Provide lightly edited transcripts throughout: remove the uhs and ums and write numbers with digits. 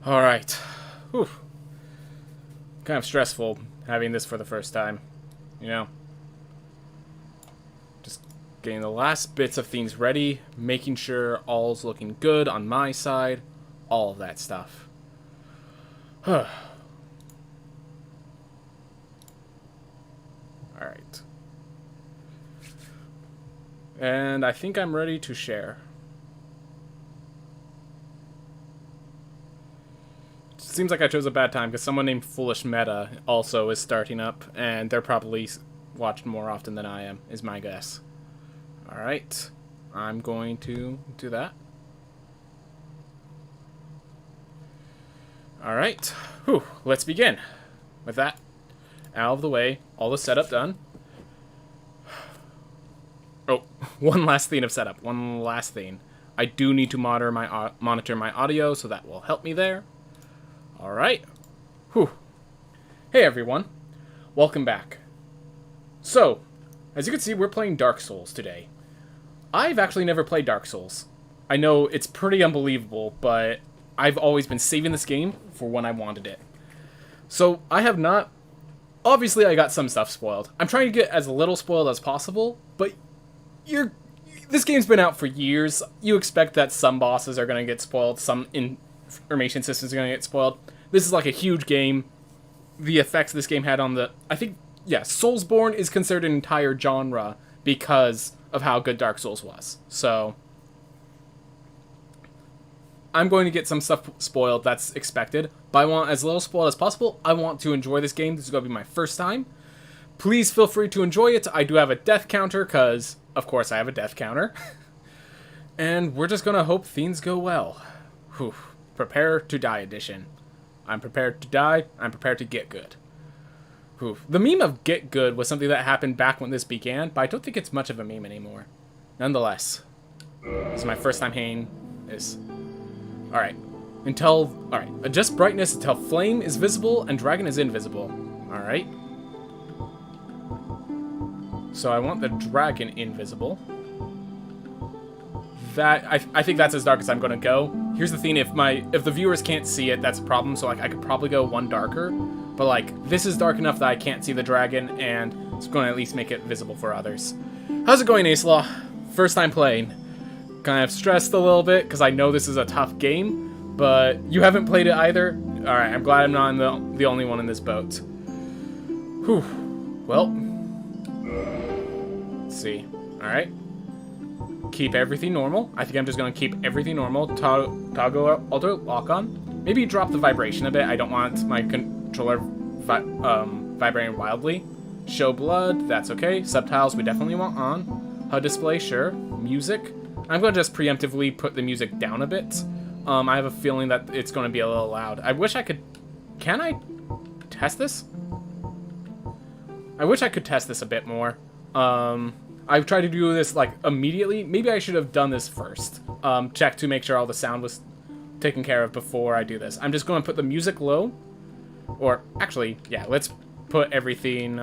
Alright. Whew. Kind of stressful having this for the first time. You know? Just getting the last bits of things ready, making sure all's looking good on my side, all of that stuff. Alright. And I think I'm ready to share. Seems like I chose a bad time because someone named Foolish Meta also is starting up, and they're probably watched more often than I am, is my guess. Alright, I'm going to do that. Alright, let's begin. With that out of the way, all the setup done. Oh, one last thing of setup, one last thing. I do need to monitor my audio, so that will help me there. Alright. Hey everyone. Welcome back. So, as you can see, we're playing Dark Souls today. I've actually never played Dark Souls. I know it's pretty unbelievable, but I've always been saving this game for when I wanted it. So, I have not... Obviously, I got some stuff spoiled. I'm trying to get as little spoiled as possible, but this game's been out for years. You expect that some bosses are going to get spoiled, some information systems are going to get spoiled. This is like a huge game. The effects this game had on the... I think, yeah, Soulsborne is considered an entire genre because of how good Dark Souls was. So, I'm going to get some stuff spoiled, that's expected. But I want as little spoiled as possible. I want to enjoy this game. This is going to be my first time. Please feel free to enjoy it. I do have a death counter because, of course, I have a death counter. And we're just going to hope things go well. Whew. Prepare to die edition. I'm prepared to die. I'm prepared to get good. Whew. The meme of get good was something that happened back when this began, but I don't think it's much of a meme anymore. Nonetheless, this is my first time playing this. Alright. Alright. Adjust brightness until flame is visible and dragon is invisible. Alright. So I want the dragon invisible. I think that's as dark as I'm gonna go. Here's the thing, if the viewers can't see it, that's a problem, so like I could probably go one darker. But like, this is dark enough that I can't see the dragon, and it's gonna at least make it visible for others. How's it going, Acelaw? First time playing. Kind of stressed a little bit, because I know this is a tough game, but you haven't played it either? Alright, I'm glad I'm not the only one in this boat. Whew. Well. Let's see. Alright. Keep everything normal. I think I'm just going to keep everything normal. Toggle auto lock on. Maybe drop the vibration a bit. I don't want my controller vibrating wildly. Show blood. That's okay. Subtitles we definitely want on. HUD display, sure. Music. I'm going to just preemptively put the music down a bit. I have a feeling that it's going to be a little loud. I wish I could... Can I test this? I wish I could test this a bit more. I've tried to do this, like, immediately. Maybe I should have done this first. Check to make sure all the sound was taken care of before I do this. I'm just going to put the music low. Or, actually, yeah, let's put everything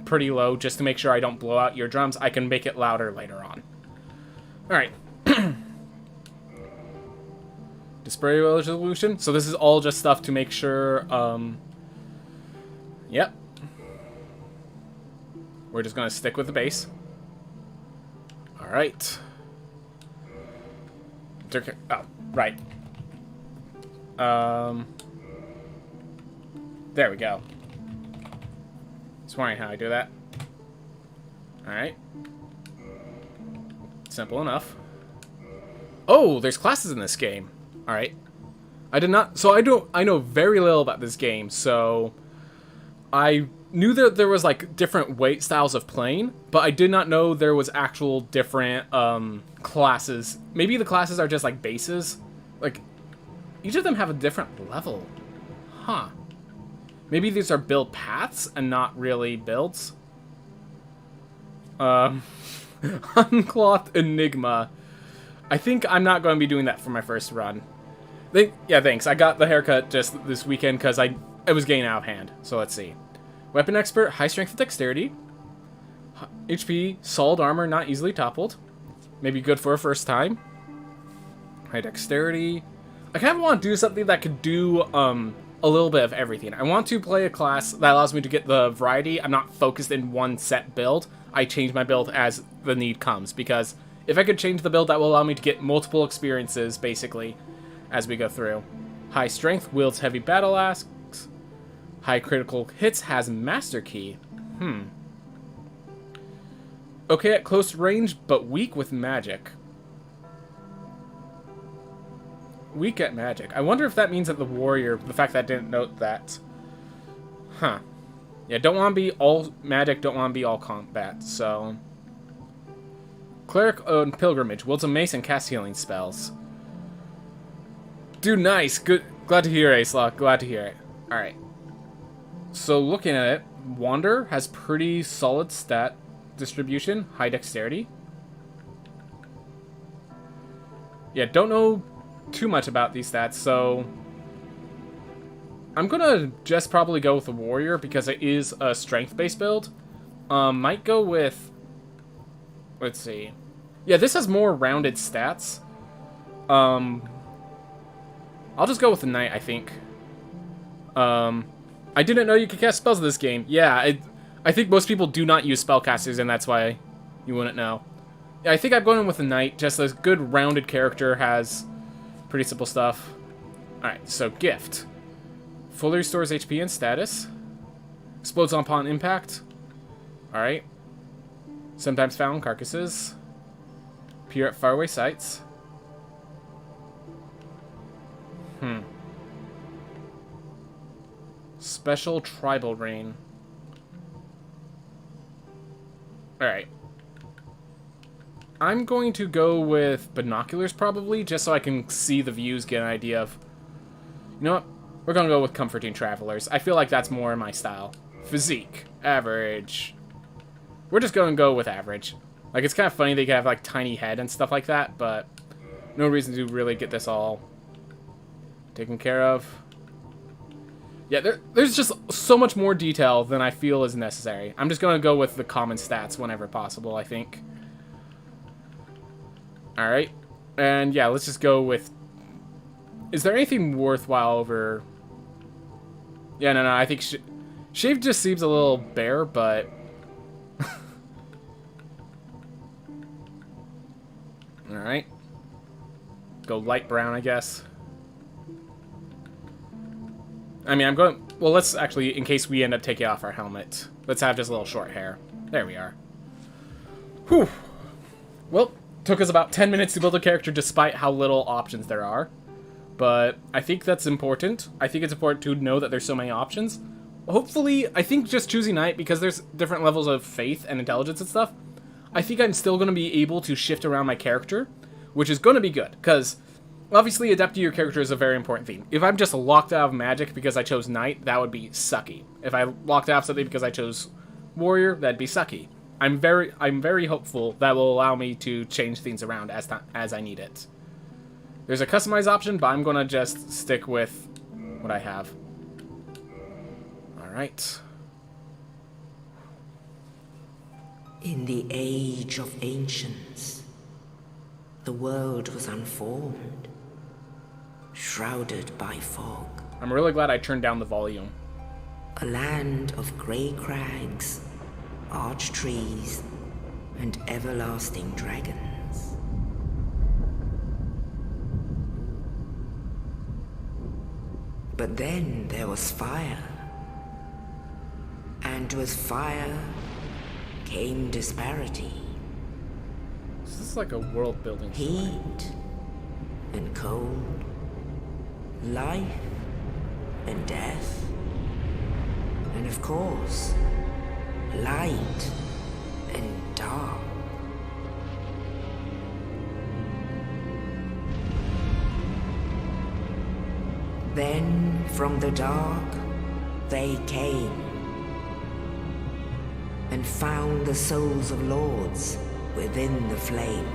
pretty low just to make sure I don't blow out your drums. I can make it louder later on. Alright. Display resolution. So this is all just stuff to make sure, yep. We're just going to stick with the base. Alright. Oh, right. There we go. Just wondering how I do that. Alright. Simple enough. Oh, there's classes in this game. Alright. I did not... So I know very little about this game, so... I knew that there was, like, different weight styles of playing, but I did not know there was actual different, classes. Maybe the classes are just, like, bases. Like, each of them have a different level. Huh. Maybe these are build paths and not really builds. Uncloth Enigma. I think I'm not going to be doing that for my first run. Yeah, thanks. I got the haircut just this weekend because it was getting out of hand. So let's see. Weapon expert, high strength and dexterity. HP, solid armor, not easily toppled. Maybe good for a first time. High dexterity. I kind of want to do something that could do a little bit of everything. I want to play a class that allows me to get the variety. I'm not focused in one set build. I change my build as the need comes, because if I could change the build, that will allow me to get multiple experiences, basically, as we go through. High strength, wields heavy battle axe. High critical hits, has master key. Okay at close range, but weak with magic. Weak at magic. I wonder if that means that the warrior, the fact that I didn't note that. Huh. Yeah, don't want to be all magic, don't want to be all combat, so... Cleric on Pilgrimage. Wields a mace and casts healing spells. Dude, nice. Good. Glad to hear it, Acelock. Glad to hear it. Alright. So, looking at it, Wander has pretty solid stat distribution. High dexterity. Yeah, don't know too much about these stats, so... I'm gonna just probably go with the warrior, because it is a strength-based build. Might go with... Let's see. Yeah, this has more rounded stats. I'll just go with the knight, I think. I didn't know you could cast spells in this game. Yeah, I think most people do not use spellcasters, and that's why you wouldn't know. Yeah, I think I'm going with the knight. Just a good rounded character, has pretty simple stuff. Alright, so gift. Fully restores HP and status. Explodes upon impact. Alright. Sometimes found carcasses. Appear at faraway sites. Special tribal rain. Alright. I'm going to go with binoculars, probably, just so I can see the views, get an idea of... You know what? We're going to go with comforting travelers. I feel like that's more my style. Physique. Average. We're just going to go with average. Like, it's kind of funny they can have, like, tiny head and stuff like that, but no reason to really get this all taken care of. Yeah, there's just so much more detail than I feel is necessary. I'm just going to go with the common stats whenever possible, I think. Alright. And, yeah, let's just go with... Is there anything worthwhile over... Yeah, no, I think... Shave just seems a little bare, but... Alright. Go light brown, I guess. I mean, I'm going... Well, let's actually, in case we end up taking off our helmet, let's have just a little short hair. There we are. Whew. Well, took us about 10 minutes to build a character despite how little options there are. But I think that's important. I think it's important to know that there's so many options. Hopefully, I think just choosing knight, because there's different levels of faith and intelligence and stuff, I think I'm still going to be able to shift around my character, which is going to be good, because... Obviously, adapting your character is a very important thing. If I'm just locked out of magic because I chose knight, that would be sucky. If I locked out of something because I chose warrior, that'd be sucky. I'm very hopeful that will allow me to change things around as I need it. There's a customize option, but I'm gonna just stick with what I have. All right. In the age of ancients, the world was unformed, shrouded by fog. I'm really glad I turned down the volume. A land of grey crags, arch trees, and everlasting dragons. But then there was fire. And with fire came disparity. This is like a world building. Heat and cold, life and death, and of course, light and dark. Then from the dark they came and found the souls of lords within the flame.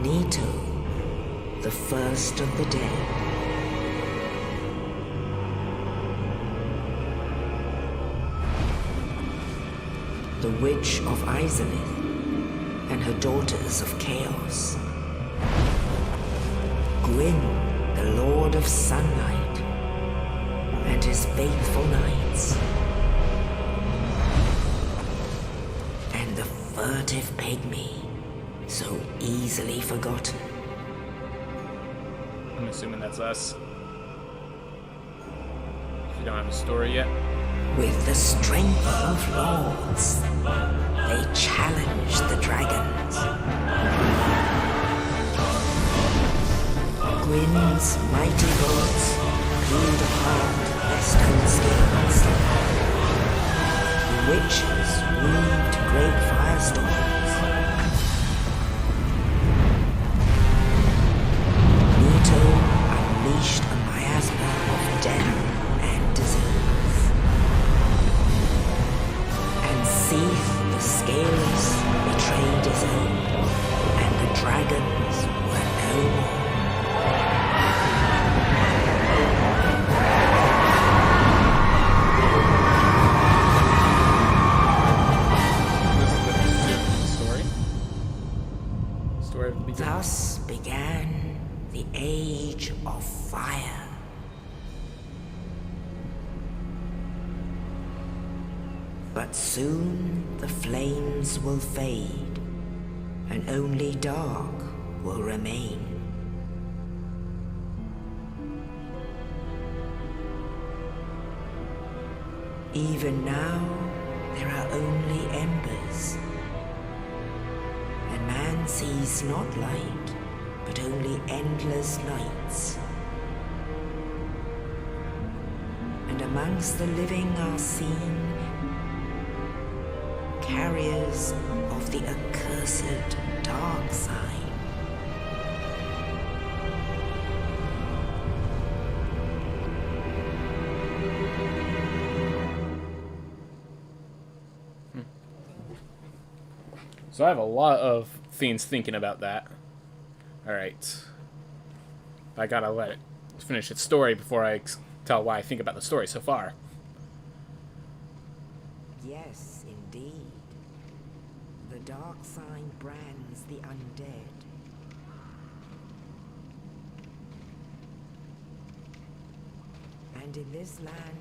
Nito, the first of the dead. the Witch of Izalith and her daughters of Chaos. Gwyn, the Lord of Sunlight, and his faithful knights. And the furtive pygmy, so easily forgotten. I'm assuming that's us. You don't have a story yet? With the strength of lords, they challenge the dragons. Gwyn's mighty gods peeled apart their stone scales. The witches weaved great firestorms. Nito unleashed a miasma of death and disease. And Seath, the scales, betrayed his own, and the dragons were no more. Thus began the Age of Fire. But soon the flames will fade, and only dark will remain. Even now, there are only embers. And man sees not light, but only endless nights. And amongst the living are seen carriers of the accursed dark side. So I have a lot of things thinking about that. Alright. I gotta let it finish its story before I tell why I think about the story so far. Yes, indeed. The dark sign brands the undead. And in this land,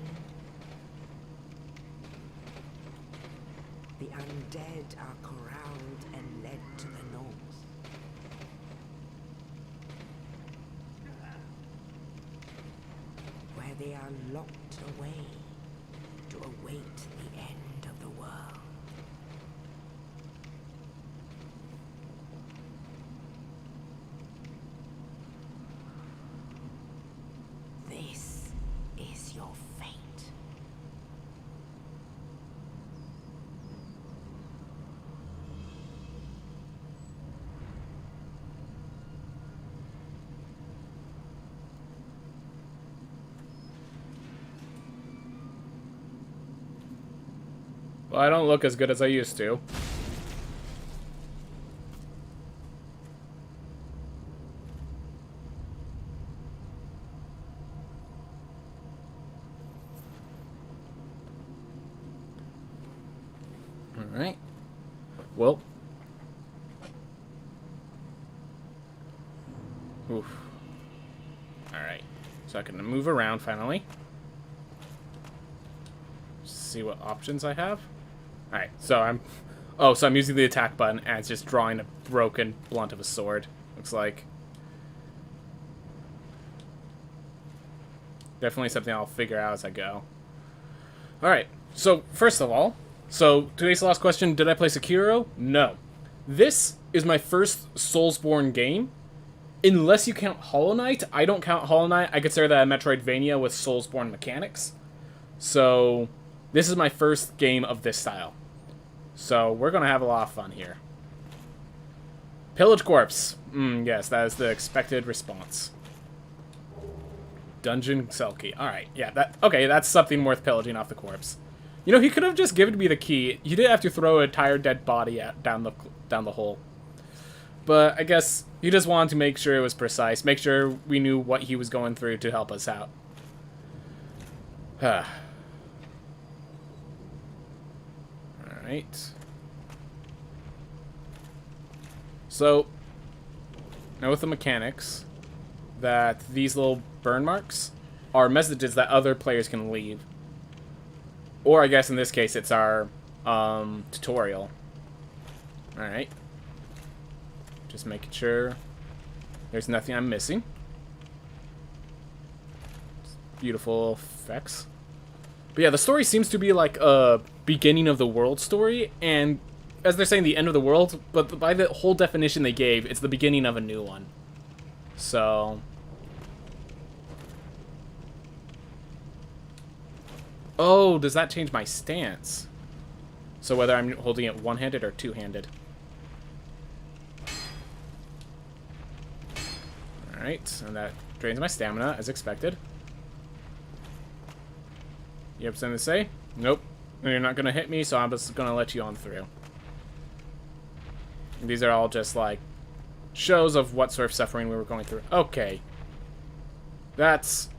the undead are corralled and led to the north. Where they are locked away to await the end of the world. This is your fate. Well, I don't look as good as I used to. Alright. Well. Oof. Alright. So I can move around finally. See what options I have. Alright, so I'm using the attack button and it's just drawing a broken blunt of a sword. Looks like. Definitely something I'll figure out as I go. Alright, so first of all, today's last question, did I play Sekiro? No. This is my first Soulsborne game. Unless you count Hollow Knight. I don't count Hollow Knight. I consider that a Metroidvania with Soulsborne mechanics. So this is my first game of this style. So we're going to have a lot of fun here. Pillage Corpse. Yes, that is the expected response. Dungeon cell key. Alright, yeah, that's something worth pillaging off the corpse. You know, he could have just given me the key. He didn't have to throw an entire dead body down the hole. But I guess he just wanted to make sure it was precise. Make sure we knew what he was going through to help us out. Alright. So, now with the mechanics, that these little burn marks are messages that other players can leave. Or I guess in this case it's our tutorial. Alright. Just making sure there's nothing I'm missing. Beautiful effects. But yeah, the story seems to be like a beginning of the world story, and as they're saying, the end of the world, but by the whole definition they gave, it's the beginning of a new one. So... oh, does that change my stance? So whether I'm holding it one-handed or two-handed. Alright, and that drains my stamina, as expected. You have something to say? Nope. You're not going to hit me, so I'm just going to let you on through. And these are all just, like, shows of what sort of suffering we were going through. Okay. That's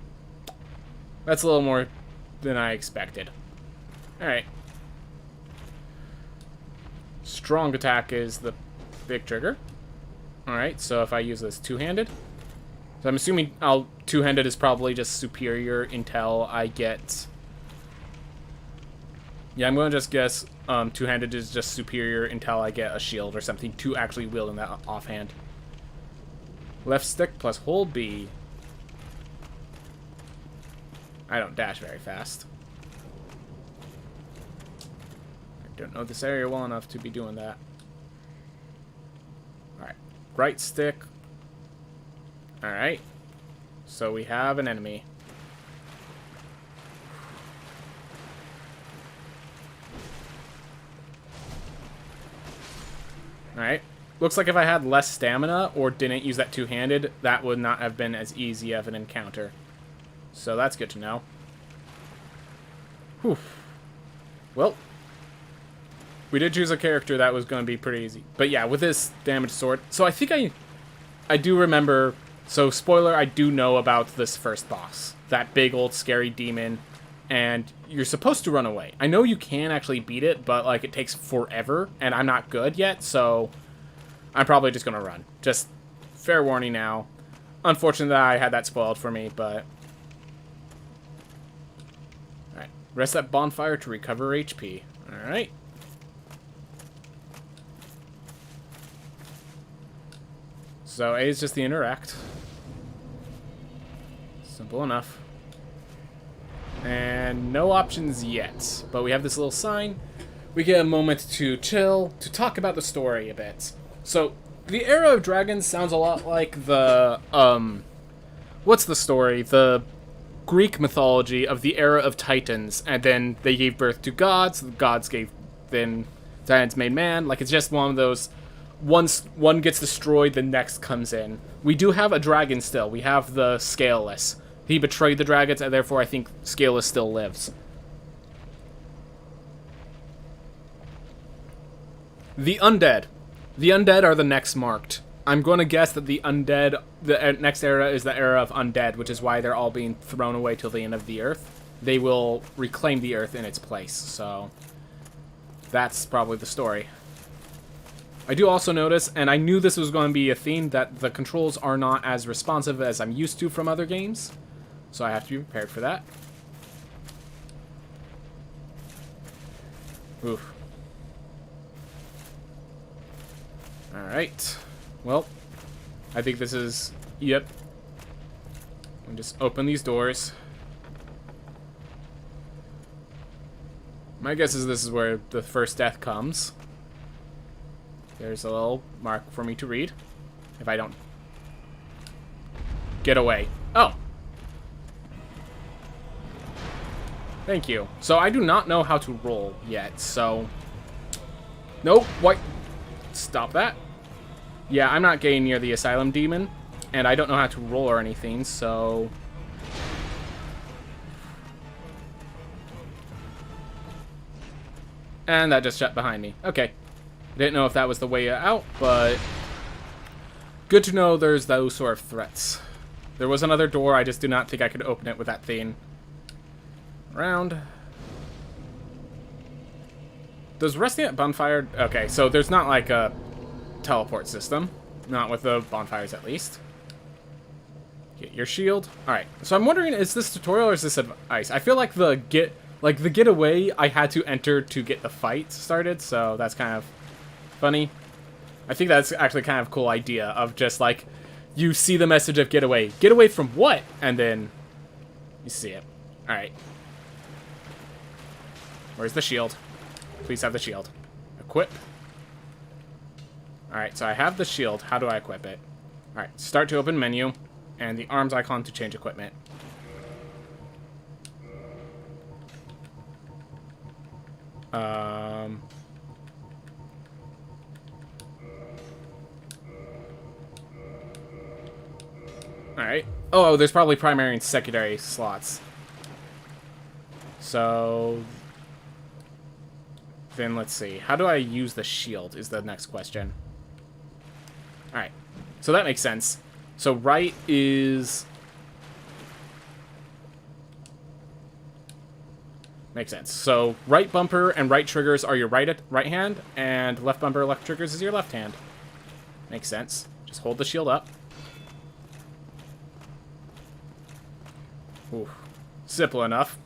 a little more than I expected. Alright. Strong attack is the big trigger. Alright, so if I use this two-handed. So I'm assuming two-handed is probably just superior until I get... yeah, I'm going to just guess two-handed is just superior until I get a shield or something to actually wield in that offhand. Left stick plus hold B. I don't dash very fast. I don't know this area well enough to be doing that. Alright. Right stick. Alright. So we have an enemy. Alright. Looks like if I had less stamina or didn't use that two-handed, that would not have been as easy of an encounter. So that's good to know. Whew. Well, we did choose a character that was going to be pretty easy. But yeah, with this damaged sword. So I think I do remember... so spoiler, I do know about this first boss. That big old scary demon. And you're supposed to run away. I know you can actually beat it, but like it takes forever. And I'm not good yet, so I'm probably just going to run. Just fair warning now. Unfortunately, I had that spoiled for me, but... alright. Rest that bonfire to recover HP. Alright. So A is just the interact. Simple enough. And no options yet. But we have this little sign. We get a moment to chill, to talk about the story a bit. So, the Era of Dragons sounds a lot like the, what's the story? The Greek mythology of the Era of Titans. And then they gave birth to gods. The gods gave, then Titans made man. Like, it's just one of those... once one gets destroyed, the next comes in. We do have a dragon still. We have the Scaleless. He betrayed the dragons, and therefore I think Scaleless still lives. The undead. The undead are the next marked. I'm going to guess that the undead, the next era is the era of undead, which is why they're all being thrown away till the end of the earth. They will reclaim the earth in its place, so that's probably the story. I do also notice, and I knew this was going to be a theme, that the controls are not as responsive as I'm used to from other games. So I have to be prepared for that. Oof. Alright. Well, I think this is... yep. I'll just open these doors. My guess is this is where the first death comes. There's a little mark for me to read. If I don't... get away. Oh! Thank you. So I do not know how to roll yet, so... nope, what? Stop that. Yeah, I'm not getting near the Asylum Demon, and I don't know how to roll or anything, so... and that just shut behind me. Okay. I didn't know if that was the way out, but... good to know there's those sort of threats. There was another door, I just do not think I could open it with that thing. Around. Does resting at bonfire... Okay, so there's not like a teleport system. Not with the bonfires, at least. Get your shield. Alright, so I'm wondering, is this tutorial or is this advice? I feel like the getaway I had to enter to get the fight started, so that's kind of funny. I think that's actually kind of a cool idea of just like, you see the message of get away. Get away from what? And then you see it. Alright. Where's the shield? Please have the shield. Equip. Alright, so I have the shield. How do I equip it? Alright, start to open menu. And the arms icon to change equipment. Alright. Oh, there's probably primary and secondary slots. So... Then let's see. How do I use the shield is the next question. Alright. So that makes sense. So right is... Makes sense. So right bumper and right triggers are your right hand, and left bumper, left triggers is your left hand. Makes sense. Just hold the shield up. Ooh. Simple enough.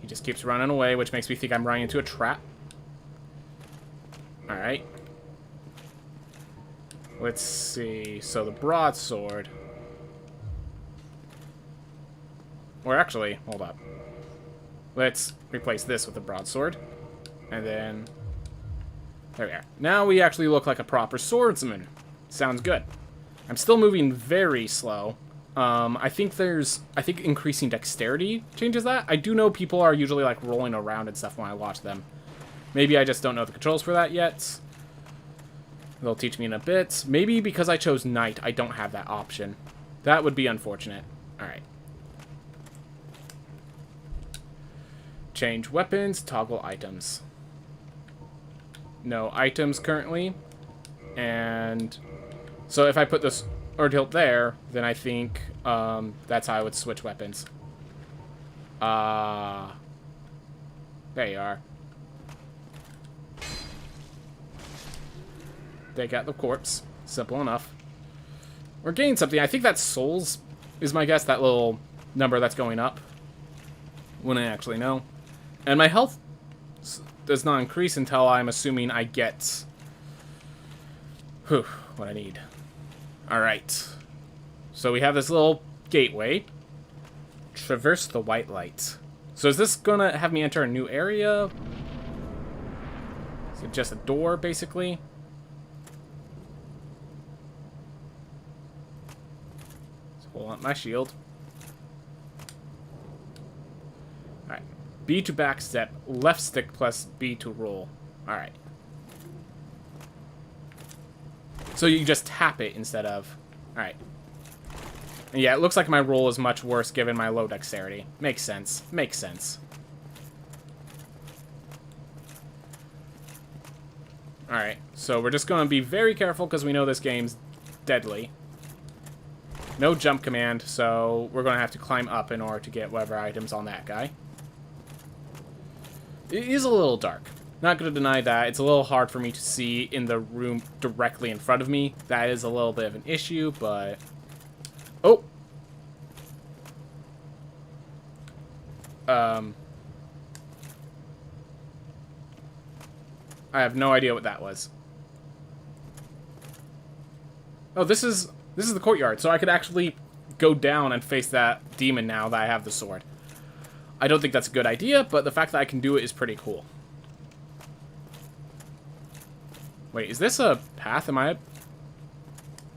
He just keeps running away, which makes me think I'm running into a trap. Alright. Let's see. So the broadsword. Or actually, hold up. Let's replace this with the broadsword. And then... There we are. Now we actually look like a proper swordsman. Sounds good. I'm still moving very slow. I think increasing dexterity changes that. I do know people are usually like rolling around and stuff when I watch them. Maybe I just don't know the controls for that yet. They'll teach me in a bit. Maybe because I chose knight, I don't have that option. That would be unfortunate. Alright. Change weapons, toggle items. No items currently. And so if I put this or tilt there, then I think that's how I would switch weapons. There you are. Take out the corpse. Simple enough. We're getting something. I think that's souls is my guess. That little number that's going up. Wouldn't actually know. And my health does not increase until I'm assuming I get what I need. Alright. So we have this little gateway. Traverse the white light. So is this gonna have me enter a new area? Is it just a door, basically? Let's hold on my shield. Alright. B to backstep, left stick plus B to roll. Alright. So you just tap it instead of... Alright. And yeah, it looks like my roll is much worse given my low dexterity. Makes sense. Makes sense. Alright, so we're just going to be very careful because we know this game's deadly. No jump command, so we're going to have to climb up in order to get whatever items on that guy. It is a little dark. Not going to deny that. It's a little hard for me to see in the room directly in front of me. That is a little bit of an issue, but... Oh! I have no idea what that was. Oh, this is the courtyard, so I could actually go down and face that demon now that I have the sword. I don't think that's a good idea, but the fact that I can do it is pretty cool. Wait, is this a path? Am I...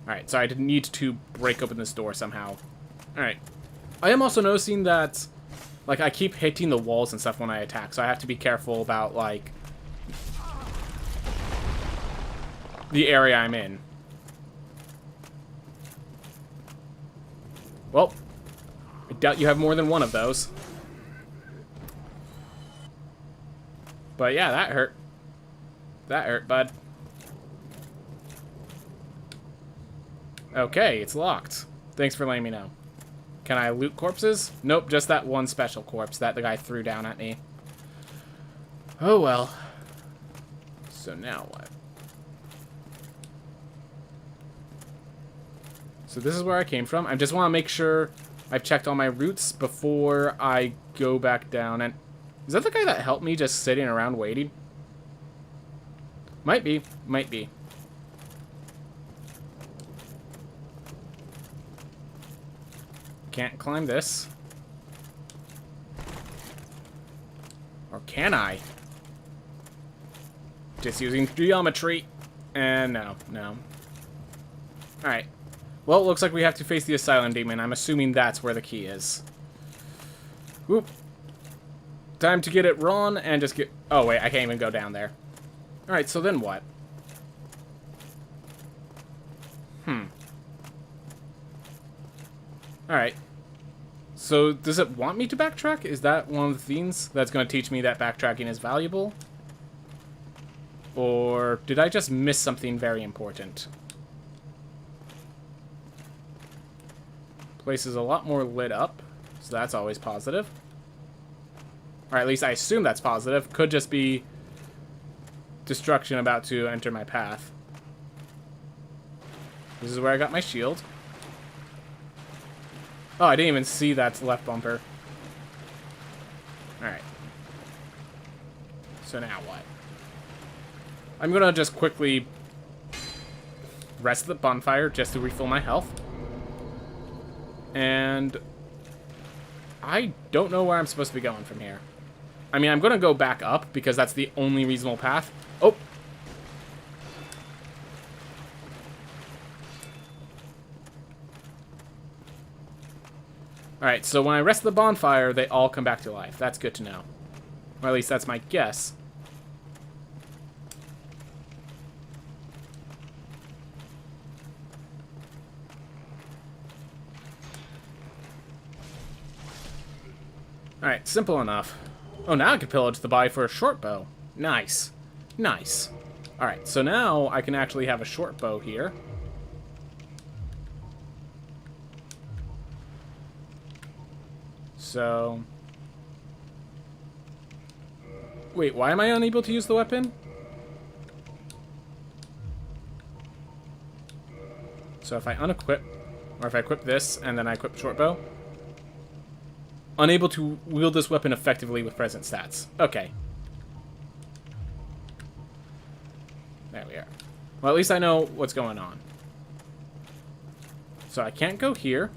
Alright, so I need to break open this door somehow. Alright. I am also noticing that, like, I keep hitting the walls and stuff when I attack, so I have to be careful about, like, the area I'm in. Well, I doubt you have more than one of those. But yeah, that hurt. That hurt, bud. Okay, it's locked. Thanks for letting me know. Can I loot corpses? Nope, just that one special corpse that the guy threw down at me. Oh well. So now what? So this is where I came from. I just want to make sure I've checked all my routes before I go back down. And is that the guy that helped me just sitting around waiting? Might be. Might be. Can't climb this. Or can I? Just using geometry. And no. Alright. Well, it looks like we have to face the Asylum Demon. I'm assuming that's where the key is. Whoop. Time to get it wrong and just get... Oh, wait. I can't even go down there. Alright, so then what? Alright. So, does it want me to backtrack? Is that one of the things that's going to teach me that backtracking is valuable? Or did I just miss something very important? Place is a lot more lit up, so that's always positive. Or at least I assume that's positive. Could just be destruction about to enter my path. This is where I got my shield. Oh, I didn't even see that left bumper. Alright. So now what? I'm gonna just quickly rest at the bonfire just to refill my health. And I don't know where I'm supposed to be going from here. I mean, I'm gonna go back up because that's the only reasonable path. Oh! Alright, so when I rest the bonfire, they all come back to life. That's good to know. Or at least that's my guess. Alright, simple enough. Oh, now I can pillage the body for a short bow. Nice. Nice. Alright, so now I can actually have a short bow here. So... Wait, why am I unable to use the weapon? So if I unequip, or if I equip this, and then I equip short bow... Unable to wield this weapon effectively with present stats. Okay. There we are. Well, at least I know what's going on. So I can't go here.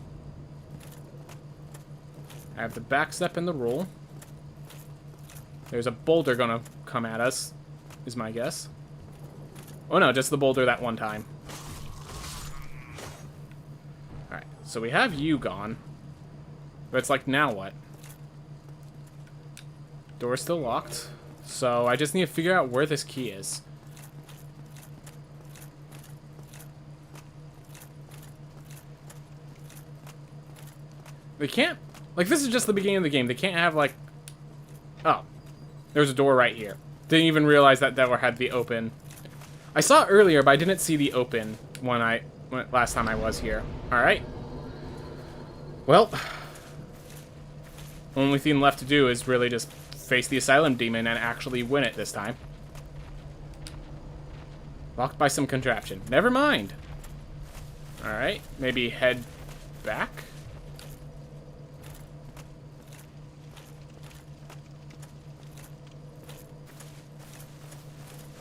I have the back step and the roll. There's a boulder gonna come at us, is my guess. Oh no, just the boulder that one time. Alright, so we have you gone. But it's like, now what? Door's still locked. So I just need to figure out where this key is. They can't... Like, this is just the beginning of the game. They can't have, like... Oh. There's a door right here. Didn't even realize that door had the open. I saw it earlier, but I didn't see the open when last time I was here. Alright. Well... Only thing left to do is really just face the Asylum Demon and actually win it this time. Locked by some contraption. Never mind. Alright, maybe head back?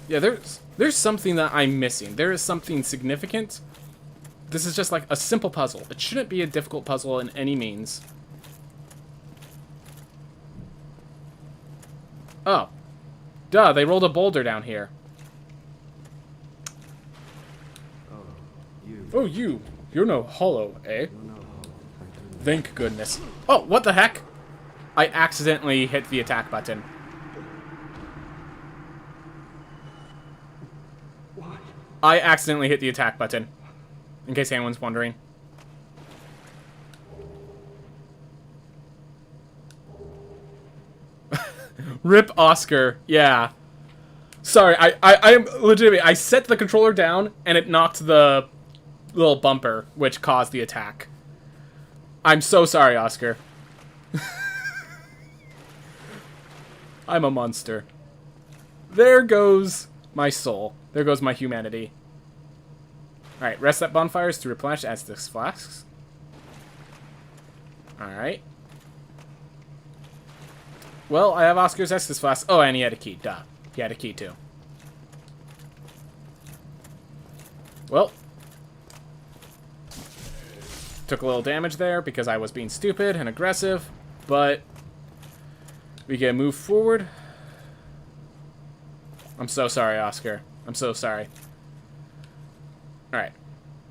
Yeah, there's something that I'm missing. There is something significant. This is just like a simple puzzle. It shouldn't be a difficult puzzle in any means. Oh. Duh, they rolled a boulder down here. Oh, you. You're no hollow, eh? Thank goodness. Oh, what the heck? I accidentally hit the attack button. I accidentally hit the attack button. In case anyone's wondering. Rip Oscar. Yeah. Sorry, I am legitimately... I set the controller down, and it knocked the little bumper, which caused the attack. I'm so sorry, Oscar. I'm a monster. There goes my soul. There goes my humanity. Alright, rest at bonfires to replenish Estus flasks. Alright. Well, I have Oscar's Estus flask. Oh, and he had a key. Duh. He had a key, too. Well. Took a little damage there because I was being stupid and aggressive. But we can move forward. I'm so sorry, Oscar. I'm so sorry. Alright.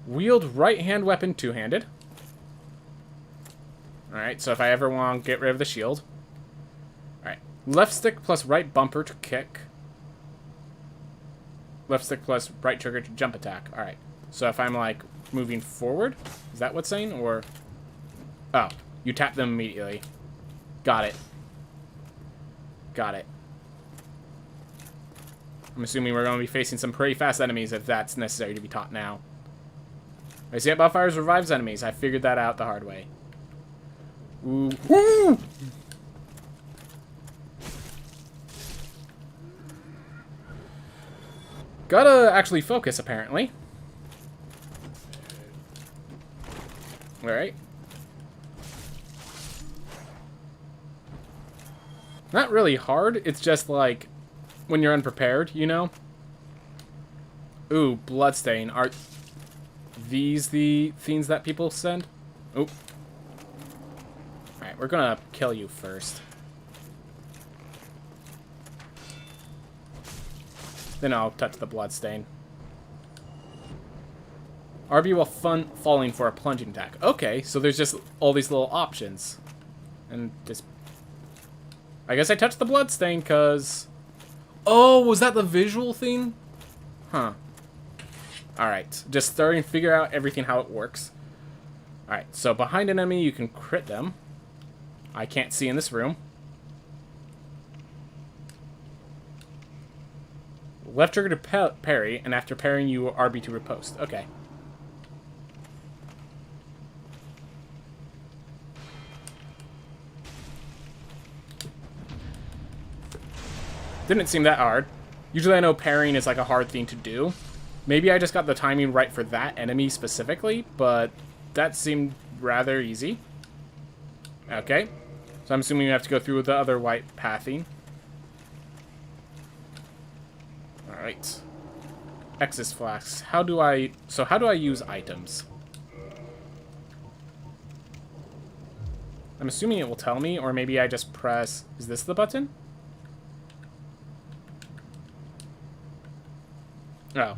Wield right-hand weapon two-handed. Alright, so if I ever want to get rid of the shield. Alright. Left stick plus right bumper to kick. Left stick plus right trigger to jump attack. Alright. So if I'm, like, moving forward, is that what's saying? Or... oh, you tap them immediately. Got it. Got it. I'm assuming we're going to be facing some pretty fast enemies if that's necessary to be taught now. I see that Bonfires revives enemies. I figured that out the hard way. Ooh. Woo! Gotta actually focus, apparently. Alright. Not really hard. It's just like when you're unprepared, you know? Ooh, bloodstain. Are these the things that people send? Oop. Alright, we're gonna kill you first. Then I'll touch the bloodstain. RB while falling for a plunging attack. Okay, so there's just all these little options. And just... I guess I touched the bloodstain because... oh, was that the visual thing? Huh. Alright, just starting to figure out everything how it works. Alright, so behind an enemy you can crit them. I can't see in this room. Left trigger to parry, and after parrying you RB to riposte. Okay. Didn't seem that hard. Usually I know parrying is like a hard thing to do. Maybe I just got the timing right for that enemy specifically, but that seemed rather easy. Okay. So I'm assuming you have to go through the other white pathing. Alright. Exis flasks. How do I use items? I'm assuming it will tell me, or maybe I just press... is this the button? Oh.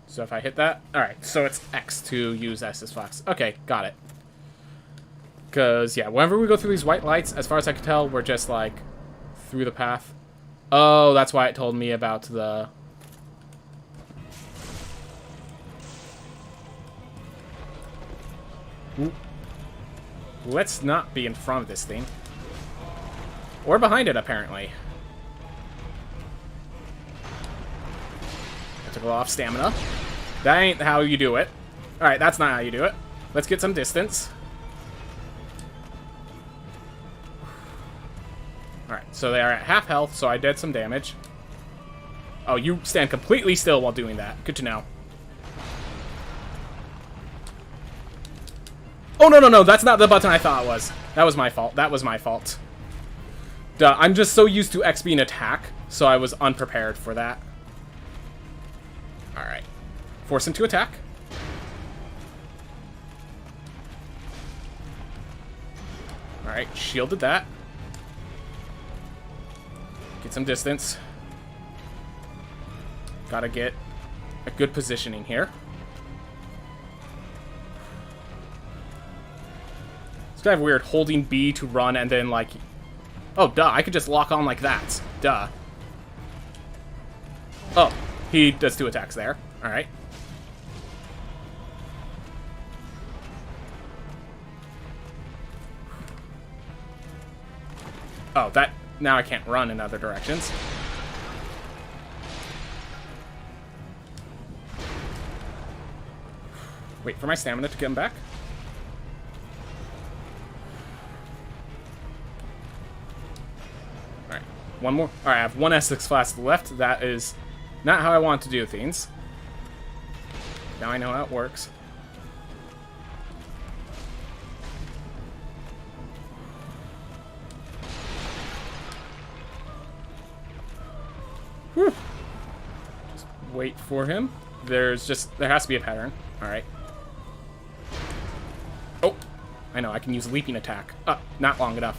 So if I hit that... alright, so it's X to use Exis flasks. Okay, got it. Because, yeah, whenever we go through these white lights, as far as I can tell, we're just, like, through the path. Oh, that's why it told me about the... let's not be in front of this thing. Or behind it, apparently. I took a lot of stamina. That ain't how you do it. Alright, that's not how you do it. Let's get some distance. Alright, so they are at half health, so I did some damage. Oh, you stand completely still while doing that. Good to know. Oh, no, no, no, that's not the button I thought it was. That was my fault. That was my fault. Duh, I'm just so used to X being attack, so I was unprepared for that. Alright. Force him to attack. Alright, shielded that. Get some distance. Gotta get a good positioning here. It's kind of weird holding B to run and then like... oh, duh, I could just lock on like that. Duh. Oh, he does 2 attacks there. Alright. Oh, that... now I can't run in other directions. Wait for my stamina to come back. Alright. one more. Alright, I have one Essex flask left. That is not how I want to do things. Now I know how it works. Whew. Just wait for him. There has to be a pattern. Alright. Oh! I know, I can use leaping attack. Not long enough.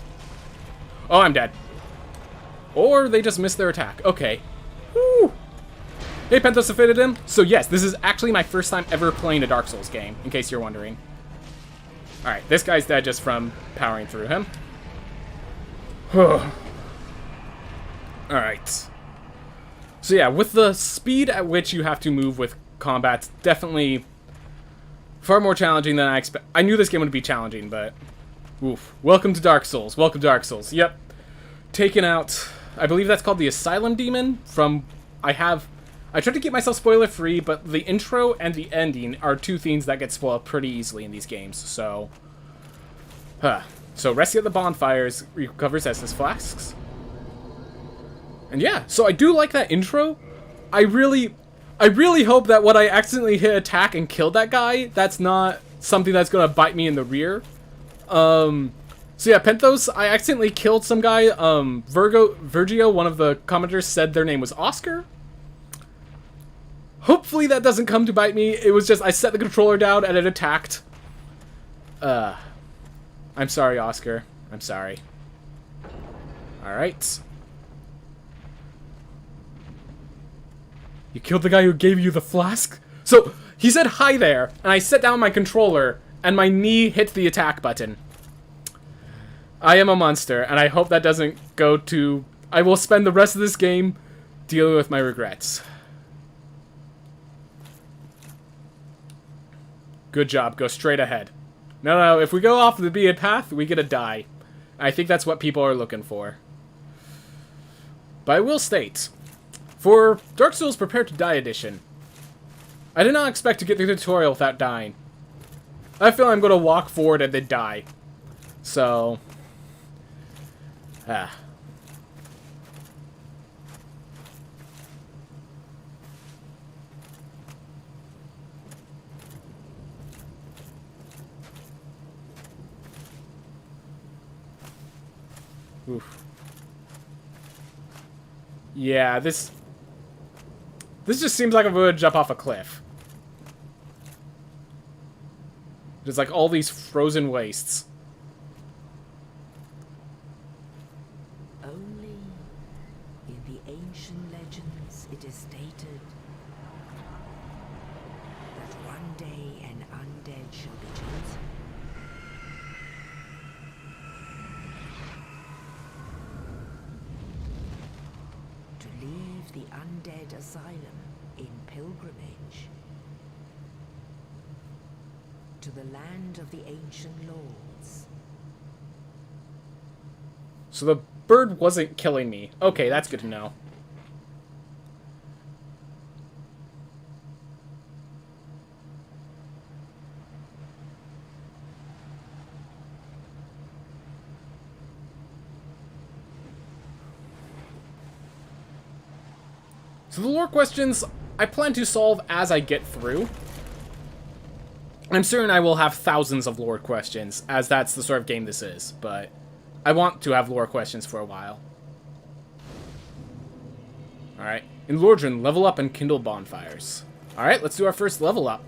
Oh, I'm dead. Or they just missed their attack. Okay. Woo! Hey, Penthos defeated him. So yes, this is actually my first time ever playing a Dark Souls game, in case you're wondering. Alright, this guy's dead just from powering through him. Alright. So yeah, with the speed at which you have to move with combat, definitely far more challenging than I expect. I knew this game would be challenging, but oof. Welcome to Dark Souls. Welcome to Dark Souls. Yep. Taken out, I believe that's called the Asylum Demon from, I tried to keep myself spoiler free, but the intro and the ending are two things that get spoiled pretty easily in these games, so. So rescue at the bonfires, recovers Estus flasks. And yeah, so I do like that intro. I really hope that when I accidentally hit attack and killed that guy, that's not something that's gonna bite me in the rear. So yeah, Penthos, I accidentally killed some guy. Virgio, one of the commenters, said their name was Oscar. Hopefully that doesn't come to bite me. It was just, I set the controller down and it attacked. I'm sorry, Oscar. I'm sorry. Alright. You killed the guy who gave you the flask? So, he said hi there, and I set down my controller, and my knee hit the attack button. I am a monster, and I hope that doesn't go to... I will spend the rest of this game dealing with my regrets. Good job, go straight ahead. No, if we go off the beaten path, we get a die. I think that's what people are looking for. But I will state... For Dark Souls Prepare to Die Edition, I did not expect to get through the tutorial without dying. I feel I'm going to walk forward and then die. So... Oof. Yeah, this just seems like I'm going to jump off a cliff. There's like all these frozen wastes. Only in the ancient legends it is stated that one day an undead shall be chosen. To leave the undead asylum in pilgrimage to the land of the ancient lords. So the bird wasn't killing me. Okay, that's good to know. So the lore questions, I plan to solve as I get through. I'm certain I will have thousands of lore questions, as that's the sort of game this is, but I want to have lore questions for a while. Alright, in Lordran, level up and kindle bonfires. Alright, let's do our first level up.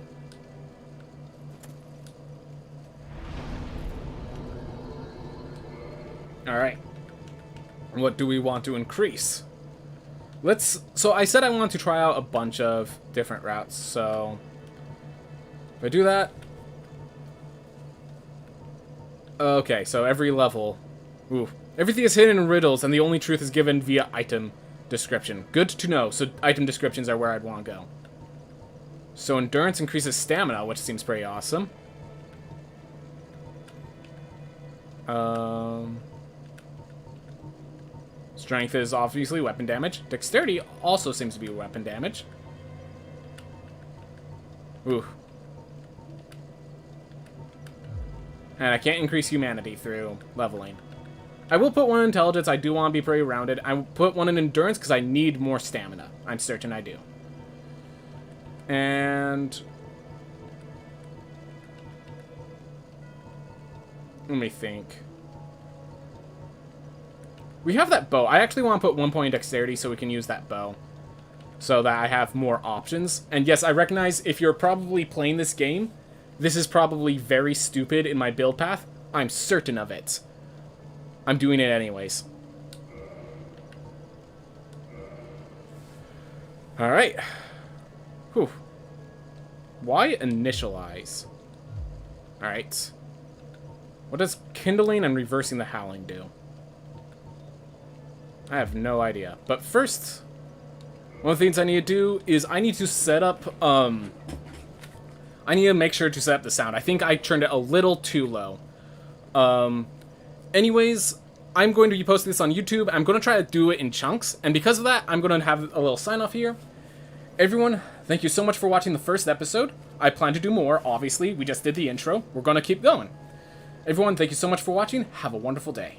Alright. What do we want to increase? So I said I want to try out a bunch of different routes, so if I do that, okay, so every level, everything is hidden in riddles, and the only truth is given via item description. Good to know, so item descriptions are where I'd want to go. So endurance increases stamina, which seems pretty awesome. Strength is obviously weapon damage. Dexterity also seems to be weapon damage. Ooh. And I can't increase humanity through leveling. I will put one in intelligence. I do want to be pretty rounded. I will put one in endurance because I need more stamina. I'm certain I do. And let me think. We have that bow. I actually want to put 1 point in dexterity so we can use that bow. So that I have more options. And yes, I recognize if you're probably playing this game, this is probably very stupid in my build path. I'm certain of it. I'm doing it anyways. Alright. Whew. Why initialize? Alright. What does kindling and reversing the howling do? I have no idea. But first, one of the things I need to do is I need to set up, I need to make sure to set up the sound. I think I turned it a little too low. Anyways, I'm going to be posting this on YouTube. I'm going to try to do it in chunks. And because of that, I'm going to have a little sign off here. Everyone, thank you so much for watching the first episode. I plan to do more, obviously. We just did the intro. We're going to keep going. Everyone, thank you so much for watching. Have a wonderful day.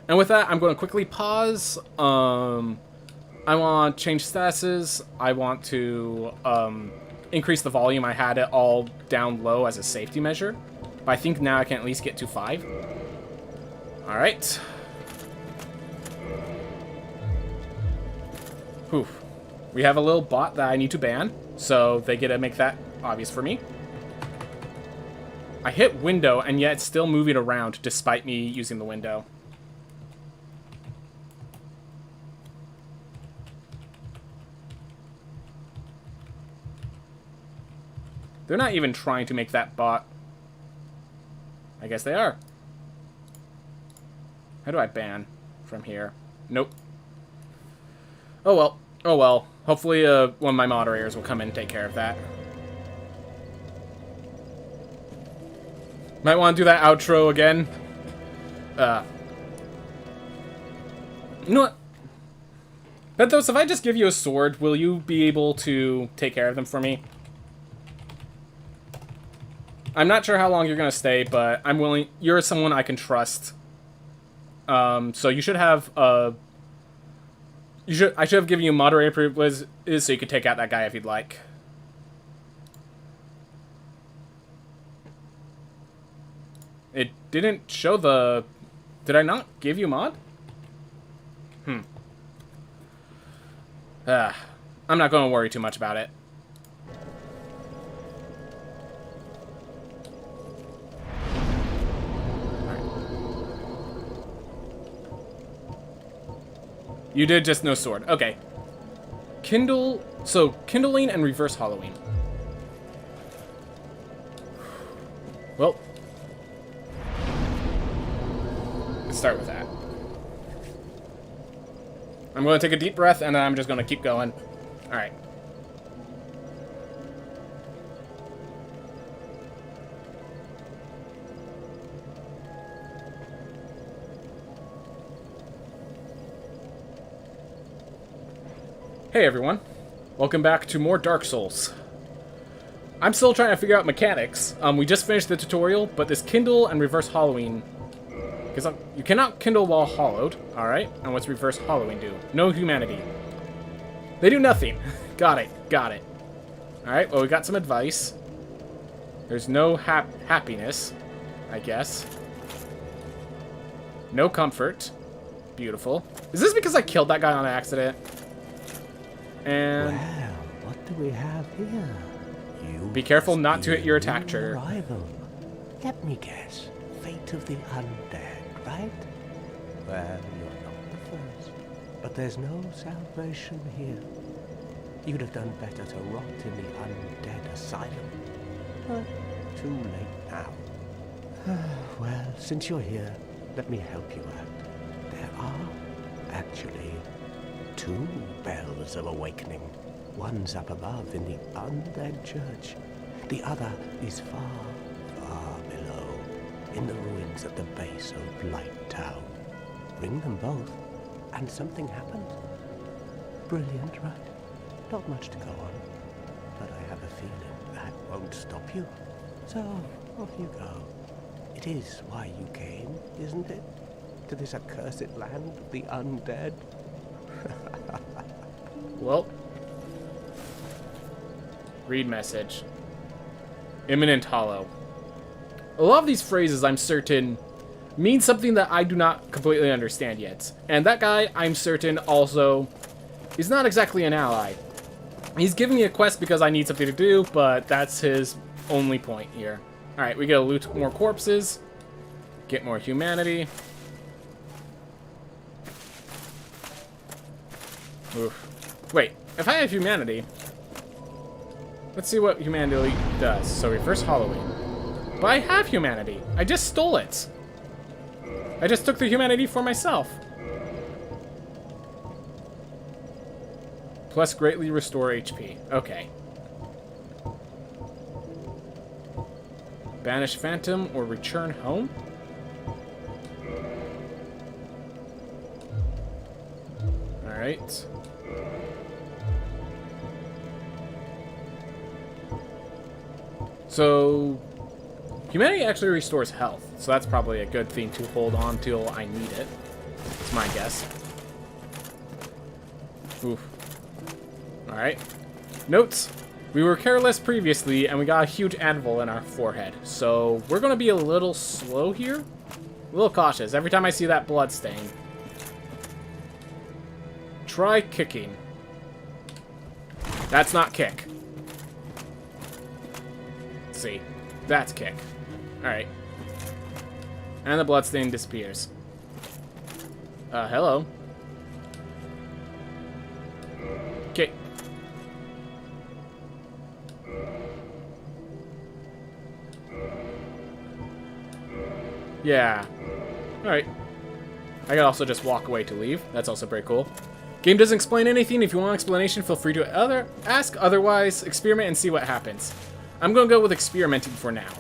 And with that, I'm going to quickly pause. I want to change statuses. I want to increase the volume. I had it all down low as a safety measure. But I think now I can at least get to 5. Alright. Whew. We have a little bot that I need to ban, so they get to make that obvious for me. I hit window, and yet it's still moving around despite me using the window. They're not even trying to make that bot. I guess they are. How do I ban from here? Nope. Oh well. Oh well. Hopefully one of my moderators will come in and take care of that. Might want to do that outro again. You know what? Benthos, if I just give you a sword, will you be able to take care of them for me? I'm not sure how long you're going to stay, but I'm willing. You're someone I can trust. So you should have I should have given you moderator privileges so you could take out that guy if you'd like. It didn't show the... Did I not give you mod? I'm not going to worry too much about it. You did just no sword. Okay. Kindle... So, kindling and reverse hollowing. Well. Let's start with that. I'm going to take a deep breath, and then I'm just going to keep going. Alright. Hey everyone, welcome back to more Dark Souls. I'm still trying to figure out mechanics. We just finished the tutorial, but this kindle and reverse hollowing, because you cannot kindle while hollowed, alright? And what's reverse hollowing do? No humanity. They do nothing. Got it, got it. Alright, well we got some advice. There's no happiness, I guess. No comfort. Beautiful. Is this because I killed that guy on accident? And well, what do we have here? You be careful not to hit your attack trigger. Arrival. Let me guess. Fate of the undead, right? Well, you're not the first. But there's no salvation here. You'd have done better to rot in the undead asylum. But too late now. Well, since you're here, let me help you out. There are actually 2 bells of awakening. One's up above in the undead church. The other is far, far below, in the ruins at the base of Blight Town. Ring them both, and something happens. Brilliant, right? Not much to go on, but I have a feeling that won't stop you. So, off you go. It is why you came, isn't it? To this accursed land of the undead? Well. Read message. Imminent hollow. A lot of these phrases, I'm certain, mean something that I do not completely understand yet. And that guy, I'm certain, also is not exactly an ally. He's giving me a quest because I need something to do, but that's his only point here. Alright, we gotta loot more corpses. Get more humanity. Oof. Wait, if I have humanity... Let's see what humanity does. So reverse Halloween. But I have humanity. I just stole it. I just took the humanity for myself. Plus greatly restore HP. Okay. Banish Phantom or return home? Alright. So, humanity actually restores health, so that's probably a good thing to hold on till I need it. That's my guess. Oof. Alright. Notes. We were careless previously, and we got a huge anvil in our forehead. So, we're going to be a little slow here. A little cautious. Every time I see that blood stain. Try kicking. That's not kick. Let's see. That's kick. Alright. And the bloodstain disappears. Hello. Okay. Yeah. Alright. I can also just walk away to leave. That's also pretty cool. Game doesn't explain anything. If you want an explanation, feel free to ask. Otherwise, experiment and see what happens. I'm going to go with experimenting for now.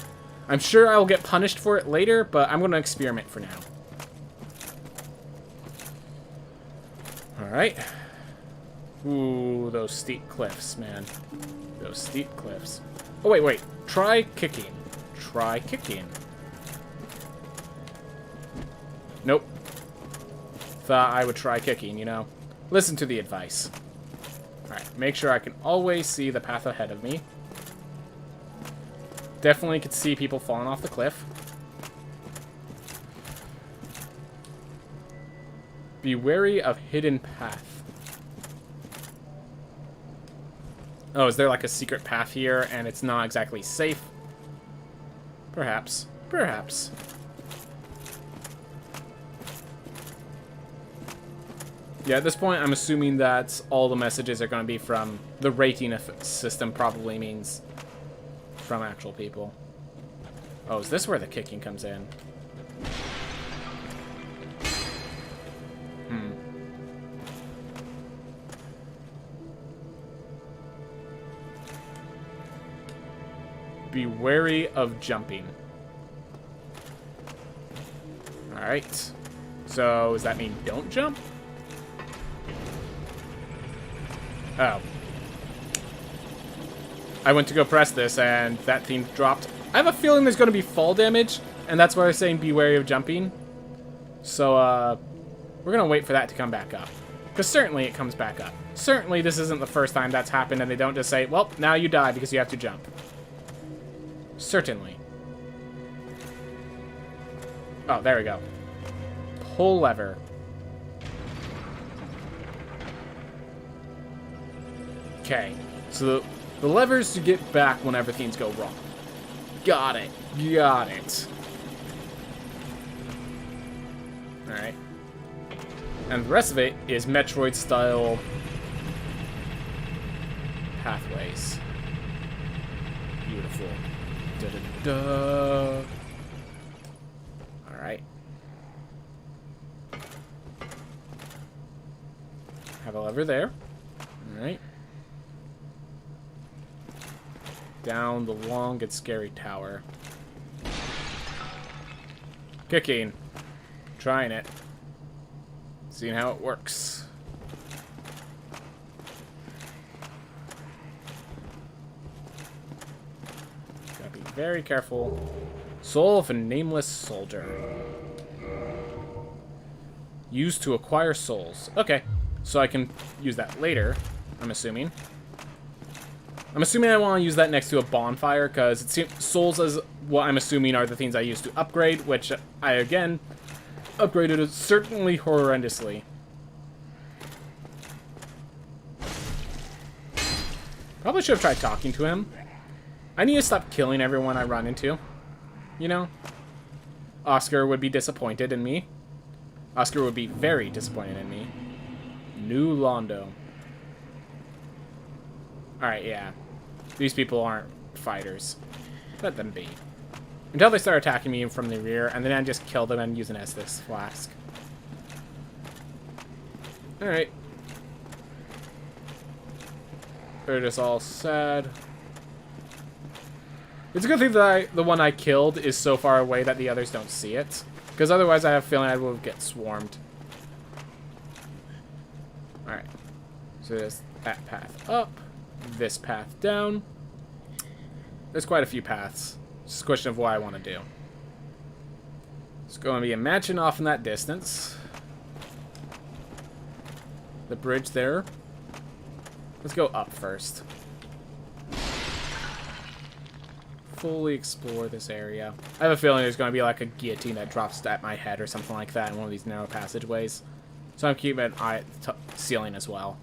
I'm sure I will get punished for it later, but I'm going to experiment for now. Alright. Ooh, those steep cliffs, man. Those steep cliffs. Oh, wait. Try kicking. Try kicking. Nope. Thought I would try kicking, you know. Listen to the advice. Alright, make sure I can always see the path ahead of me. Definitely could see people falling off the cliff. Be wary of hidden path. Oh, is there like a secret path here and it's not exactly safe? Perhaps. Perhaps. Yeah, at this point, I'm assuming that all the messages are going to be from the rating system, probably means from actual people. Oh, is this where the kicking comes in? Be wary of jumping. Alright. So, does that mean don't jump? Oh. I went to go press this, and that thing dropped. I have a feeling there's going to be fall damage, and that's why I was saying be wary of jumping. So, we're going to wait for that to come back up. Because certainly it comes back up. Certainly this isn't the first time that's happened, and they don't just say, well, now you die because you have to jump. Certainly. Oh, there we go. Pull lever. Okay, so the levers to get back whenever things go wrong. Got it. Got it. Alright. And the rest of it is Metroid-style pathways. Beautiful. Da-da-da. Alright. Have a lever there. Alright. Down the long and scary tower. Kicking. Trying it. Seeing how it works. Gotta be very careful Soul of a nameless soldier. Used to acquire souls. Okay, so I can use that later, I'm assuming. I'm assuming I want to use that next to a bonfire, because it seems souls is what I'm assuming are the things I use to upgrade, which I, again, upgraded certainly horrendously. Probably should have tried talking to him. I need to stop killing everyone I run into. You know? Oscar would be disappointed in me. Oscar would be very disappointed in me. New Londo. Alright, yeah. These people aren't fighters. Let them be. Until they start attacking me from the rear, and then I just kill them and use an Estus flask. Alright. They're just all sad. It's a good thing that the one I killed is so far away that the others don't see it. Because otherwise I have a feeling I will get swarmed. Alright. So there's that path up. This path down. There's quite a few paths. It's just a question of what I want to do. It's going to be a mansion off in that distance. The bridge there. Let's go up first. Fully explore this area. I have a feeling there's going to be like a guillotine that drops at my head or something like that in one of these narrow passageways. So I'm keeping an eye at the ceiling as well.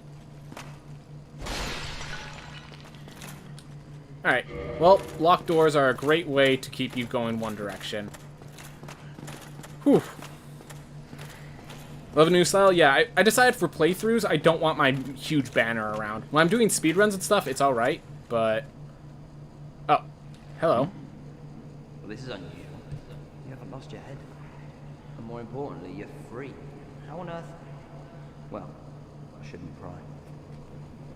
Alright, well, locked doors are a great way to keep you going one direction. Whew. Love a new style? Yeah, I decided for playthroughs, I don't want my huge banner around. When I'm doing speedruns and stuff, it's alright, but... Oh, hello. Well, this is unusual. You haven't lost your head. And more importantly, you're free. How on earth? Well, I shouldn't pry.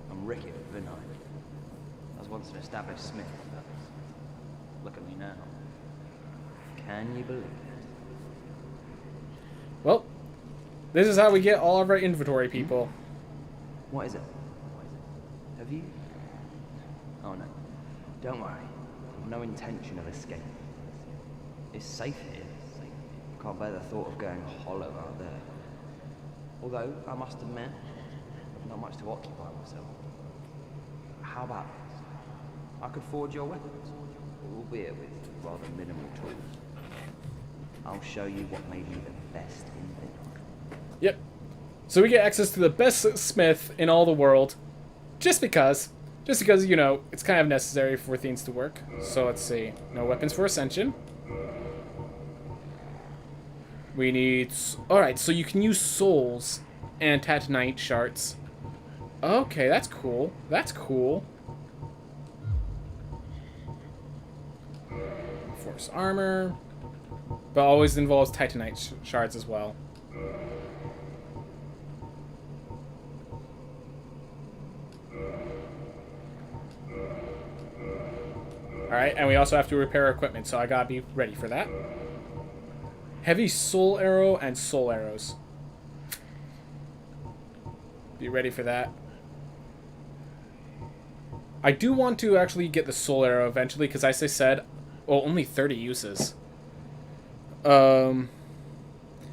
I'm Ricky of Vinine. I was once an established smith, but look at me now. Can you believe it? Well, this is how we get all of our inventory, people. What is it? Have you? Oh no. Don't worry. I've no intention of escaping. It's safe here. Can't bear the thought of going hollow out there. Although, I must admit, I've not much to occupy myself. How about this? I could forge your weapons, albeit with rather minimal tools. I'll show you what made me the best in Vinine. Yep. So we get access to the best smith in all the world. Just because, you know, it's kind of necessary for things to work. So let's see. No weapons for Ascension. We need... Alright, so you can use souls and tatanite shards. Okay, that's cool. That's cool. Force armor. But always involves titanite shards as well. Alright, and we also have to repair equipment, so I gotta be ready for that. Heavy soul arrow and soul arrows. Be ready for that. I do want to actually get the soul arrow eventually, because as I said, well, only 30 uses. If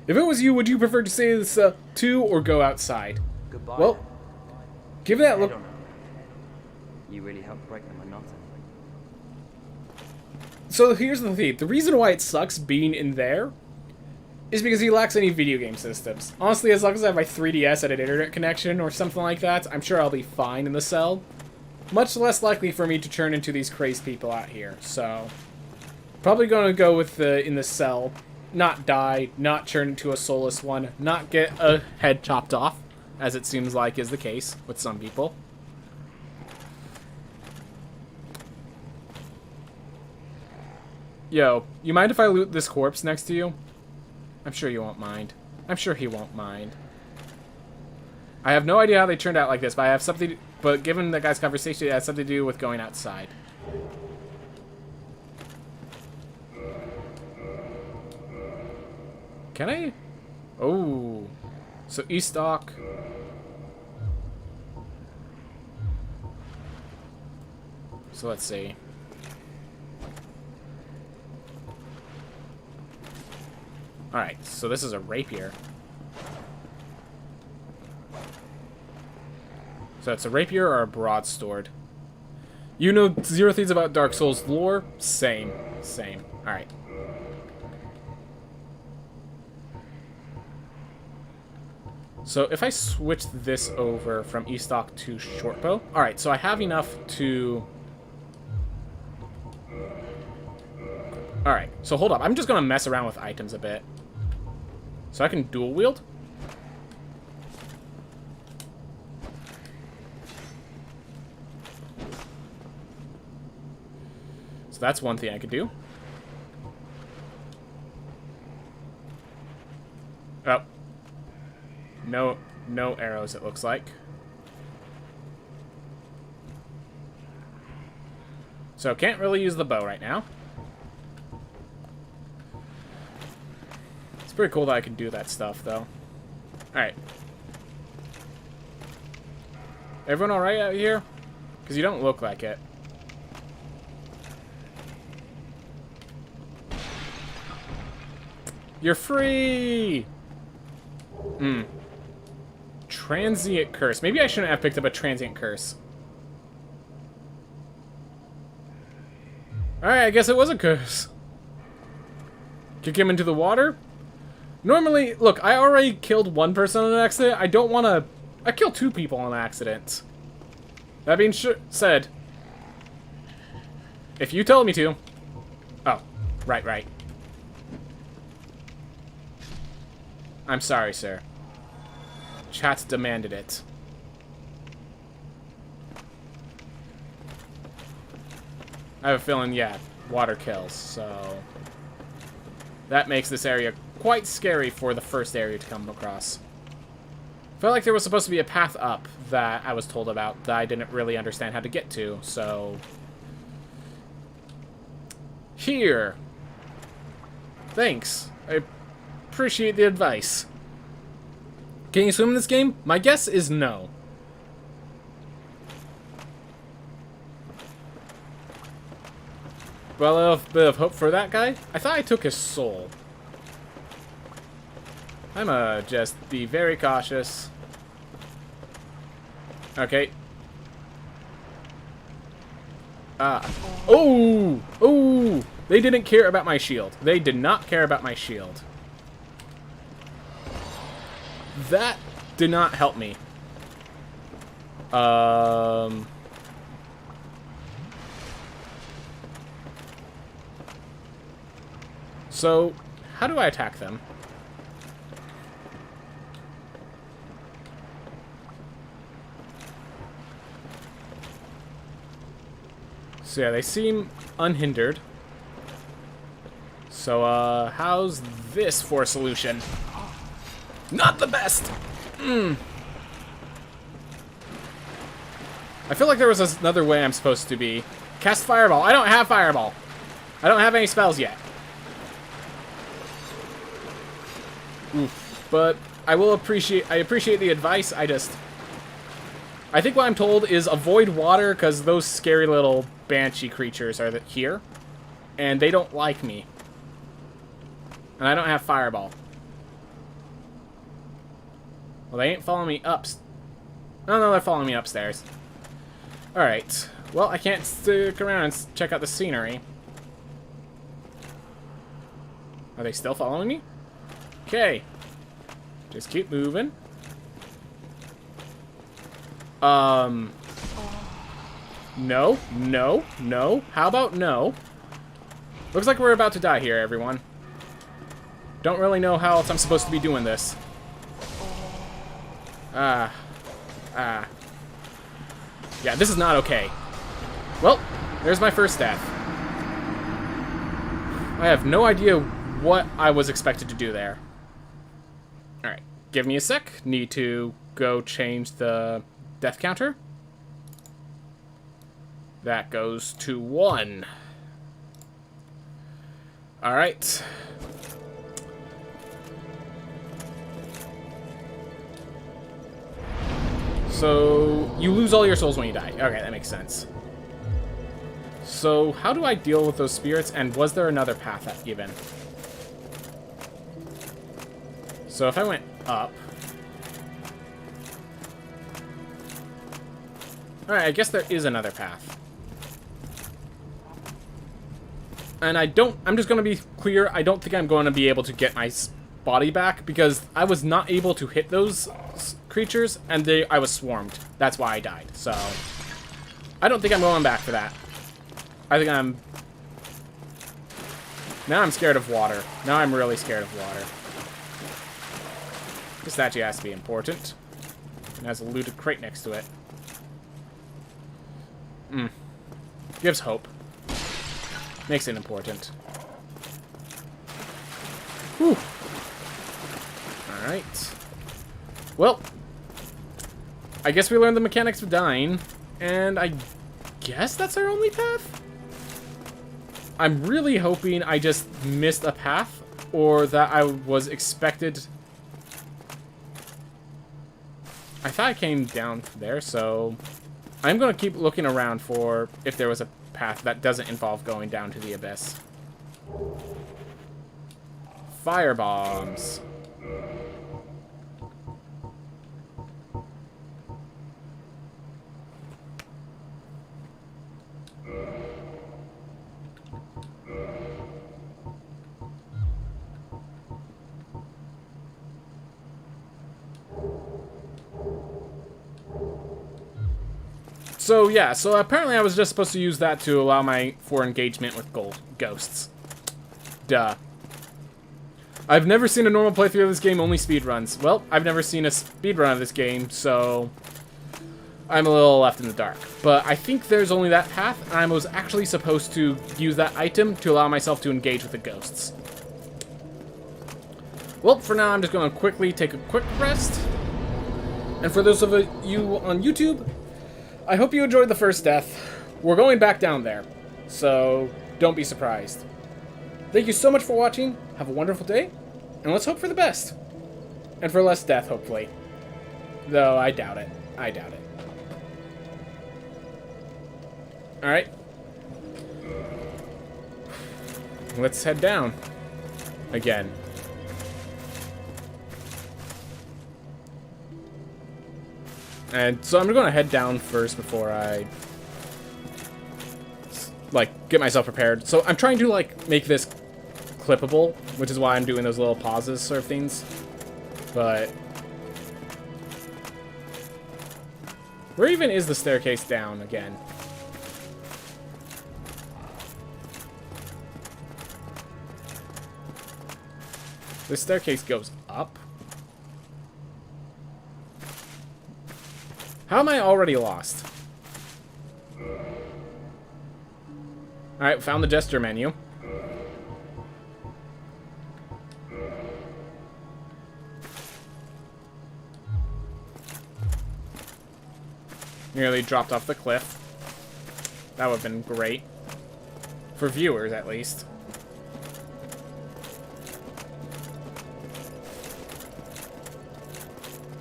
it was you, would you prefer to say this too, or go outside? Goodbye. Well, give that a look. You really helped break the monotony. So here's the thing. The reason why it sucks being in there is because he lacks any video game systems. Honestly, as long as I have my 3DS and an internet connection or something like that, I'm sure I'll be fine in the cell. Much less likely for me to turn into these crazed people out here, so... Probably going to go with the in the cell. Not die, not turn into a soulless one, not get a head chopped off, as it seems like is the case with some people. Yo, you mind if I loot this corpse next to you? I'm sure you won't mind. I'm sure he won't mind. I have no idea how they turned out like this, but I have something... But given that guy's conversation, it has something to do with going outside. Can I? Oh. So East Dock. So let's see. Alright, so this is a rapier. So it's a rapier or a broadsword. You know zero things about Dark Souls lore? Same. Same. Alright. So if I switch this over from E-stock to shortbow... Alright, so I have enough to... Alright, so hold up. I'm just going to mess around with items a bit. So I can dual wield? So that's one thing I could do. Oh. No arrows, it looks like. So can't really use the bow right now. It's pretty cool that I can do that stuff, though. Alright. Everyone alright out here? Because you don't look like it. You're free! Transient curse. Maybe I shouldn't have picked up a transient curse. Alright, I guess it was a curse. Kick him into the water? Normally, look, I already killed one person on an accident. I don't want to... I killed 2 people on accident. That being said, if you tell me to... Oh, right. I'm sorry, sir. Chat demanded it. I have a feeling, yeah, water kills, so... That makes this area quite scary for the first area to come across. Felt like there was supposed to be a path up that I was told about that I didn't really understand how to get to, so... Here! Thanks. I appreciate the advice. Can you swim in this game? My guess is no. Well, a bit of hope for that guy. I thought I took his soul. I'm just be very cautious. Okay. Oh! Oh! They didn't care about my shield. They did not care about my shield. That did not help me. So, how do I attack them? So yeah, they seem unhindered. So, how's this for a solution? Not the best! I feel like there was another way I'm supposed to be. Cast Fireball. I don't have Fireball. I don't have any spells yet. Oof. But I appreciate the advice. I think what I'm told is avoid water because those scary little banshee creatures are here. And they don't like me. And I don't have Fireball. Well, they ain't following me up. Oh, no, they're following me upstairs. Alright. Well, I can't stick around and check out the scenery. Are they still following me? Okay. Just keep moving. No. How about no? Looks like we're about to die here, everyone. Don't really know how else I'm supposed to be doing this. Yeah, this is not okay. Well, there's my first death. I have no idea what I was expected to do there. Alright, give me a sec. Need to go change the death counter. That goes to 1. Alright. So, you lose all your souls when you die. Okay, that makes sense. So, how do I deal with those spirits, and was there another path even? So if I went up... Alright, I guess there is another path. And I'm just going to be clear, I don't think I'm going to be able to get my body back, because I was not able to hit those creatures, and I was swarmed. That's why I died. So, I don't think I'm going back for that. I think I'm... Now I'm scared of water. Now I'm really scared of water. This statue has to be important. It has a looted crate next to it. Gives hope. Makes it important. Whew. Alright. Well, I guess we learned the mechanics of dying, and I guess that's our only path? I'm really hoping I just missed a path, or that I was expected... I thought I came down there, so... I'm going to keep looking around for if there was a path that doesn't involve going down to the abyss. Fire bombs. So yeah, so apparently I was just supposed to use that to allow for engagement with ghosts. Duh. I've never seen a normal playthrough of this game, only speedruns. Well, I've never seen a speedrun of this game, so I'm a little left in the dark. But I think there's only that path, and I was actually supposed to use that item to allow myself to engage with the ghosts. Well, for now, I'm just going to quickly take a quick rest. And for those of you on YouTube, I hope you enjoyed the first death. We're going back down there, so don't be surprised. Thank you so much for watching. Have a wonderful day, and let's hope for the best. And for less death, hopefully. Though, I doubt it. I doubt it. Alright. Let's head down. Again. And so I'm going to head down first before I, like, get myself prepared. So I'm trying to, like, make this clippable, which is why I'm doing those little pauses sort of things. But where even is the staircase down again? This staircase goes up? How am I already lost? Alright, found the gesture menu. Nearly dropped off the cliff. That would have been great. For viewers, at least.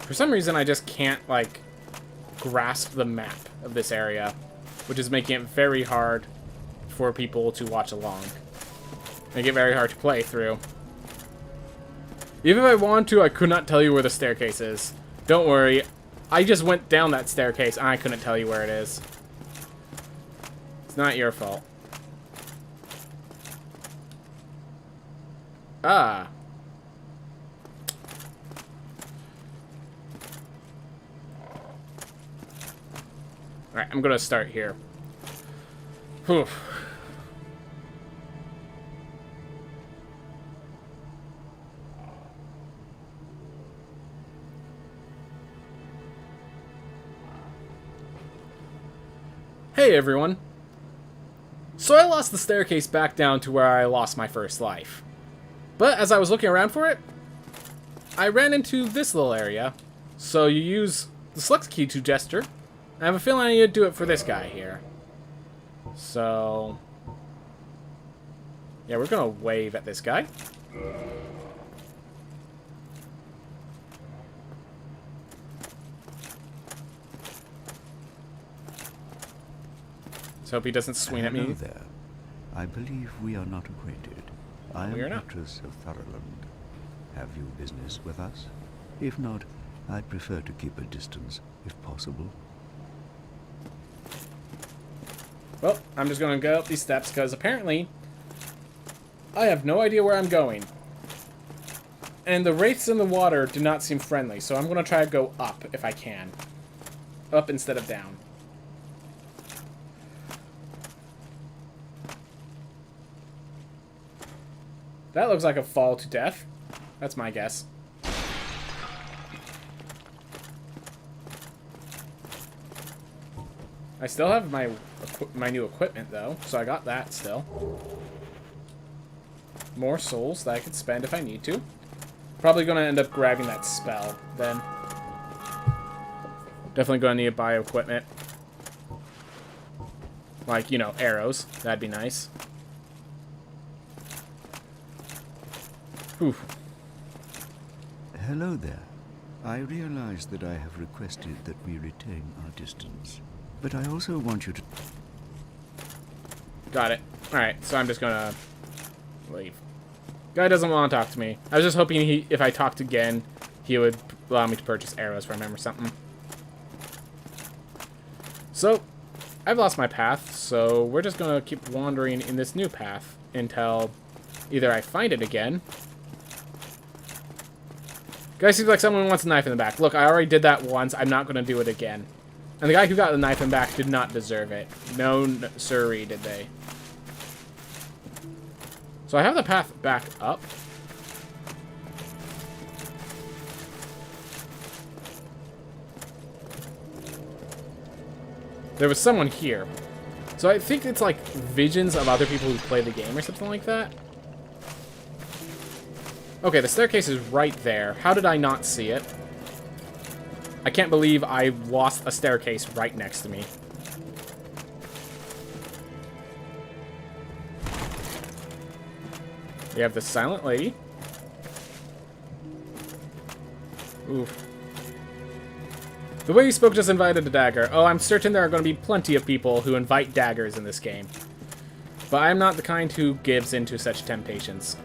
For some reason, I just can't, like, grasp the map of this area, which is making it very hard for people to watch along. Make it very hard to play through. Even if I wanted to, I could not tell you where the staircase is. Don't worry, I just went down that staircase and I couldn't tell you where it is. It's not your fault. Ah. Alright, I'm gonna start here. Whew. Hey everyone. So I lost the staircase back down to where I lost my first life. But as I was looking around for it, I ran into this little area. So you use the select key to gesture. I have a feeling I need to do it for this guy here. So yeah, we're gonna wave at this guy. Let's hope he doesn't swing at me. Hello there. I believe we are not acquainted. I am We are not. Petrus of Thoroland. Have you business with us? If not, I'd prefer to keep a distance, if possible. Well, I'm just going to go up these steps, because apparently I have no idea where I'm going. And the wraiths in the water do not seem friendly, so I'm going to try to go up if I can. Up instead of down. That looks like a fall to death. That's my guess. I still have my new equipment, though, so I got that still. More souls that I could spend if I need to. Probably going to end up grabbing that spell, then. Definitely going to need to buy equipment. Like, you know, arrows. That'd be nice. Whew. Hello there. I realize that I have requested that we retain our distance, but I also want you to... Got it. Alright, so I'm just gonna leave. Guy doesn't want to talk to me. I was just hoping if I talked again, he would allow me to purchase arrows from him or something. So, I've lost my path, so we're just gonna keep wandering in this new path until either I find it again. Guy seems like someone wants a knife in the back. Look, I already did that once. I'm not gonna do it again. And the guy who got the knife in the back did not deserve it. No, sirree, did they. So I have the path back up. There was someone here. So I think it's like visions of other people who play the game or something like that. Okay, the staircase is right there. How did I not see it? I can't believe I lost a staircase right next to me. We have the silent lady. Oof. The way you spoke just invited a dagger. Oh, I'm certain there are going to be plenty of people who invite daggers in this game. But I'm not the kind who gives in to such temptations.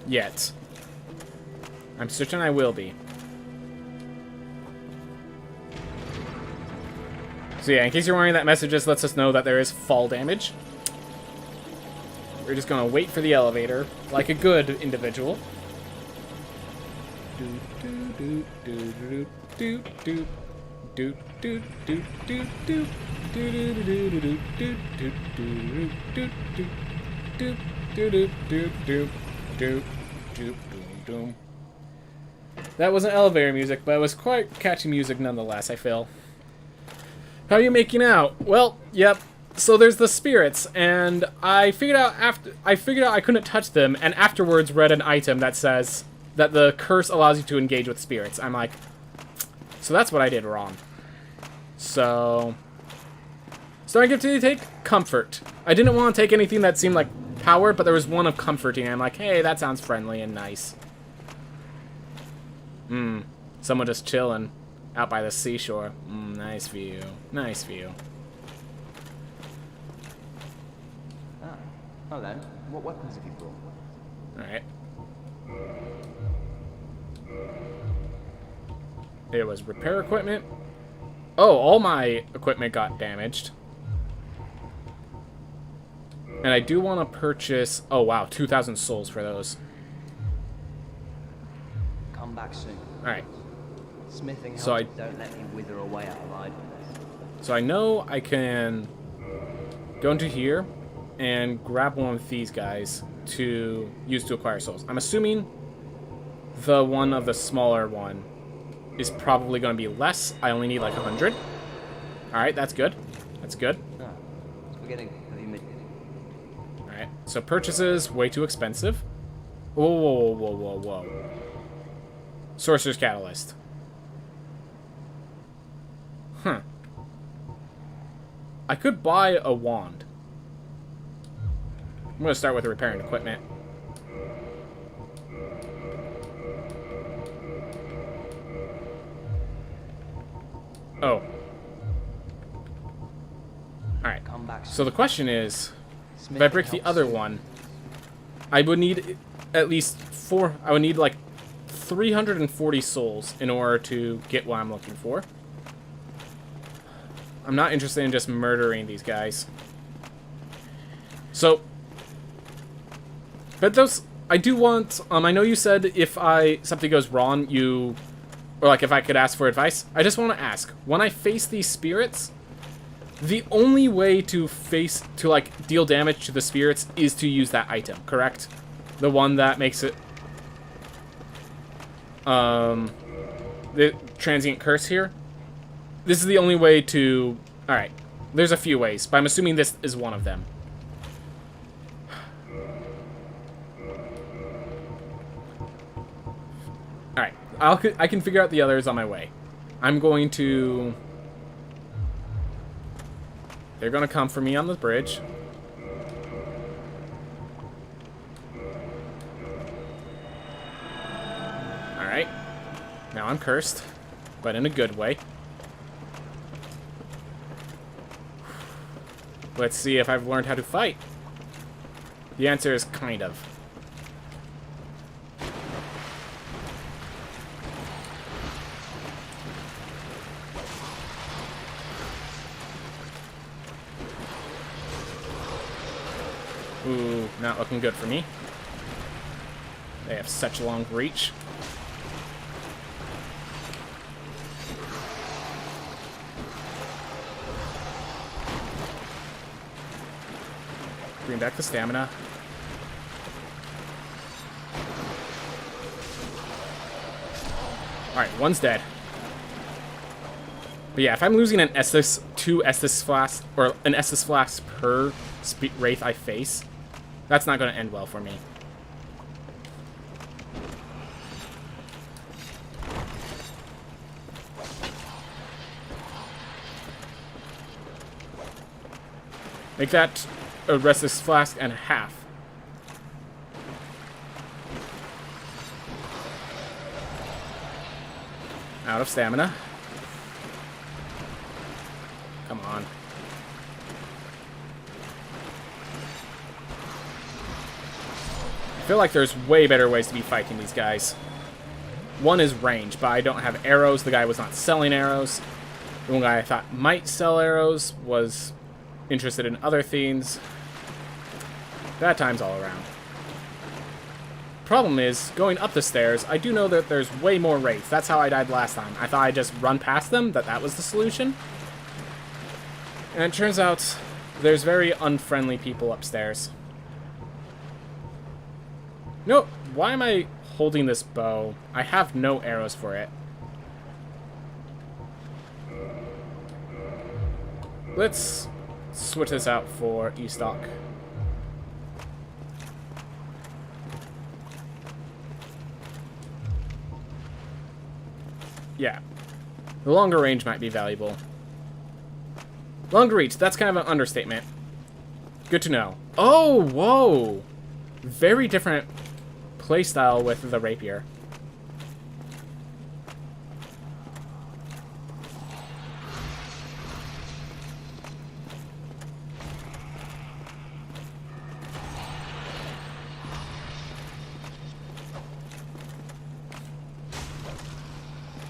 Yet. I'm certain I will be. So yeah, in case you're wondering, that message just lets us know that there is fall damage. We're just gonna wait for the elevator, like a good individual. That wasn't elevator music, but it was quite catchy music nonetheless, I feel. How are you making out? Well, yep. So there's the spirits, and I figured out I couldn't touch them, and afterwards read an item that says that the curse allows you to engage with spirits. I'm like, so that's what I did wrong. So I get to take comfort. I didn't want to take anything that seemed like power, but there was one of comforting. I'm like, hey, that sounds friendly and nice. Someone just chilling out by the seashore. Nice view. Nice view. Hello. What weapons have you brought? Alright. It was repair equipment. Oh, all my equipment got damaged. And I do want to purchase... Oh, wow. 2,000 souls for those. Come back soon. Alright. Smithing helps, So but don't let me wither away out of idleness. So I know I can go into here and grab one of these guys to use to acquire souls. I'm assuming the one of the smaller one is probably going to be less. I only need like 100. Alright, that's good. That's good. Ah, spaghetti. Have you made... Alright, so purchases, way too expensive. Whoa, whoa, whoa, whoa, whoa, whoa. Sorcerer's Catalyst. Huh. I could buy a wand. I'm going to start with repairing equipment. Oh. Alright. Come back So soon. the question is, if I Smithing break the helps other soon. one, I would need at least I would need like 340 souls in order to get what I'm looking for. I'm not interested in just murdering these guys. So, but those, I do want, I know you said if something goes wrong, or like if I could ask for advice. I just want to ask, when I face these spirits, the only way to like deal damage to the spirits is to use that item, correct? The one that makes it, the transient curse here. This is the only way to, alright, there's a few ways, but I'm assuming this is one of them. Alright, I can figure out the others on my way. I'm going to... They're going to come for me on the bridge. Alright. Now I'm cursed, but in a good way. Let's see if I've learned how to fight. The answer is kind of. Ooh, not looking good for me. They have such long reach. Bring back the stamina. Alright, one's dead. But yeah, if I'm losing two Estus flasks, or an Estus flask per Wraith I face, that's not going to end well for me. Make that a Restless Flask and a half. Out of stamina. Come on. I feel like there's way better ways to be fighting these guys. One is range, but I don't have arrows. The guy was not selling arrows. The one guy I thought might sell arrows was interested in other things. Bad times all around. Problem is, going up the stairs, I do know that there's way more wraiths. That's how I died last time. I thought I'd just run past them, that was the solution. And it turns out there's very unfriendly people upstairs. No, why am I holding this bow? I have no arrows for it. Let's switch this out for E-Stock. Yeah. The longer range might be valuable. Longer reach, that's kind of an understatement. Good to know. Oh, whoa! Very different playstyle with the rapier.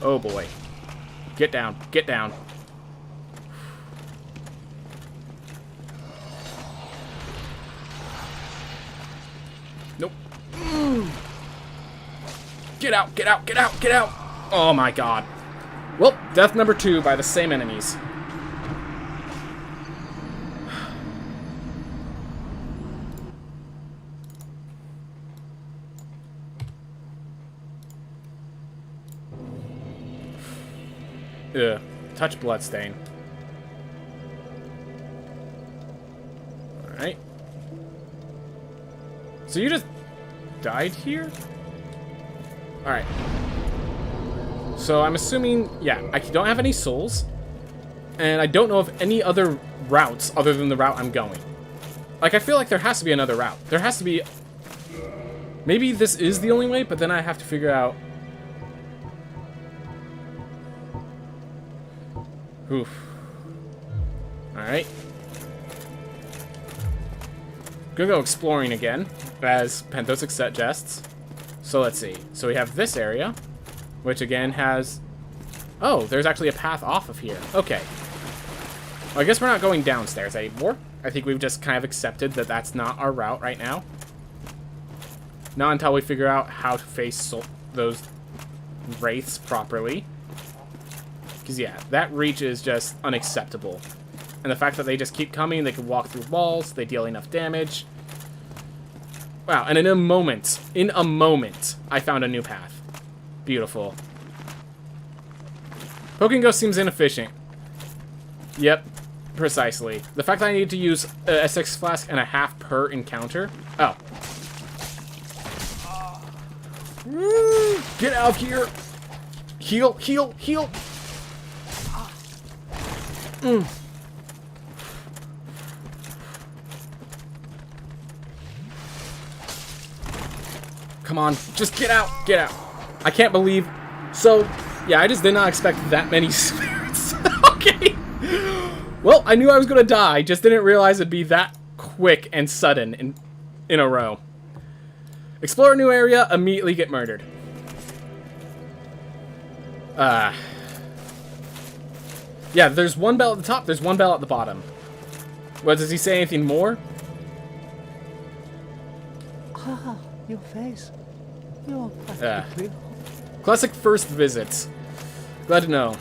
Oh boy. Get down. Get down. Nope. Get out, get out, get out, get out! Oh my god. Well, death number 2 by the same enemies. Ugh. Touch bloodstain. Alright. So you just died here? Alright. So I'm assuming, yeah, I don't have any souls. And I don't know of any other routes other than the route I'm going. Like, I feel like there has to be another route. There has to be... Maybe this is the only way, but then I have to figure out... Oof. Alright. Gonna go exploring again, as Penthos suggests. So let's see. So we have this area, which again has... Oh, there's actually a path off of here. Okay. Well, I guess we're not going downstairs anymore. I think we've just kind of accepted that that's not our route right now. Not until we figure out how to face those wraiths properly. Because, yeah, that reach is just unacceptable. And the fact that they just keep coming, they can walk through walls, they deal enough damage. Wow, and in a moment, I found a new path. Beautiful. Poking Ghost seems inefficient. Yep, precisely. The fact that I need to use a S6 flask and a half per encounter. Oh. Get out of here! Heal, heal, heal! Come on, just get out, get out. I can't believe. So, yeah, I just did not expect that many spirits. Okay. Well, I knew I was gonna die, just didn't realize it'd be that quick and sudden in a row. Explore a new area, immediately get murdered. Yeah, there's one bell at the top, there's one bell at the bottom. What, does he say anything more? Ah, your face. You're practically... Classic first visits. Glad to know.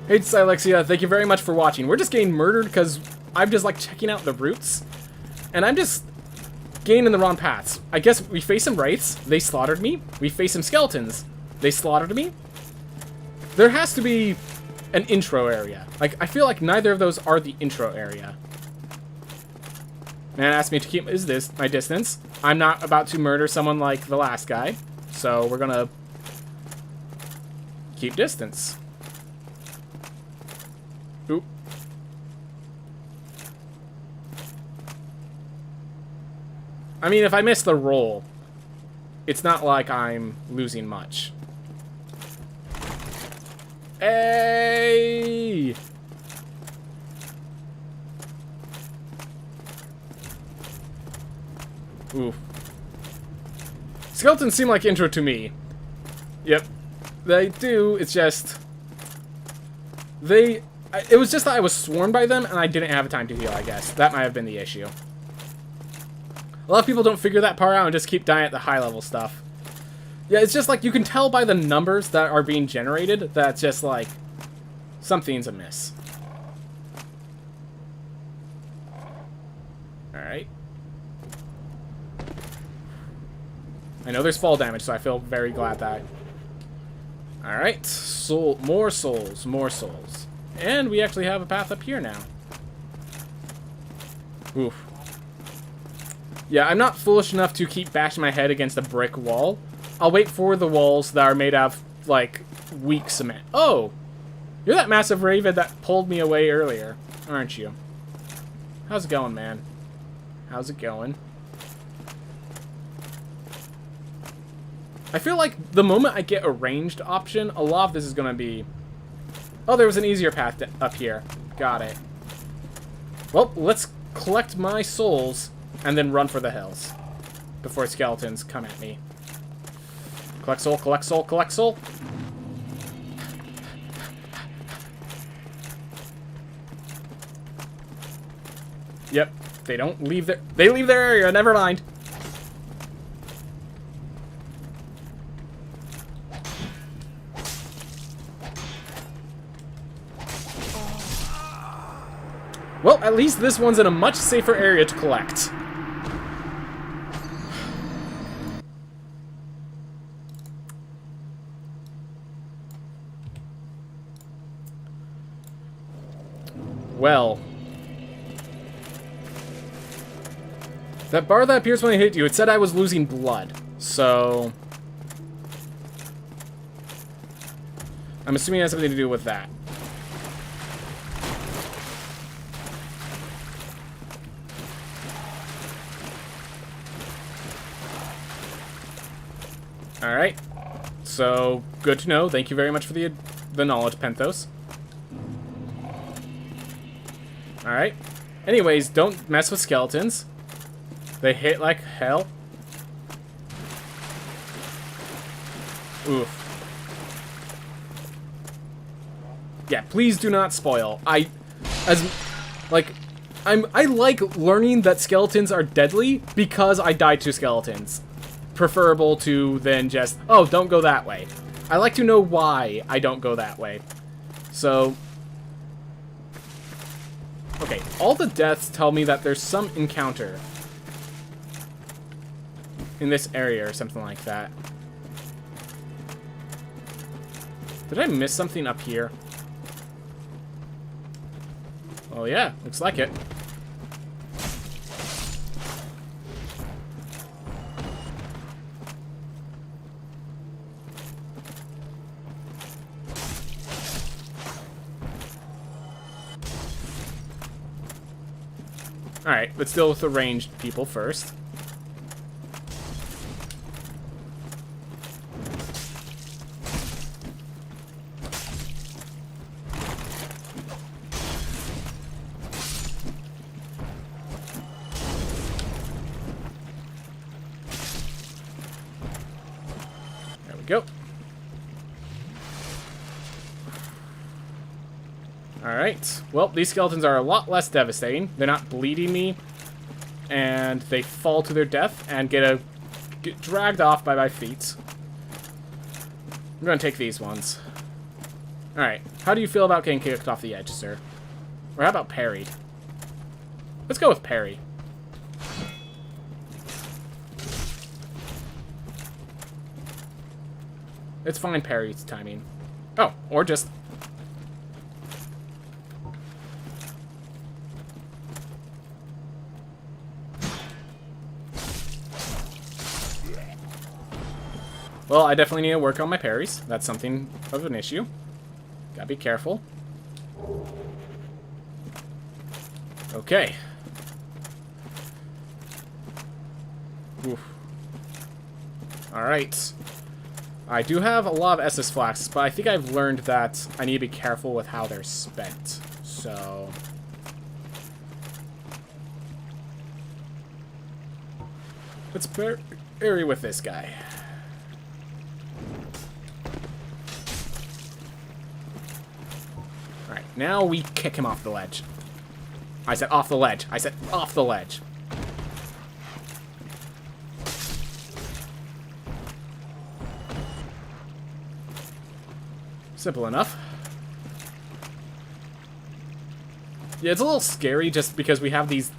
Hey, Silexia, thank you very much for watching. We're just getting murdered because I'm just, like, checking out the routes. And I'm just getting in the wrong paths. I guess we face some wraiths. They slaughtered me. We face some skeletons. They slaughtered me. There has to be an intro area. Like, I feel like neither of those are the intro area. Man asked me to keep my distance. I'm not about to murder someone like the last guy. So we're gonna keep distance. Oop. I mean, if I miss the roll, it's not like I'm losing much. Hey! Oof. Skeletons seem like intro to me. Yep. They do, it's just... It was just that I was swarmed by them, and I didn't have time to heal, I guess. That might have been the issue. A lot of people don't figure that part out and just keep dying at the high-level stuff. Yeah, it's just like, you can tell by the numbers that are being generated that just like, something's amiss. Alright. I know there's fall damage, so I feel very glad that... Alright, more souls, more souls. And we actually have a path up here now. Oof. Yeah, I'm not foolish enough to keep bashing my head against a brick wall. I'll wait for the walls that are made out of, like, weak cement. Oh! You're that massive raven that pulled me away earlier, aren't you? How's it going, man? How's it going? I feel like the moment I get a ranged option, a lot of this is going to be... Oh, there was an easier path up here. Got it. Well, let's collect my souls and then run for the hills before skeletons come at me. Collect soul, collect soul, collect soul. Yep, they don't leave their... They leave their area, never mind. Well, at least this one's in a much safer area to collect. Well. That bar that appears when I hit you, it said I was losing blood. So... I'm assuming it has something to do with that. Alright. So, good to know. Thank you very much for the knowledge, Penthos. Alright. Anyways, don't mess with skeletons. They hit like hell. Oof. Yeah, please do not spoil. I like learning that skeletons are deadly because I died to skeletons. Preferable to then just, oh, don't go that way. I like to know why I don't go that way. So, okay, all the deaths tell me that there's some encounter in this area or something like that. Did I miss something up here? Oh yeah, looks like it. Alright, let's deal with the ranged people first. There we go. Alright, well, these skeletons are a lot less devastating. They're not bleeding me, and they fall to their death and get dragged off by my feet. I'm gonna take these ones. Alright, how do you feel about getting kicked off the edge, sir? Or how about parried? Let's go with parry. It's fine parry timing. Oh, or just... Well, I definitely need to work on my parries. That's something of an issue. Gotta be careful. Okay. Oof. Alright. I do have a lot of SS flasks, but I think I've learned that I need to be careful with how they're spent. So... let's parry with this guy. Alright, now we kick him off the ledge. I said off the ledge. I said off the ledge. Simple enough. Yeah, it's a little scary just because we have these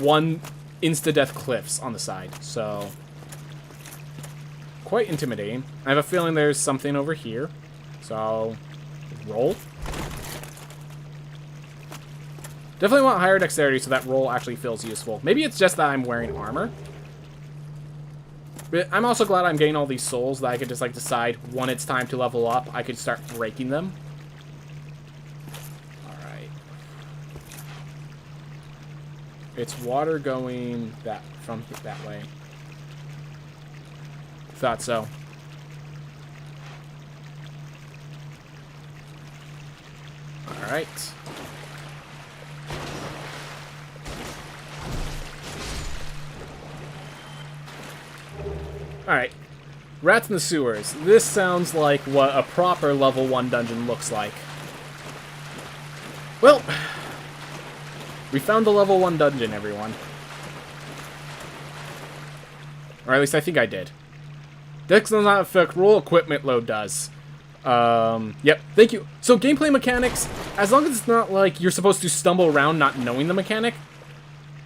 one insta-death cliffs on the side, so... quite intimidating. I have a feeling there's something over here, so I'll roll. Definitely want higher dexterity so that roll actually feels useful. Maybe it's just that I'm wearing armor. But I'm also glad I'm getting all these souls that I could just, like, decide when it's time to level up, I could start breaking them. Alright. It's water going from that way. Thought so. Alright. Alright. Rats in the sewers. This sounds like what a proper level 1 dungeon looks like. Well, we found the level 1 dungeon, everyone. Or at least I think I did. Dex does not affect roll, equipment load does. Yep, thank you. So gameplay mechanics, as long as it's not like you're supposed to stumble around not knowing the mechanic,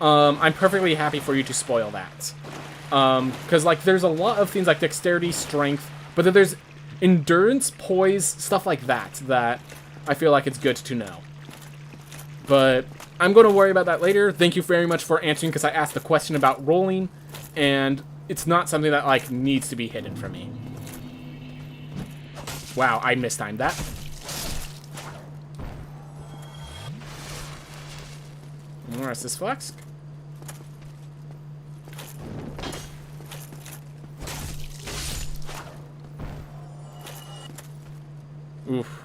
I'm perfectly happy for you to spoil that. Because, like, there's a lot of things like dexterity, strength, but then there's endurance, poise, stuff like that I feel like it's good to know. But I'm going to worry about that later. Thank you very much for answering, because I asked the question about rolling, and it's not something that, like, needs to be hidden from me. Wow, I mistimed that. More SS flask. Oof.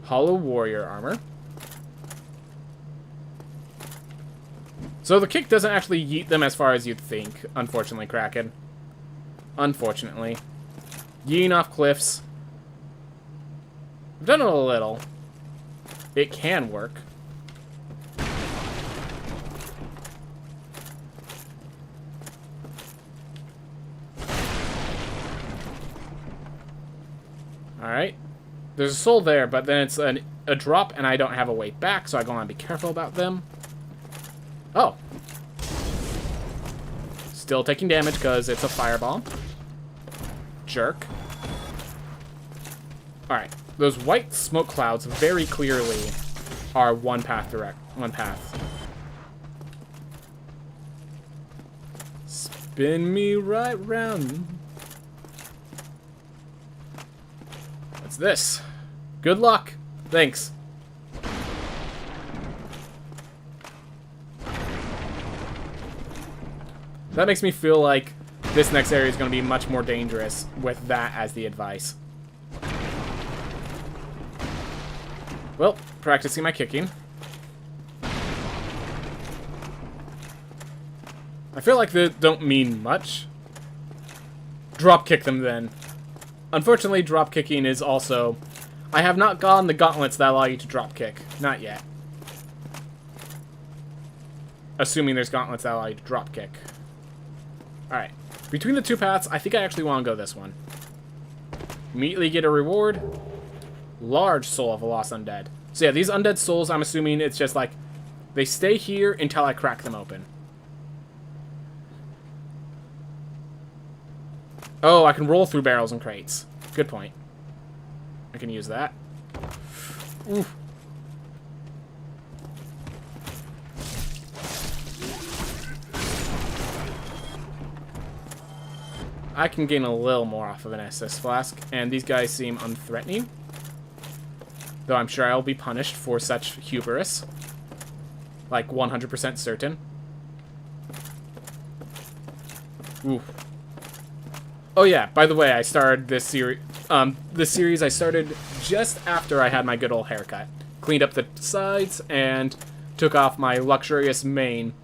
Hollow warrior armor. So the kick doesn't actually yeet them as far as you'd think, unfortunately, Kraken. Unfortunately. Yeeting off cliffs. I've done it a little. It can work. Alright. There's a soul there, but then it's a drop, and I don't have a way back, so I want to be careful about them. Oh. Still taking damage because it's a fireball. Jerk. Alright. Those white smoke clouds very clearly are one path. Spin me right round. What's this? Good luck. Thanks. That makes me feel like this next area is going to be much more dangerous with that as the advice. Well, practicing my kicking. I feel like they don't mean much. Drop kick them then. Unfortunately, drop kicking is also... I have not gotten the gauntlets that allow you to drop kick. Not yet. Assuming there's gauntlets that allow you to drop kick. Alright. Between the two paths, I think I actually want to go this one. Immediately get a reward. Large soul of a lost undead. So yeah, these undead souls, I'm assuming it's just like... They stay here until I crack them open. Oh, I can roll through barrels and crates. Good point. I can use that. Oof. I can gain a little more off of an SS flask, and these guys seem unthreatening. Though I'm sure I'll be punished for such hubris. Like 100% certain. Oof. Oh yeah, by the way, I started this series. This series I started just after I had my good old haircut. Cleaned up the sides and took off my luxurious mane.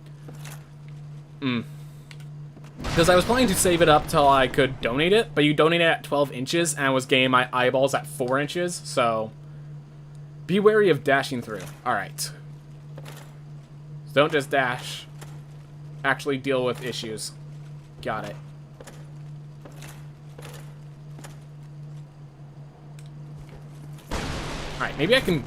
Because I was planning to save it up till I could donate it, but you donate it at 12 inches, and I was getting my eyeballs at 4 inches, so be wary of dashing through. Alright. So don't just dash. Actually deal with issues. Got it. Alright, maybe I can...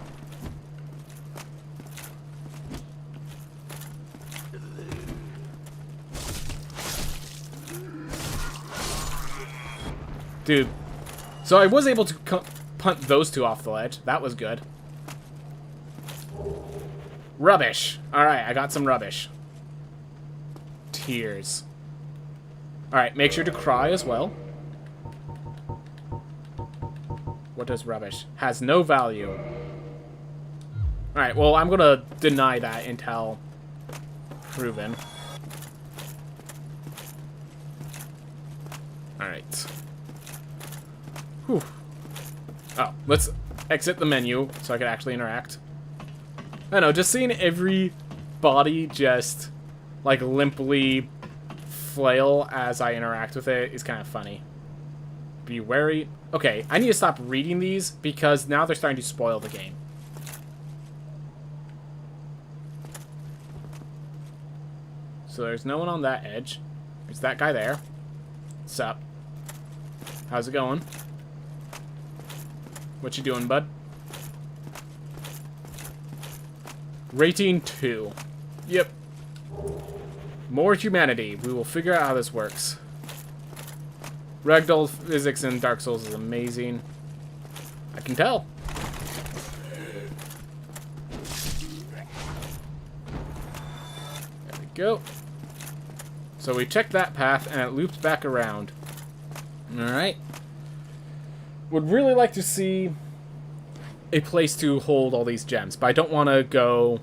Dude. So I was able to punt those two off the ledge. That was good. Rubbish. Alright, I got some rubbish. Tears. Alright, make sure to cry as well. What does rubbish? Has no value. Alright, well, I'm gonna deny that until proven. Alright. Whew. Oh, let's exit the menu so I can actually interact. I don't know, just seeing every body just, like, limply flail as I interact with it is kind of funny. Be wary. Okay, I need to stop reading these because now they're starting to spoil the game. So there's no one on that edge. There's that guy there. What's up? How's it going? What you doing, bud? Rating 2. Yep. More humanity. We will figure out how this works. Ragdoll physics in Dark Souls is amazing. I can tell. There we go. So we checked that path, and it loops back around. Alright. Would really like to see a place to hold all these gems, but I don't want to go...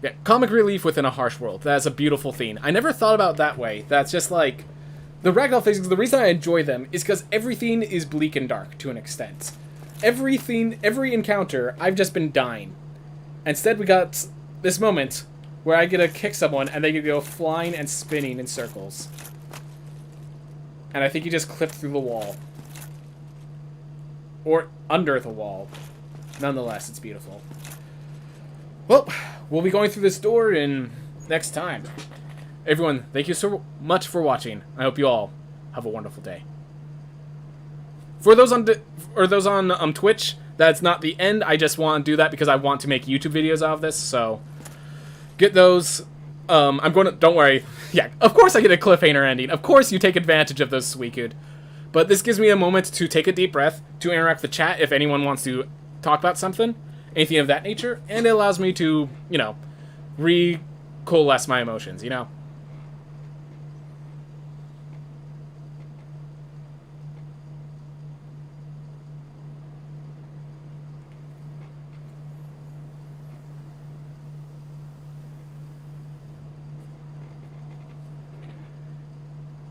Yeah, comic relief within a harsh world. That's a beautiful theme. I never thought about it that way. That's just like... The Ragdoll physics, the reason I enjoy them is because everything is bleak and dark to an extent. Every encounter, I've just been dying. Instead, we got this moment where I get to kick someone and they can go flying and spinning in circles. And I think he just clipped through the wall. Or under the wall. Nonetheless, it's beautiful. Well, we'll be going through this door in next time. Everyone, thank you so much for watching. I hope you all have a wonderful day. For those on Twitch, that's not the end. I just want to do that because I want to make YouTube videos out of this. So get those. I'm going to. Don't worry. Yeah, of course I get a cliffhanger ending. Of course you take advantage of those, Suicune. But this gives me a moment to take a deep breath, to interact with the chat if anyone wants to talk about something, anything of that nature, and it allows me to, you know, coalesce my emotions, you know?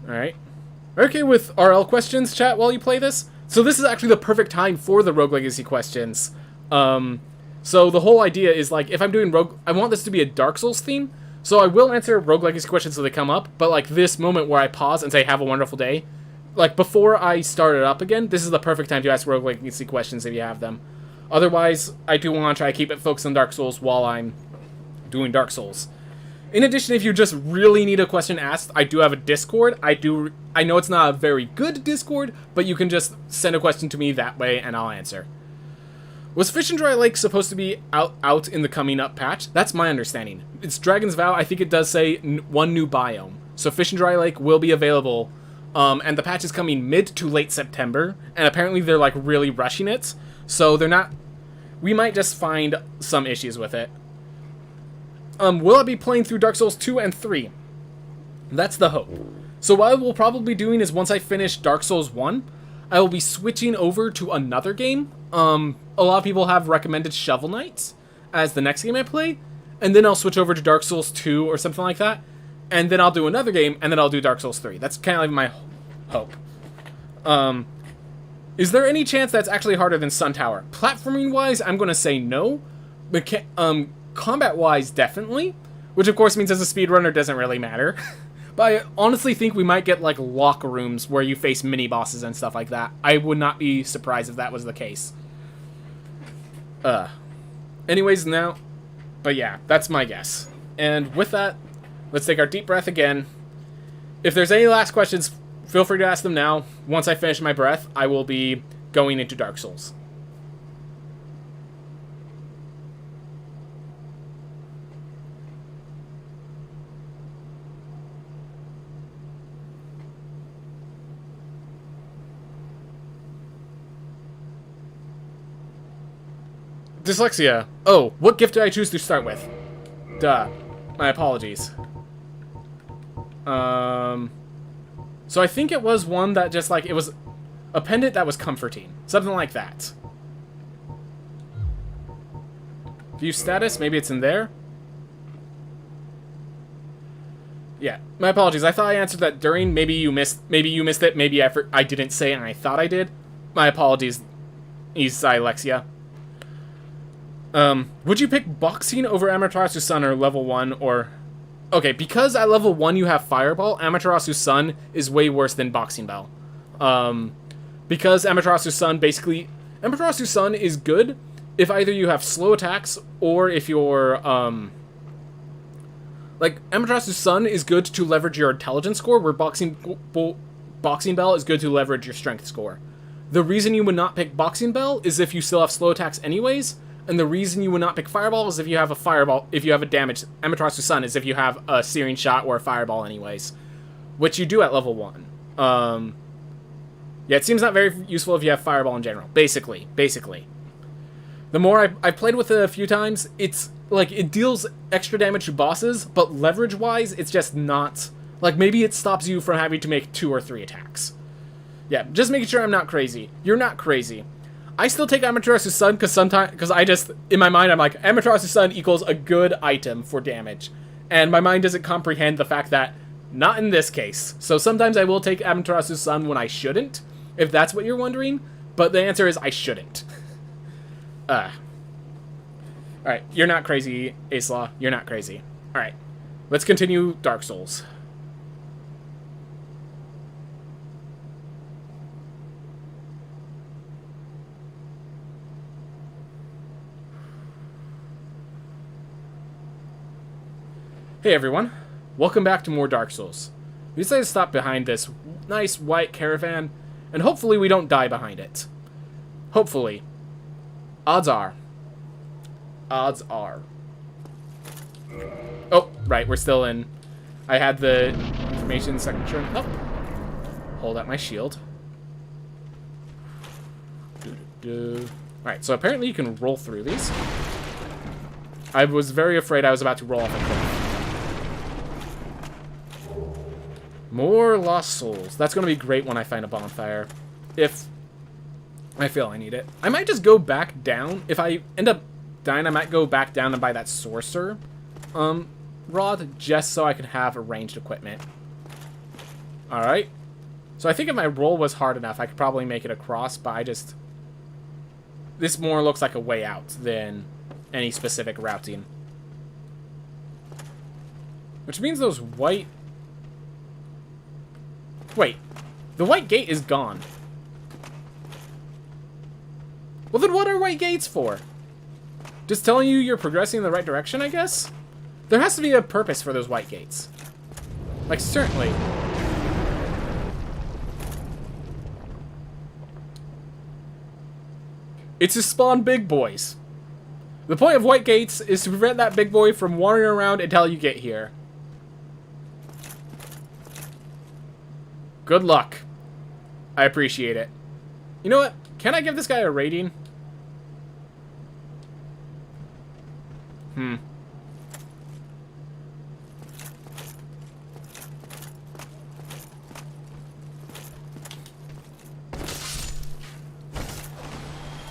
Alright. Okay, with RL questions, chat, while you play this? So this is actually the perfect time for the Rogue Legacy questions. So the whole idea is, like, if I'm doing Rogue... I want this to be a Dark Souls theme, so I will answer Rogue Legacy questions as they come up, but, like, this moment where I pause and say, have a wonderful day, like, before I start it up again, this is the perfect time to ask Rogue Legacy questions if you have them. Otherwise, I do want to try to keep it focused on Dark Souls while I'm doing Dark Souls. In addition, if you just really need a question asked, I do have a Discord. I know it's not a very good Discord, but you can just send a question to me that way, and I'll answer. Was Fish and Dry Lake supposed to be out in the coming up patch? That's my understanding. It's Dragon's Vow. I think it does say one new biome. So Fish and Dry Lake will be available, and the patch is coming mid to late September, and apparently they're, like, really rushing it. So they're not... We might just find some issues with it. Will I be playing through Dark Souls 2 and 3? That's the hope. So what I will probably be doing is once I finish Dark Souls 1, I will be switching over to another game. A lot of people have recommended Shovel Knight as the next game I play, and then I'll switch over to Dark Souls 2 or something like that, and then I'll do another game, and then I'll do Dark Souls 3. That's kind of like my hope. Is there any chance that's actually harder than Sun Tower? Platforming-wise, I'm going to say no. Combat-wise, definitely. Which, of course, means as a speedrunner doesn't really matter. But I honestly think we might get, like, locker rooms where you face mini-bosses and stuff like that. I would not be surprised if that was the case. Anyways, now... But yeah, that's my guess. And with that, let's take our deep breath again. If there's any last questions, feel free to ask them now. Once I finish my breath, I will be going into Dark Souls. Dyslexia. Oh, what gift did I choose to start with? Duh. My apologies. So I think it was one that just, like, it was a pendant that was comforting. Something like that. View status, maybe it's in there? Yeah, my apologies. I thought I answered that during. Maybe you missed it. Maybe I didn't say it and I thought I did. My apologies, Dyslexia. Would you pick boxing over Amaterasu Sun or level 1 or... Okay, because at level 1 you have Fireball, Amaterasu Sun is way worse than Boxing Bell. Because Amaterasu Sun basically... Amaterasu Sun is good if either you have slow attacks or if you're, like, Amaterasu Sun is good to leverage your intelligence score, where Boxing Bell is good to leverage your strength score. The reason you would not pick Boxing Bell is if you still have slow attacks anyways, and the reason you would not pick Fireball is if you have a Fireball, if you have a damaged Amaterasu Sun is if you have a Searing Shot or a Fireball anyways, which you do at level 1. Yeah, it seems not very useful if you have Fireball in general, basically. The more I've played with it a few times, it's, like, it deals extra damage to bosses, but leverage-wise, it's just not, like, maybe it stops you from having to make 2 or 3 attacks. Yeah, just making sure I'm not crazy. You're not crazy. I still take Amaterasu Sun because I just, in my mind, I'm like, Amaterasu Sun equals a good item for damage. And my mind doesn't comprehend the fact that, not in this case. So sometimes I will take Amaterasu Sun when I shouldn't, if that's what you're wondering. But the answer is I shouldn't. Alright, you're not crazy, Ace Law. You're not crazy. Alright. Let's continue Dark Souls. Hey everyone, welcome back to more Dark Souls. We decided to stop behind this nice white caravan, and hopefully we don't die behind it. Hopefully. Odds are. Odds are. Oh, right, we're still in. I had the information section up. Hold out my shield. Alright, so apparently you can roll through these. I was very afraid I was about to roll off a cliff. More Lost Souls. That's going to be great when I find a bonfire. If I feel I need it. I might just go back down. If I end up dying, I might go back down and buy that sorcerer rod just so I can have a ranged equipment. Alright. So I think if my roll was hard enough, I could probably make it across, but I just... This more looks like a way out than any specific routing. Which means those white... Wait, the white gate is gone. Well, then what are white gates for? Just telling you you're progressing in the right direction, I guess? There has to be a purpose for those white gates. Like, certainly. It's to spawn big boys. The point of white gates is to prevent that big boy from wandering around until you get here. Good luck. I appreciate it. You know what? Can I give this guy a rating?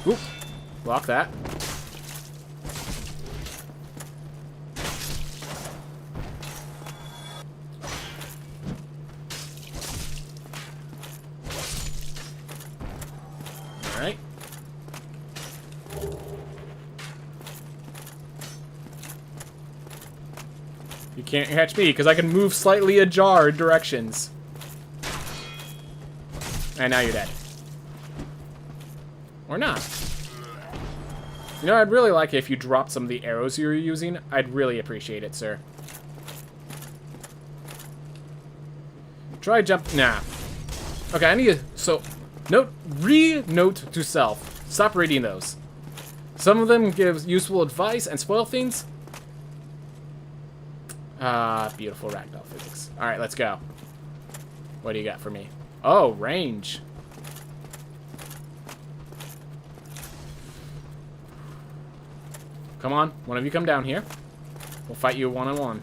Oop. Lock that. Alright. You can't catch me, because I can move slightly ajar in directions. And now you're dead. Or not. You know, I'd really like it if you dropped some of the arrows you were using. I'd really appreciate it, sir. Try jump... Nah. Okay, I need to... So... Note to self. Stop reading those. Some of them give useful advice and spoil things. Beautiful ragdoll physics. Alright, let's go. What do you got for me? Oh, range. Come on, one of you come down here. We'll fight you one-on-one.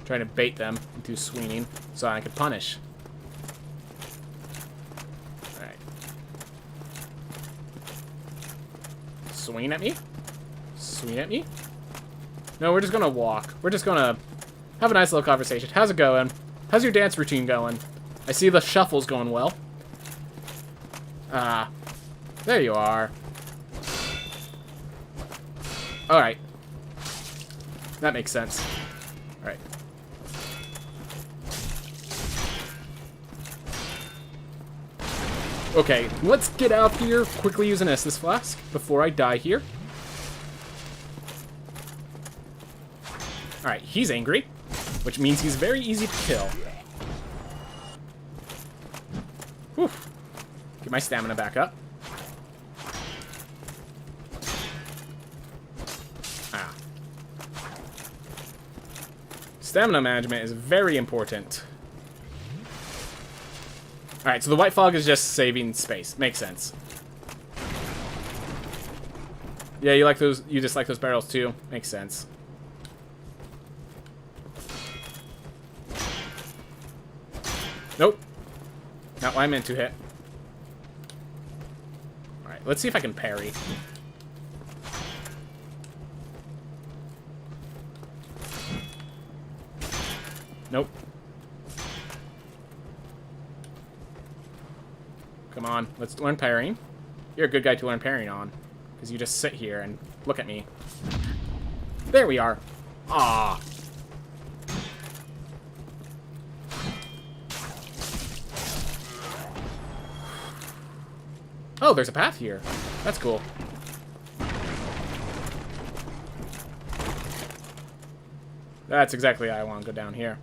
Trying to bait them into swinging so I can punish. Alright. Swing at me? Swing at me? No, we're just gonna walk. We're just gonna have a nice little conversation. How's it going? How's your dance routine going? I see the shuffle's going well. There you are. Alright. That makes sense. Alright. Okay, let's get out here, quickly use an Estus Flask before I die here. Alright, he's angry, which means he's very easy to kill. Whew. Get my stamina back up. Ah. Stamina management is very important. Alright, so the white fog is just saving space. Makes sense. Yeah, you like those, you just like those barrels too. Makes sense. Nope. Not what I meant to hit. Alright, let's see if I can parry. Nope. Come on, let's learn parrying. You're a good guy to learn parrying on. Because you just sit here and look at me. There we are. Ah. Oh, there's a path here. That's cool. That's exactly how I want to go down here.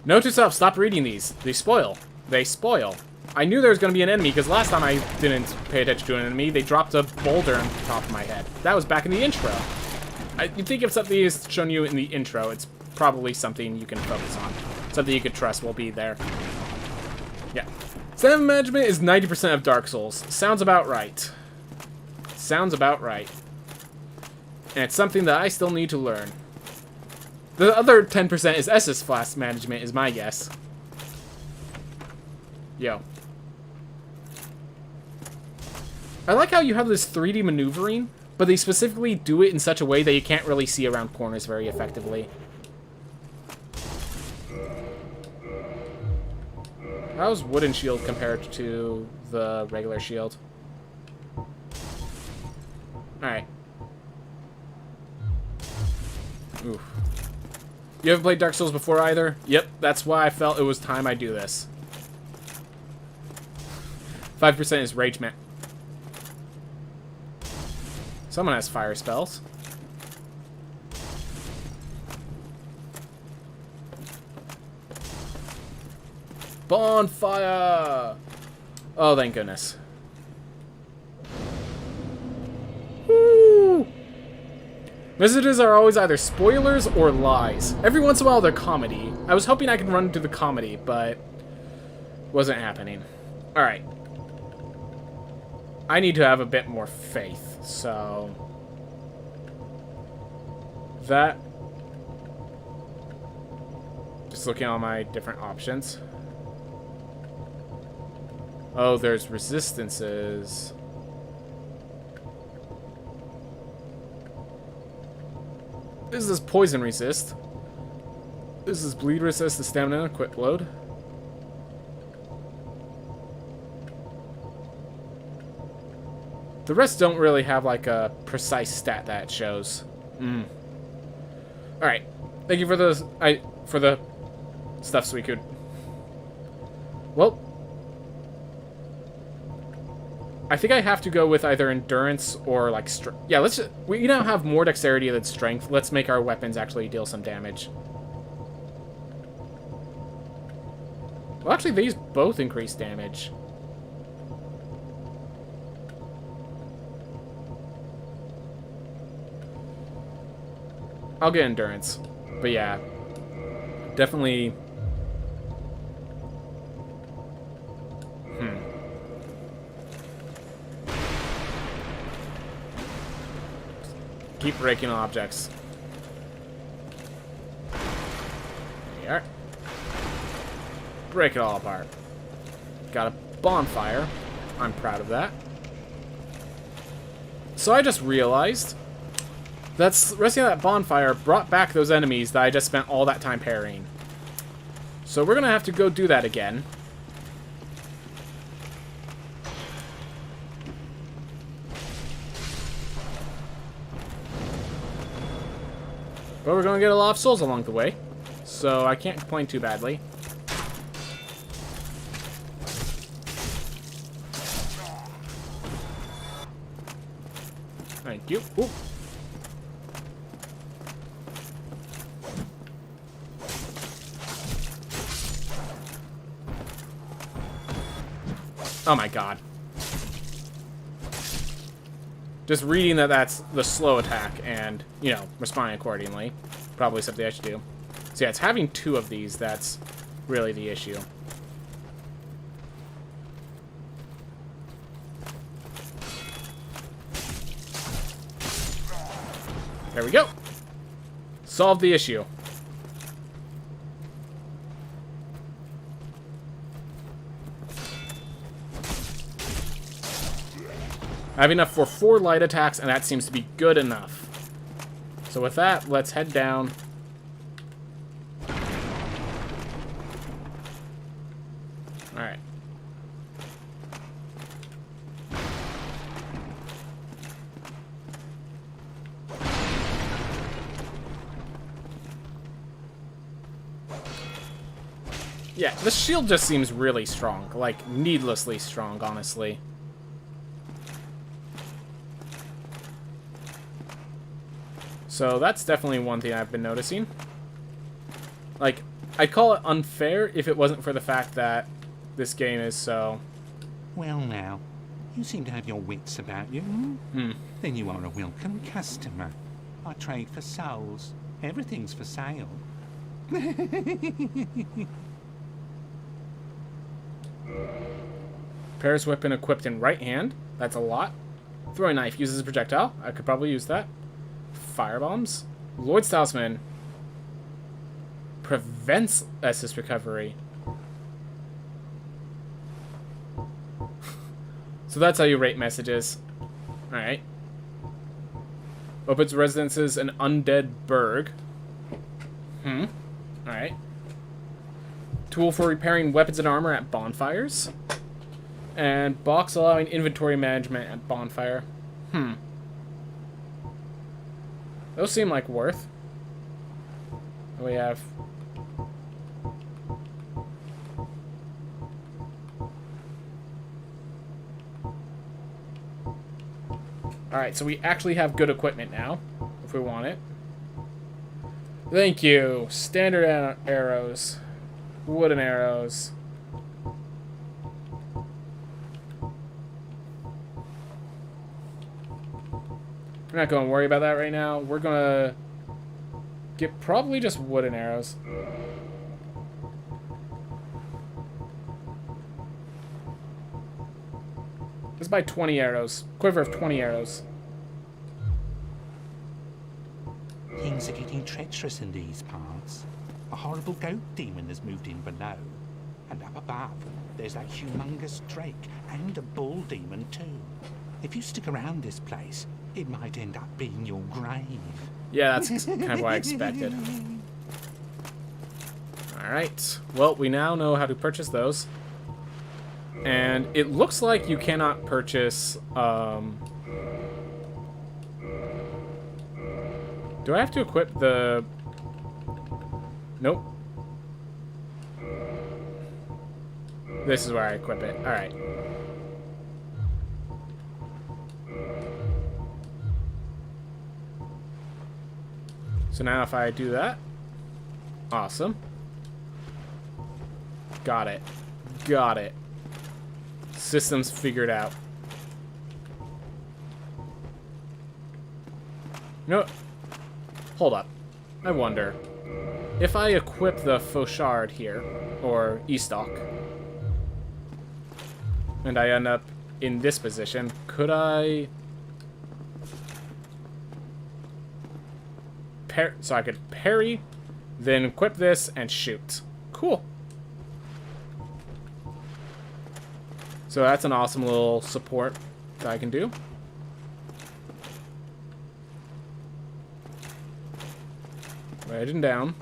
Note to self, stop reading these. They spoil. They spoil. I knew there was going to be an enemy, because last time I didn't pay attention to an enemy, they dropped a boulder on top of my head. That was back in the intro. You think if something is shown you in the intro, it's probably something you can focus on. Something you can trust will be there. Yeah. Stamina management is 90% of Dark Souls. Sounds about right. Sounds about right. And it's something that I still need to learn. The other 10% is SS flask management, is my guess. Yo. I like how you have this 3D maneuvering, but they specifically do it in such a way that you can't really see around corners very effectively. How's wooden shield compared to the regular shield? Alright. Oof. You haven't played Dark Souls before either? Yep, that's why I felt it was time I do this. 5% is Rage Man. Someone has fire spells. Bonfire! Oh, thank goodness. Woo! Messages are always either spoilers or lies. Every once in a while they're comedy. I was hoping I could run into the comedy, but wasn't happening. Alright. I need to have a bit more faith, so that, just looking at all my different options. Oh, there's resistances. This is poison resist. This is bleed resist, the stamina, quick load. The rest don't really have like a precise stat that it shows. Alright. Thank you for those for the stuff so we could. Well, I think I have to go with either endurance or like yeah, we now have more dexterity than strength. Let's make our weapons actually deal some damage. Well, actually these both increase damage. I'll get endurance. But yeah. Definitely. Keep breaking objects. There you are. Break it all apart. Got a bonfire. I'm proud of that. So I just realized that's resting that bonfire brought back those enemies that I just spent all that time parrying. So we're gonna have to go do that again. But we're gonna get a lot of souls along the way, so I can't complain too badly. Thank you. Ooh. Oh my god. Just reading that that's the slow attack and, you know, responding accordingly. Probably something I should do. So yeah, it's having two of these that's really the issue. There we go. Solved the issue. I have enough for 4 light attacks, and that seems to be good enough. So with that, let's head down. Alright. Yeah, the shield just seems really strong. Like, needlessly strong, honestly. So that's definitely one thing I've been noticing. Like, I'd call it unfair if it wasn't for the fact that this game is so... Well now, you seem to have your wits about you. Then you are a welcome customer. I trade for souls. Everything's for sale. Paris weapon equipped in right hand. That's a lot. Throwing knife uses a projectile. I could probably use that. Firebombs. Lloyd's Talisman prevents assist recovery. So that's how you rate messages. Alright. Opens residences an undead burg. Alright. Tool for repairing weapons and armor at bonfires. And box allowing inventory management at bonfire. Those seem like worth. We have... Alright, so we actually have good equipment now, if we want it. Thank you. Standard arrows. Wooden arrows. We're not going to worry about that right now. We're going to get probably just wooden arrows. Let's buy 20 arrows. Quiver of 20 arrows. Things are getting treacherous in these parts. A horrible goat demon has moved in below. And up above, there's that humongous drake and a bull demon too. If you stick around this place, it might end up being your grave. Yeah, that's kind of what I expected. Alright. Well, we now know how to purchase those. And it looks like you cannot purchase... Do I have to equip the... Nope. This is where I equip it. Alright. So now if I do that... Awesome. Got it. Got it. Systems figured out. You know what? Hold up. I wonder. If I equip the Fauchard here, or Estock, and I end up in this position, could I... So I could parry, then equip this, and shoot. Cool. So that's an awesome little support that I can do. Writing down.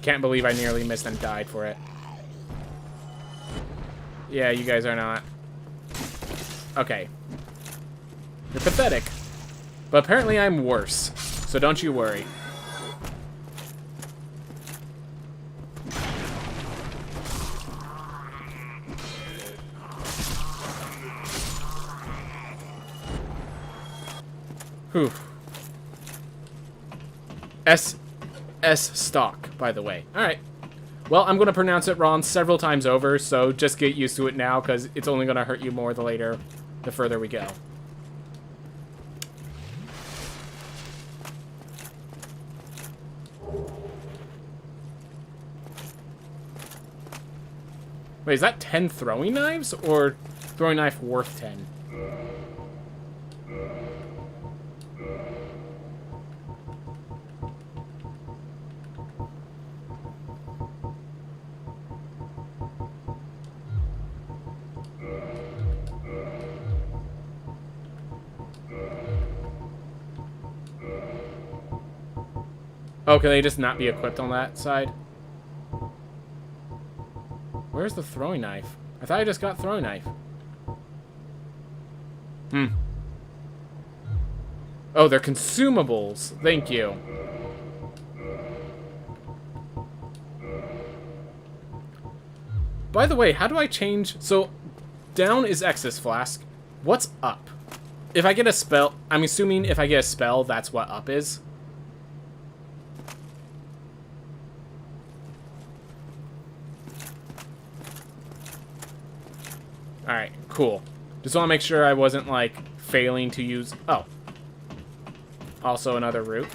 Can't believe I nearly missed and died for it. Yeah, you guys are not. Okay. You're pathetic. But apparently I'm worse. So don't you worry. Whew. S stock, by the way. Alright. Well, I'm going to pronounce it wrong several times over, so just get used to it now, because it's only going to hurt you more the later, the further we go. Wait, is that 10 throwing knives, or throwing knife worth 10? Oh, can they just not be equipped on that side? Where's the throwing knife? I thought I just got throwing knife. Oh, they're consumables. Thank you. By the way, how do I change... So, down is Exodus Flask. What's up? If I get a spell... I'm assuming if I get a spell, that's what up is. Alright, cool. Just want to make sure I wasn't, like, failing to use... Oh. Also another route.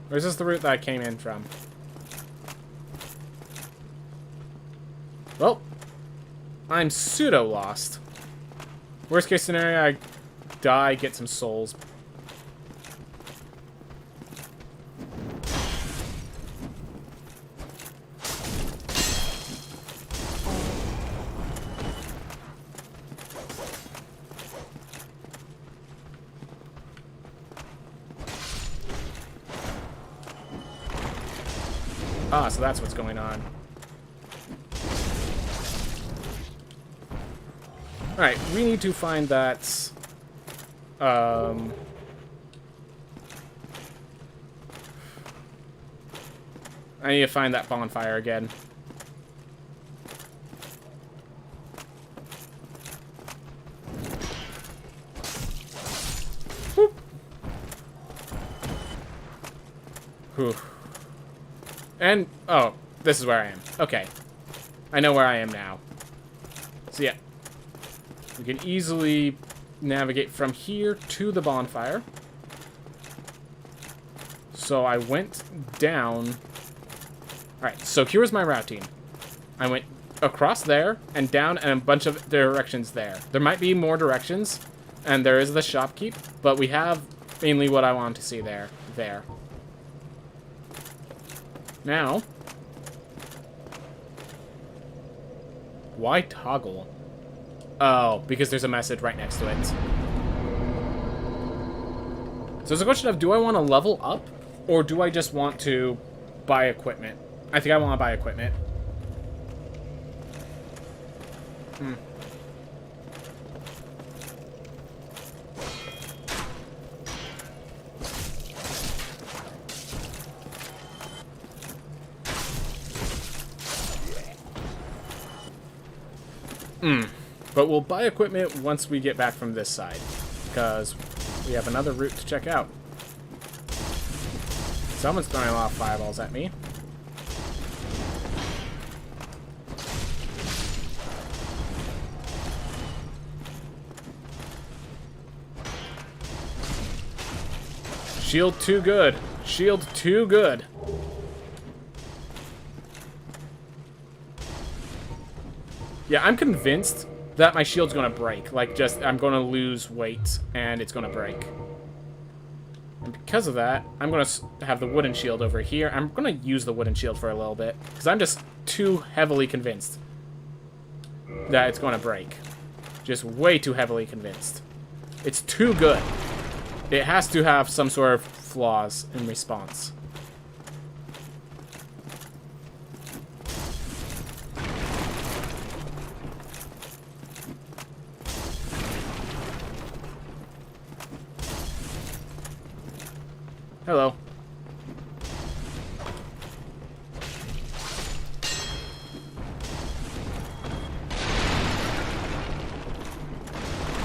Or is this the route that I came in from? Well, I'm pseudo-lost. Worst case scenario, I die, get some souls. Ah, so that's what's going on. Alright, we need to find that... I need to find that bonfire again. Whoop. Whew. And, oh, this is where I am. Okay. I know where I am now. So yeah. We can easily navigate from here to the bonfire. So I went down. Alright, so here's my routing. I went across there and down and a bunch of directions there. There might be more directions, and there is the shopkeep, but we have mainly what I want to see there. There. Now, why toggle? Oh, because there's a message right next to it. So it's a question of, do I want to level up, or do I just want to buy equipment? I think I want to buy equipment. But we'll buy equipment once we get back from this side, because we have another route to check out. Someone's throwing a lot of fireballs at me. Shield too good. Shield too good. Yeah, I'm convinced that my shield's gonna break. Like, just, I'm gonna lose weight, and it's gonna break. And because of that, I'm gonna have the wooden shield over here. I'm gonna use the wooden shield for a little bit, because I'm just too heavily convinced that it's gonna break. Just way too heavily convinced. It's too good. It has to have some sort of flaws in response. Hello.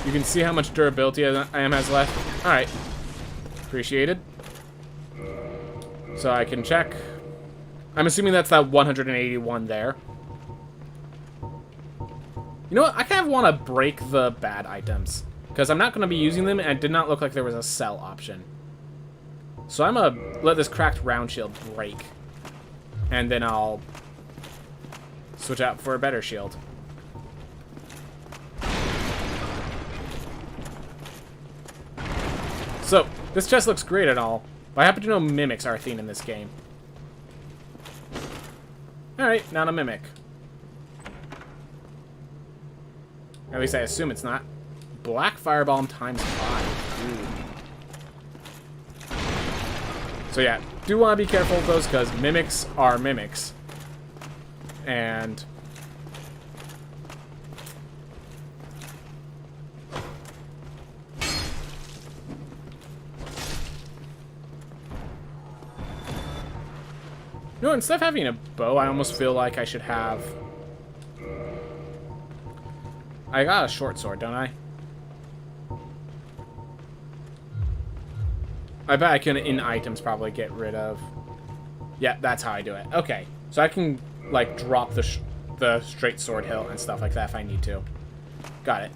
You can see how much durability I am has left. Alright. Appreciated. So I can check. I'm assuming that's that 181 there. You know what? I kind of want to break the bad items, because I'm not going to be using them, and it did not look like there was a sell option. So I'm going to let this cracked round shield break. And then I'll switch out for a better shield. So, this chest looks great and all, but I happen to know mimics are a thing in this game. Alright, not a mimic. At least I assume it's not. Black Firebomb times 5. Ooh. So yeah, do want to be careful of those, because mimics are mimics. And No, instead of having a bow, I almost feel like I should have... I got a short sword, don't I? I bet I can, in items, probably get rid of... Yeah, that's how I do it. Okay. So I can, like, drop the straight sword hilt and stuff like that if I need to. Got it.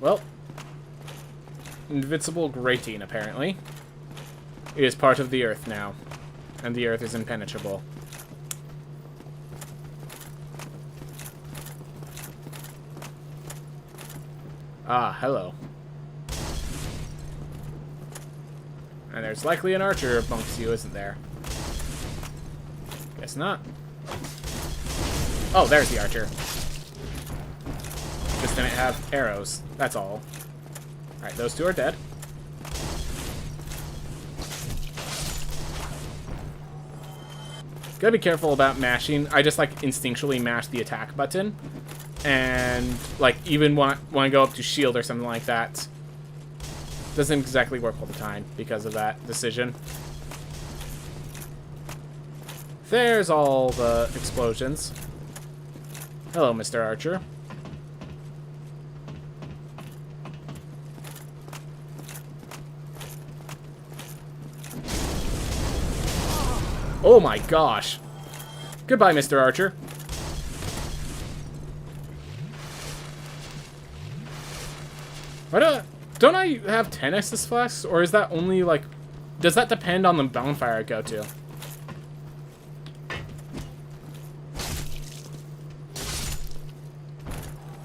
Well. Invincible grating, apparently. It is part of the earth now. And the earth is impenetrable. Ah, hello. And there's likely an archer amongst you, isn't there? Guess not. Oh, there's the archer. Just didn't have arrows. That's all. Alright, those two are dead. Gotta be careful about mashing. I just, like, instinctually mash the attack button. And, like, even when I go up to shield or something like that, doesn't exactly work all the time because of that decision. There's all the explosions. Hello, Mr. Archer. Oh my gosh. Goodbye, Mr. Archer. Don't I have 10 Estus flasks? Or is that only, like... Does that depend on the bonfire I go to?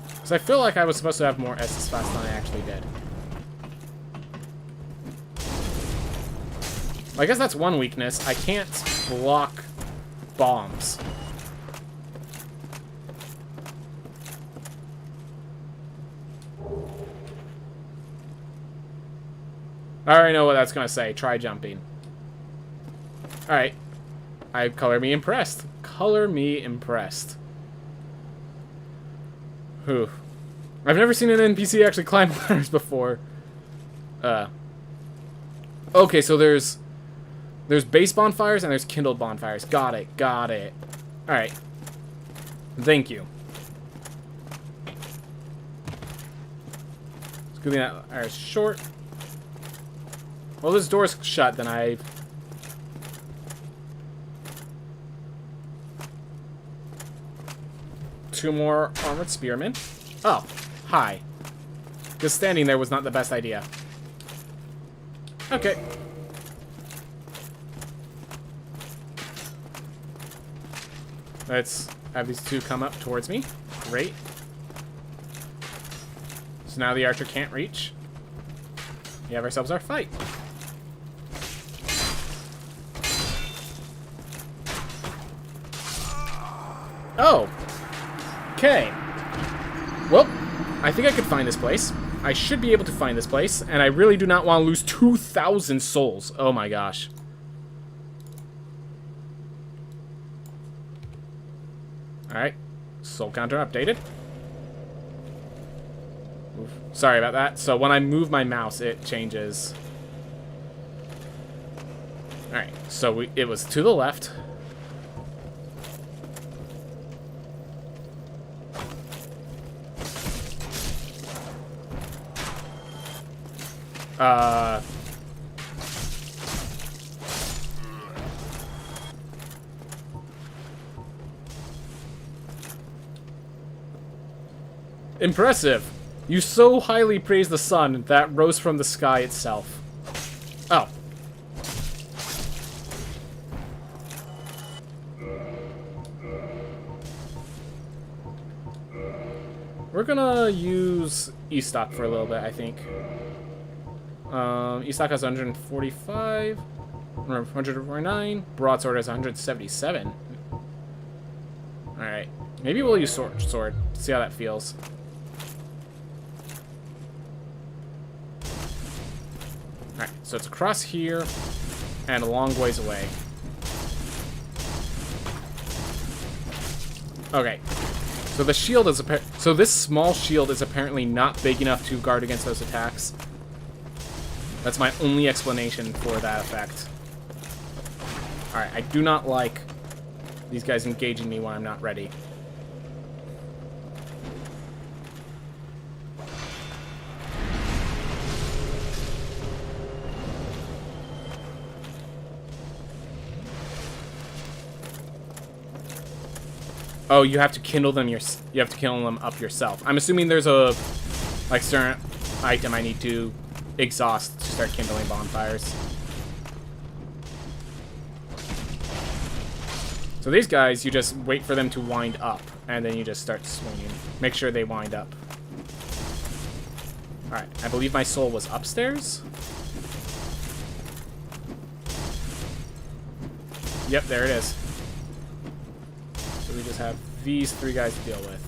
Because I feel like I was supposed to have more Estus flasks than I actually did. I guess that's one weakness. I can't block bombs. I already know what that's going to say. Try jumping. Alright. Color me impressed. Color me impressed. Whew. I've never seen an NPC actually climb ladders before. Okay, so there's base bonfires and there's kindled bonfires. Got it. Got it. Alright. Thank you. Scooping that are short. Well, this door's shut, then I... Two more armored spearmen. Oh, hi. Just standing there was not the best idea. Okay. Let's have these two come up towards me. Great. So now the archer can't reach. We have ourselves our fight. Oh. Okay. Well, I think I could find this place. I should be able to find this place, and I really do not want to lose 2,000 souls. Oh my gosh. Alright. Soul counter updated. Oof. Sorry about that. So when I move my mouse, it changes. Alright. So it was to the left. Impressive. You so highly praise the sun that rose from the sky itself. Oh. We're gonna use E-Stock for a little bit, I think. E-Stock has 145, 149. Broadsword has 177. Alright. Maybe we'll use sword. See how that feels. Alright, so it's across here and a long ways away. Okay. So the shield is so this small shield is apparently not big enough to guard against those attacks. That's my only explanation for that effect. Alright, I do not like these guys engaging me when I'm not ready. Oh, you have to kindle them. You have to kindle them up yourself. I'm assuming there's a like certain item I need to exhaust to start kindling bonfires. So these guys, you just wait for them to wind up, and then you just start swinging. Make sure they wind up. All right, I believe my soul was upstairs. Yep, there it is. So we just have these three guys to deal with.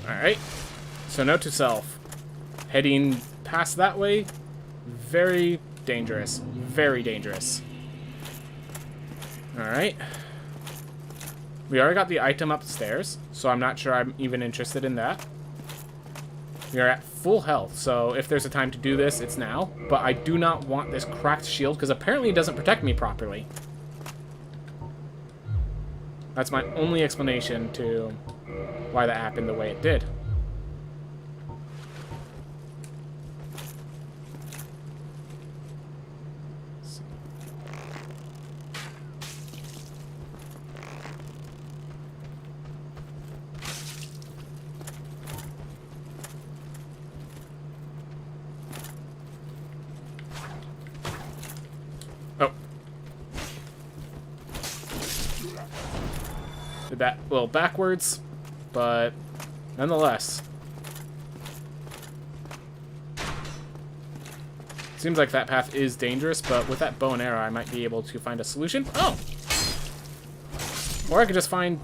Alright, so note to self, heading past that way, very dangerous, very dangerous. Alright, we already got the item upstairs, so I'm not sure I'm even interested in that. We are at full health, so if there's a time to do this, it's now, but I do not want this cracked shield, because apparently it doesn't protect me properly. That's my only explanation to why that happened the way it did. Oh. Did that a little backwards, but nonetheless. Seems like that path is dangerous, but with that bow and arrow, I might be able to find a solution. Oh! Or I could just find...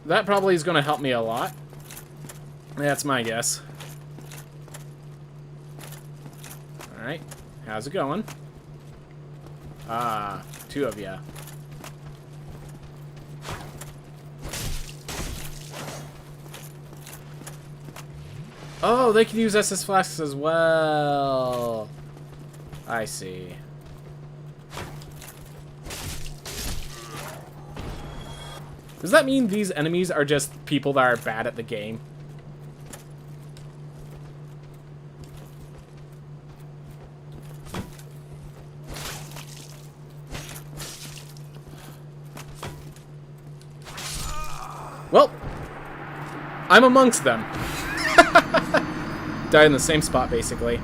That probably is going to help me a lot. That's my guess. Alright. How's it going? Ah, two of ya. Oh, they can use SS flasks as well. I see. Does that mean these enemies are just people that are bad at the game? Well, I'm amongst them. Died in the same spot, basically.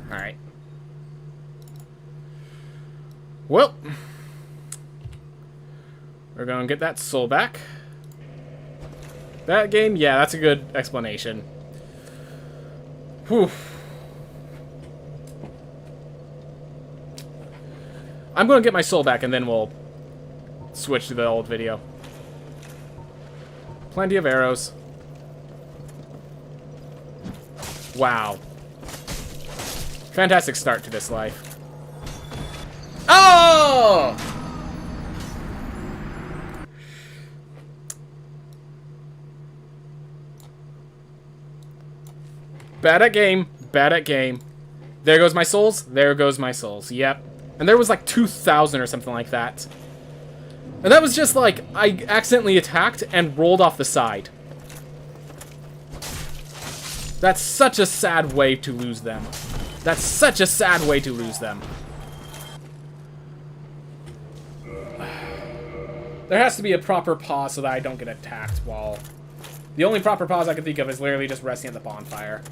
Alright. Well, we're gonna get that soul back. That game, yeah, that's a good explanation. Whew. I'm gonna get my soul back, and then we'll switch to the old video. Plenty of arrows. Wow. Fantastic start to this life. Oh! Bad at game. Bad at game. There goes my souls. There goes my souls. Yep. And there was like 2,000 or something like that. And that was just like, I accidentally attacked and rolled off the side. That's such a sad way to lose them. That's such a sad way to lose them. There has to be a proper pause so that I don't get attacked while... The only proper pause I can think of is literally just resting at the bonfire.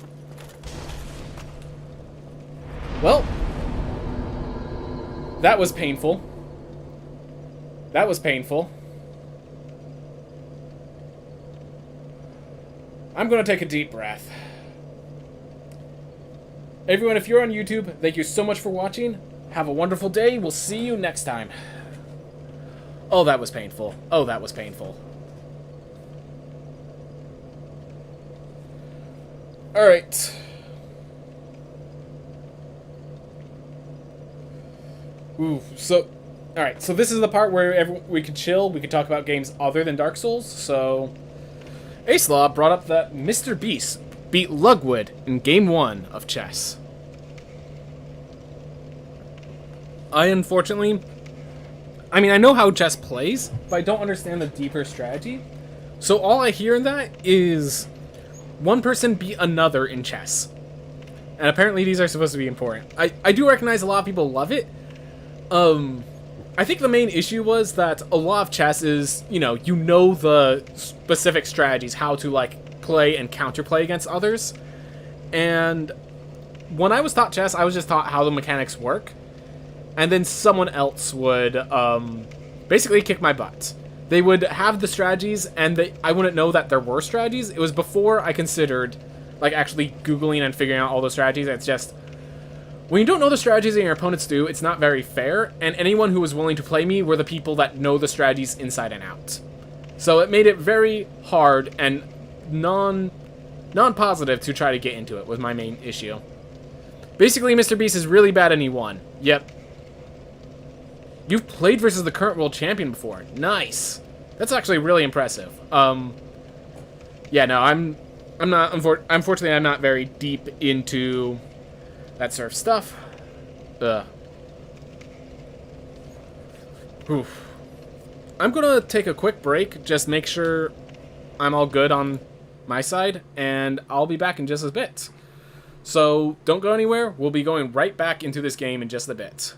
Well, that was painful. That was painful. I'm going to take a deep breath. Everyone, if you're on YouTube, thank you so much for watching. Have a wonderful day. We'll see you next time. Oh, that was painful. Oh, that was painful. Alright. Ooh, so... Alright, so this is the part where we could chill, we could talk about games other than Dark Souls, so... Acelaw brought up that Mr. Beast beat Lugwood in Game 1 of chess. I unfortunately... I mean, I know how chess plays, but I don't understand the deeper strategy. So all I hear in that is... one person beat another in chess. And apparently these are supposed to be important. I do recognize a lot of people love it. I think the main issue was that a lot of chess is, you know the specific strategies, how to, like, play and counterplay against others. And when I was taught chess, I was just taught how the mechanics work. And then someone else would, basically kick my butt. They would have the strategies, and I wouldn't know that there were strategies. It was before I considered, like, actually Googling and figuring out all those strategies. It's just... when you don't know the strategies and your opponents do, it's not very fair, and anyone who was willing to play me were the people that know the strategies inside and out. So it made it very hard and non-positive to try to get into it, was my main issue. Basically, Mr. Beast is really bad and he won. Yep. You've played versus the current world champion before. Nice. That's actually really impressive. Yeah, no, I'm not, unfortunately, I'm not very deep into that sort of stuff. Oof. I'm gonna take a quick break, just make sure I'm all good on my side, and I'll be back in just a bit. So, don't go anywhere, we'll be going right back into this game in just a bit.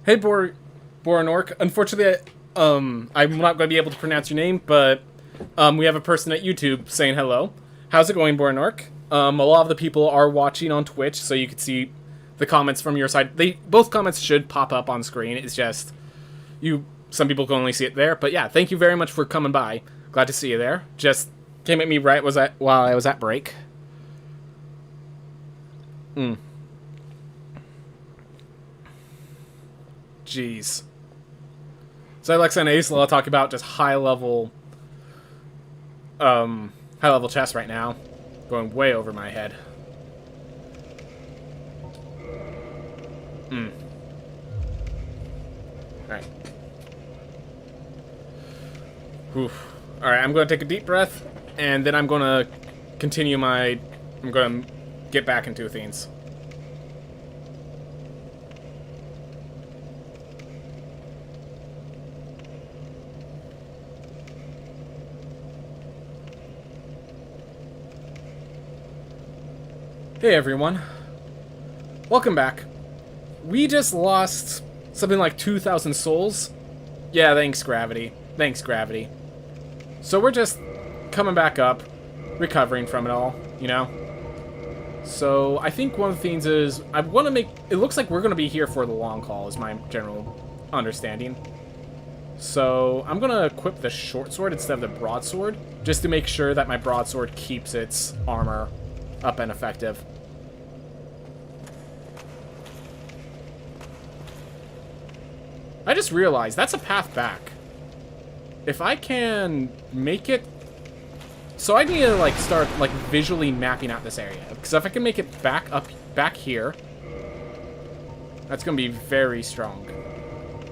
Hey, Boronork. Unfortunately, I'm not going to be able to pronounce your name, but we have a person at YouTube saying hello. How's it going, Boronork? A lot of the people are watching on Twitch, so you can see the comments from your side. Both comments should pop up on screen. It's just some people can only see it there. But yeah, thank you very much for coming by. Glad to see you there. Just came at me while I was at break. Jeez. So Alexa and Acelaw talk about just high-level chess right now. Going way over my head. Alright. Alright, I'm going to take a deep breath, and then I'm going to continue I'm going to get back into things. Hey everyone. Welcome back. We just lost something like 2,000 souls. Yeah, thanks gravity. Thanks gravity. So we're just coming back up, recovering from it all, you know? So I think one of the things is, I want to make, it looks like we're going to be here for the long haul is my general understanding. So I'm going to equip the short sword instead of the broadsword, just to make sure that my broadsword keeps its armor up and effective. I just realized that's a path back. If I can make it... So I need to, like, start, like, visually mapping out this area. Because if I can make it back here, that's going to be very strong.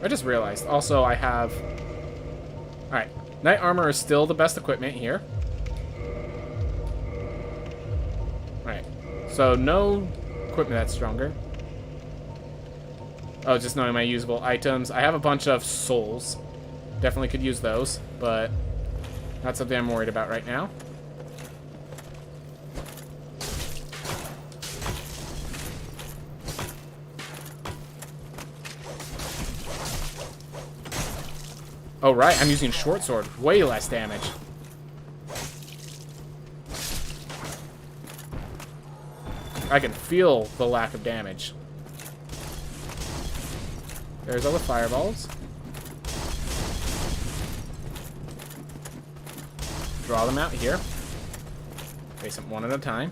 I just realized. Also, I have... Alright. Knight armor is still the best equipment here. Alright. So, no equipment that's stronger. Oh, just knowing my usable items. I have a bunch of souls. Definitely could use those, but not something I'm worried about right now. Oh, right. I'm using short sword. Way less damage. I can feel the lack of damage. There's all the fireballs. Draw them out here. Face them one at a time.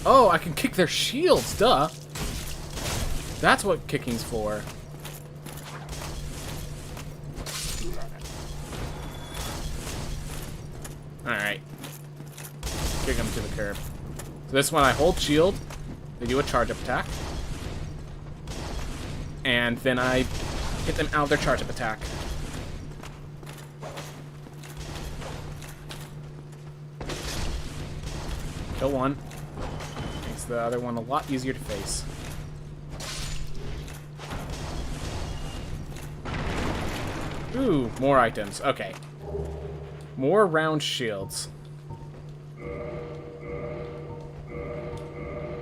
Oh, I can kick their shields, duh. That's what kicking's for. Alright. Kick them to the curb. So this one I hold shield. They do a charge-up attack. And then I hit them out of their charge-up attack. Kill one. Makes the other one a lot easier to face. Ooh, more items. Okay. More round shields.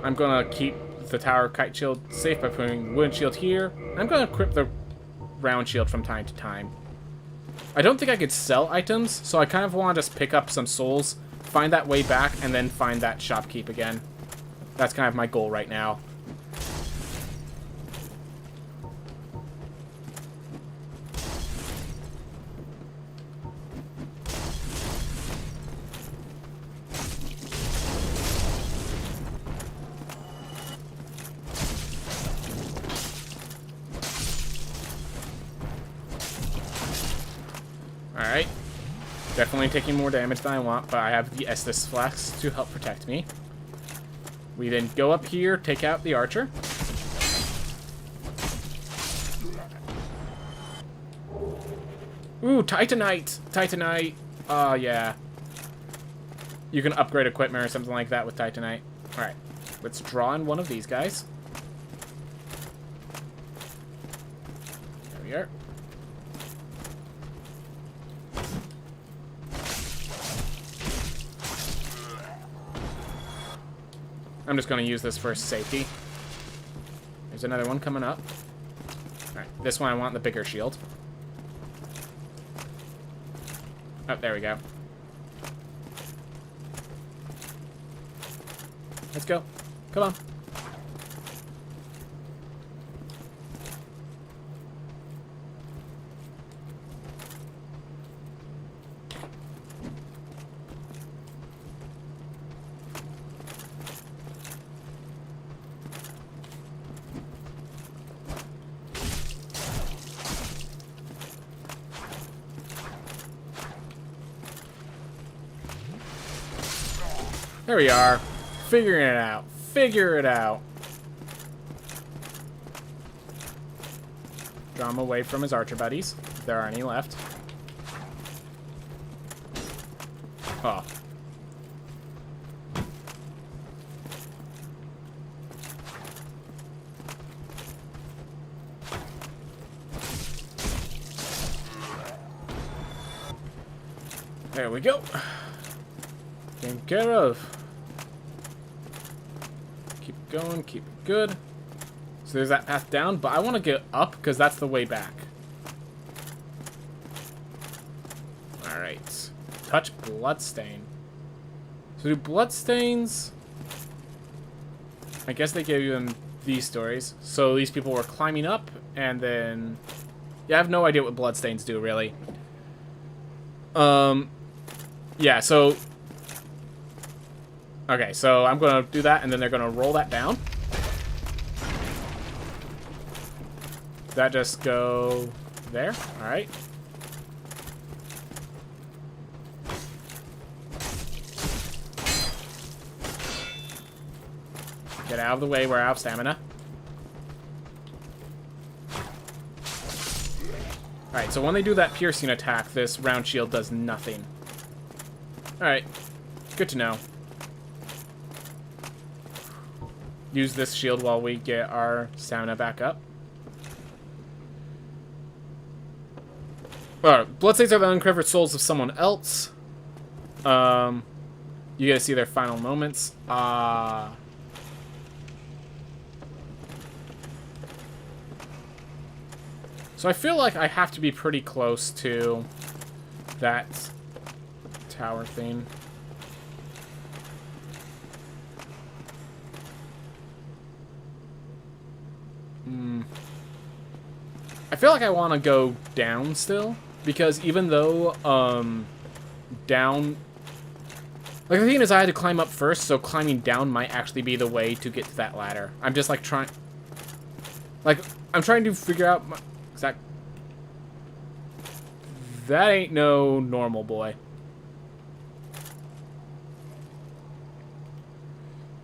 I'm gonna keep the tower kite shield safe by putting wooden shield here. I'm gonna equip the round shield from time to time. I don't think I could sell items, so I kind of want to just pick up some souls, find that way back, and then find that shopkeep again. That's kind of my goal right now. Alright. Definitely taking more damage than I want, but I have the Estus Flask to help protect me. We then go up here, take out the archer. Ooh, Titanite! Titanite! Oh, yeah. You can upgrade equipment or something like that with Titanite. Alright. Let's draw in one of these guys. There we are. I'm just going to use this for safety. There's another one coming up. Alright, this one I want the bigger shield. Oh, there we go. Let's go. Come on. There we are. Figuring it out. Figure it out. Draw him away from his archer buddies, if there are any left. Oh. There we go. Taken care of. Keep going, keep it good. So there's that path down, but I want to get up because that's the way back. Alright. Touch bloodstain. So do bloodstains... I guess they gave you them these stories. So these people were climbing up, and then... Yeah, I have no idea what bloodstains do, really. Yeah, so... Okay, so I'm gonna do that, and then they're gonna roll that down. That just go there. Alright. Get out of the way, we're out of stamina. Alright, so when they do that piercing attack, this round shield does nothing. Alright, good to know. Use this shield while we get our stamina back up. Alright, bloodstains are the uncovered souls of someone else. You get to see their final moments. So I feel like I have to be pretty close to that tower thing. I feel like I want to go down still, because even though, down... Like, the thing is I had to climb up first, so climbing down might actually be the way to get to that ladder. I'm just, like, trying... Like, I'm trying to figure out my exact... That ain't no normal boy.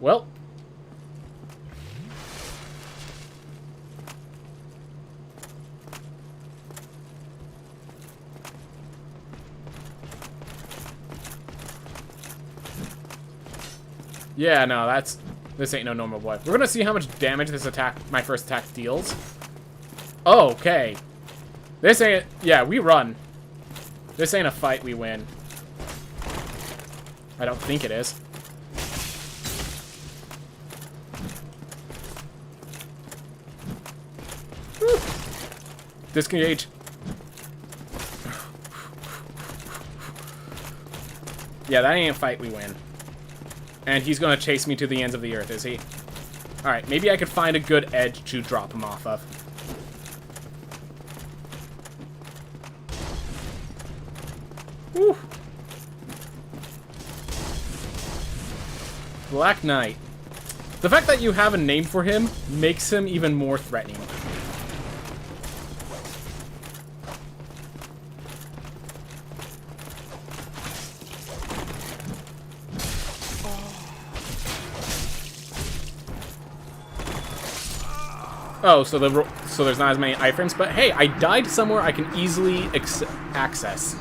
Well... Yeah, no, this ain't no normal boy. We're gonna see how much damage this attack, my first attack, deals. Oh, okay. This ain't, yeah, we run. This ain't a fight we win. I don't think it is. Woo. Disengage. Yeah, that ain't a fight we win. And he's gonna chase me to the ends of the earth, is he? Alright, maybe I could find a good edge to drop him off of. Woo! Black Knight. The fact that you have a name for him makes him even more threatening. Oh, so there's not as many iframes, but hey, I died somewhere I can easily access.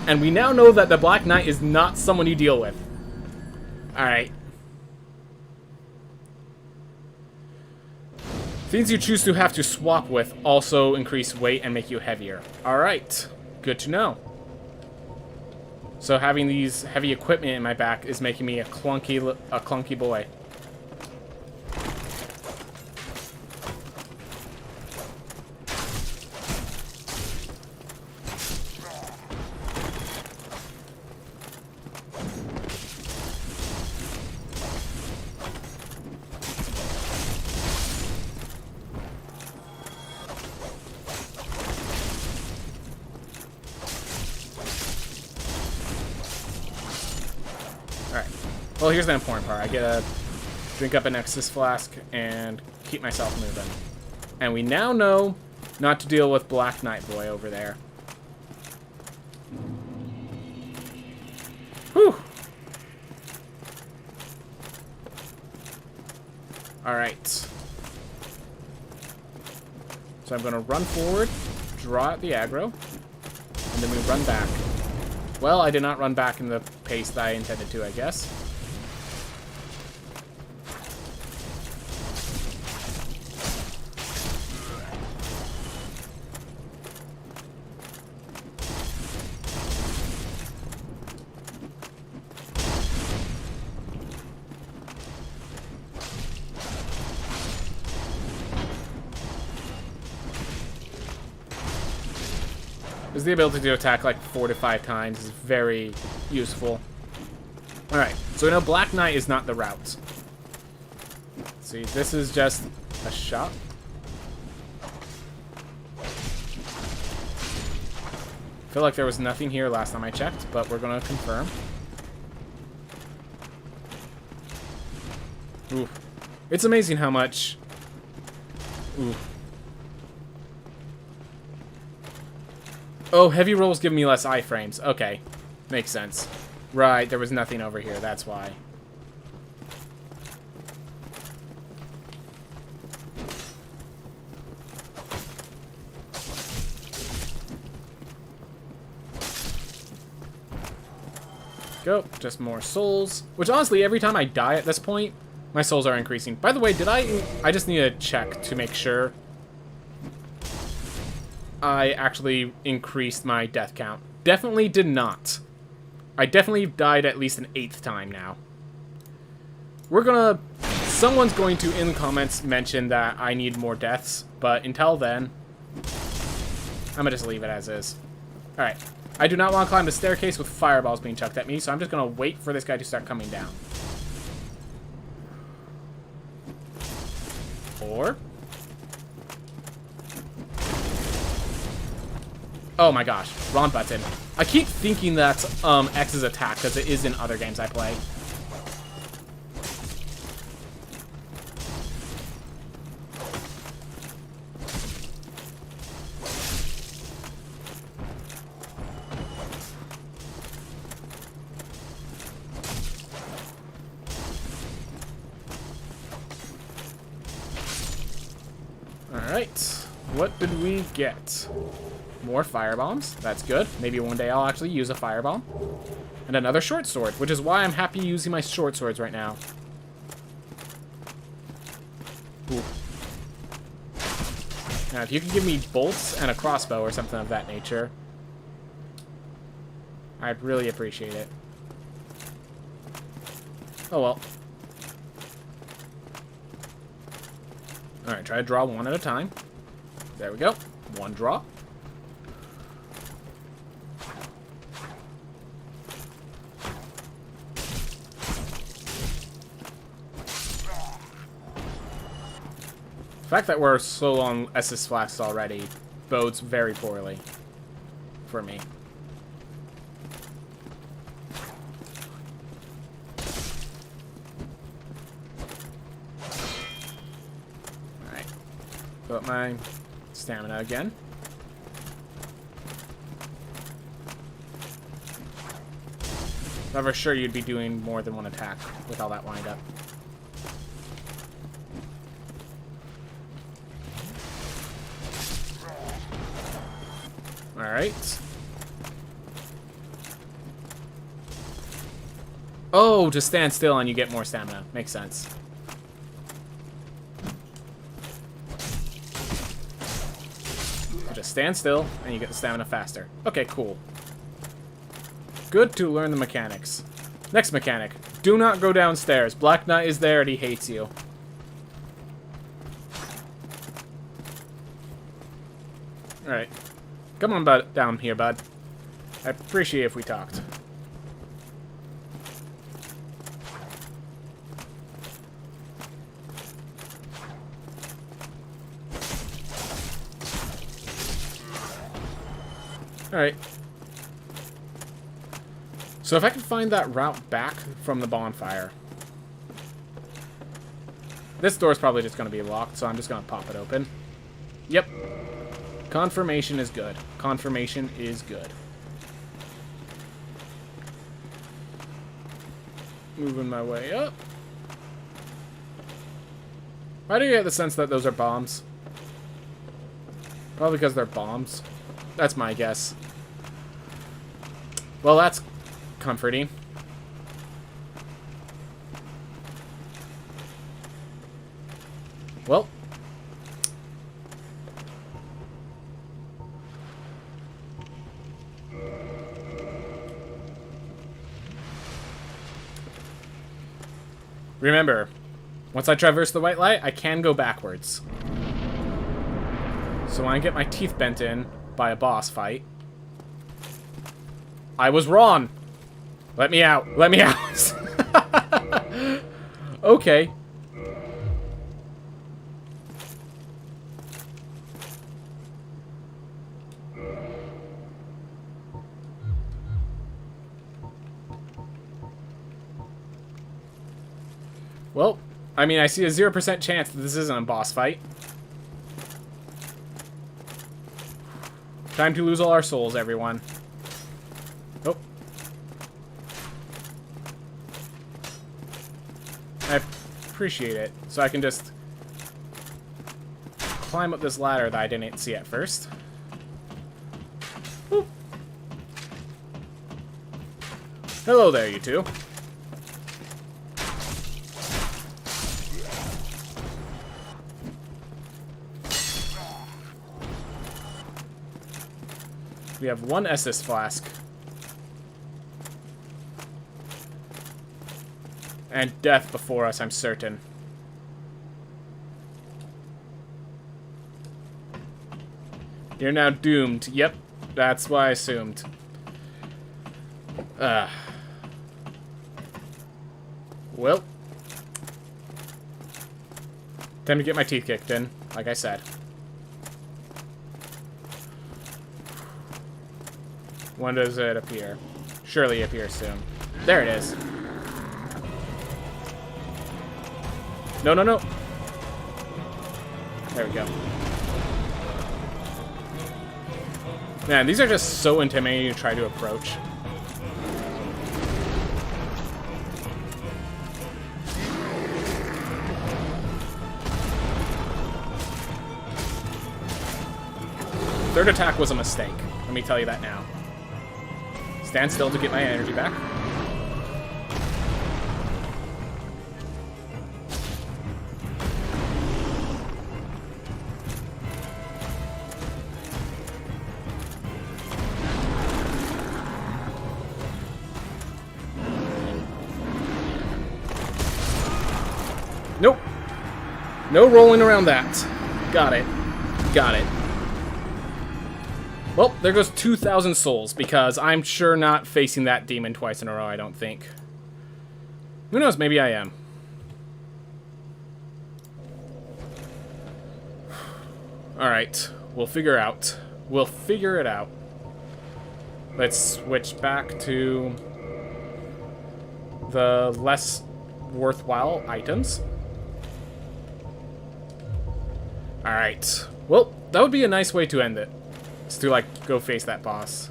And we now know that the Black Knight is not someone you deal with. Alright. Things you choose to have to swap with also increase weight and make you heavier. Alright, good to know. So having these heavy equipment in my back is making me a clunky boy. Well, here's the important part. I get to drink up an Nexus flask and keep myself moving. And we now know not to deal with Black Knight Boy over there. Whew! Alright. So I'm going to run forward, draw out the aggro, and then we run back. Well, I did not run back in the pace that I intended to, I guess. Because the ability to attack like 4 to 5 times is very useful. Alright, so we know Black Knight is not the route. Let's see, this is just a shop. I feel like there was nothing here last time I checked, but we're going to confirm. Ooh. It's amazing how much... Ooh. Oh, heavy rolls give me less iframes. Okay. Makes sense. Right, there was nothing over here, that's why. Go, just more souls. Which honestly, every time I die at this point, my souls are increasing. By the way, did I just need to check to make sure I actually increased my death count. Definitely did not. I definitely died at least an 8th time now. Someone's going to, in the comments, mention that I need more deaths, but until then, I'm gonna just leave it as is. Alright. I do not want to climb the staircase with fireballs being chucked at me, so I'm just gonna wait for this guy to start coming down. Or... Oh my gosh, wrong button. I keep thinking that's X's attack, because it is in other games I play. Alright, what did we get? More firebombs. That's good. Maybe one day I'll actually use a firebomb. And another short sword, which is why I'm happy using my short swords right now. Ooh. Now, if you can give me bolts and a crossbow or something of that nature, I'd really appreciate it. Oh well. Alright, try to draw one at a time. There we go. One draw. The fact that we're so on SS Flax already bodes very poorly for me. Alright. Fill up my stamina again. I'm never sure you'd be doing more than one attack with all that wind up. Alright. Oh, just stand still and you get more stamina. Makes sense. So just stand still and you get the stamina faster. Okay, cool. Good to learn the mechanics. Next mechanic. Do not go downstairs. Black Knight is there and he hates you. Alright. Come on, bud, down here, bud. I'd appreciate if we talked. Alright. So if I can find that route back from the bonfire. This door's probably just going to be locked, so I'm just going to pop it open. Yep. Confirmation is good. Confirmation is good. Moving my way up. Why do you get the sense that those are bombs? Probably because they're bombs. That's my guess. Well, that's comforting. Well. Remember, once I traverse the white light, I can go backwards. So when I get my teeth bent in by a boss fight, I was wrong. Let me out. Let me out. Okay. Well, I mean, I see a 0% chance that this isn't a boss fight. Time to lose all our souls, everyone. Oh. I appreciate it. So I can just climb up this ladder that I didn't see at first. Woo. Hello there, you two. We have one Estus flask. And death before us, I'm certain. You're now doomed. Yep, that's what I assumed. Well. Time to get my teeth kicked in, like I said. When does it appear? Surely it appears soon. There it is. No, no, no. There we go. Man, these are just so intimidating to try to approach. Third attack was a mistake. Let me tell you that now. Stand still to get my energy back. Nope. No rolling around that. Got it. Got it. Well, there goes 2,000 souls, because I'm sure not facing that demon twice in a row, I don't think. Who knows, maybe I am. Alright, we'll figure out. We'll figure it out. Let's switch back to the less worthwhile items. Alright. Well, that would be a nice way to end it. Is to, like, go face that boss.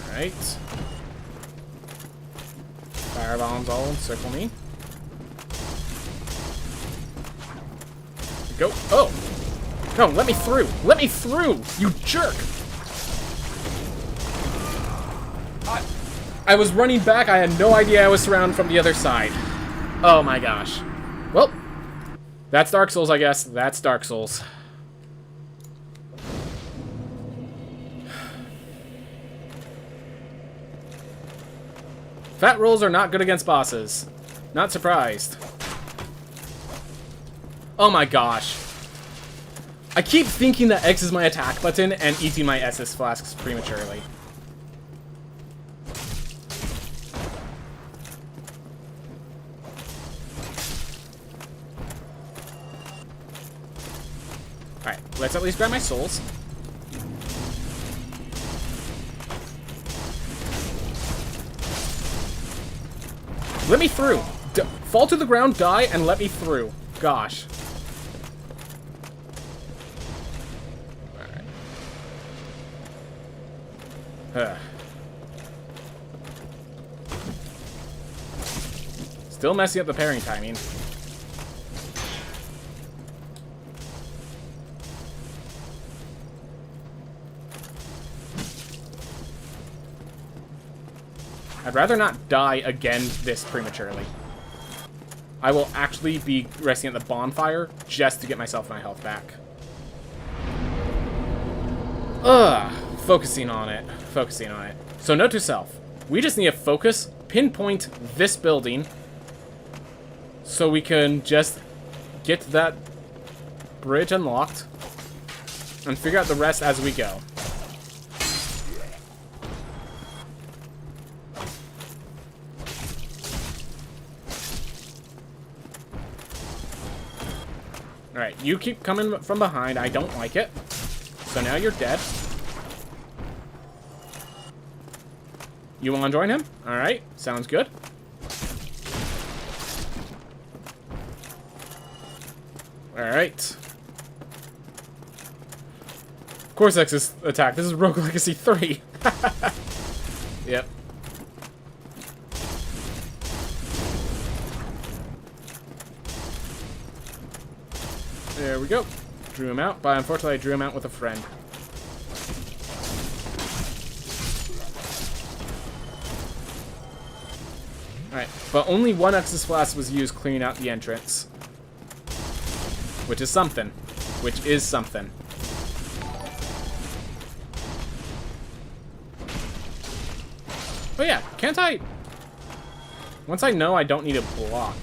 Alright. Fire bombs all encircle me. Go. Oh! No, let me through! Let me through! You jerk! I was running back, I had no idea I was surrounded from the other side. Oh my gosh. Well, that's Dark Souls, I guess. That's Dark Souls. Fat rolls are not good against bosses. Not surprised. Oh my gosh. I keep thinking that X is my attack button and eating my Estus flasks prematurely. Alright, let's at least grab my souls. Let me through! Fall to the ground, die, and let me through. Gosh. Still messing up the pairing timing. I'd rather not die again this prematurely. I will actually be resting at the bonfire just to get myself my health back. Ugh. Focusing on it. Focusing on it. So note to self. We just need to focus, pinpoint this building, so we can just get that bridge unlocked and figure out the rest as we go. Alright, you keep coming from behind. I don't like it. So now you're dead. You want to join him? Alright, sounds good. Alright. Corsex's attack. This is Rogue Legacy 3. Yep. There we go. Drew him out, but unfortunately I drew him out with a friend. Alright, but only one Exus Flask was used cleaning out the entrance. Which is something. Which is something. Oh yeah, can't I... Once I know I don't need a block.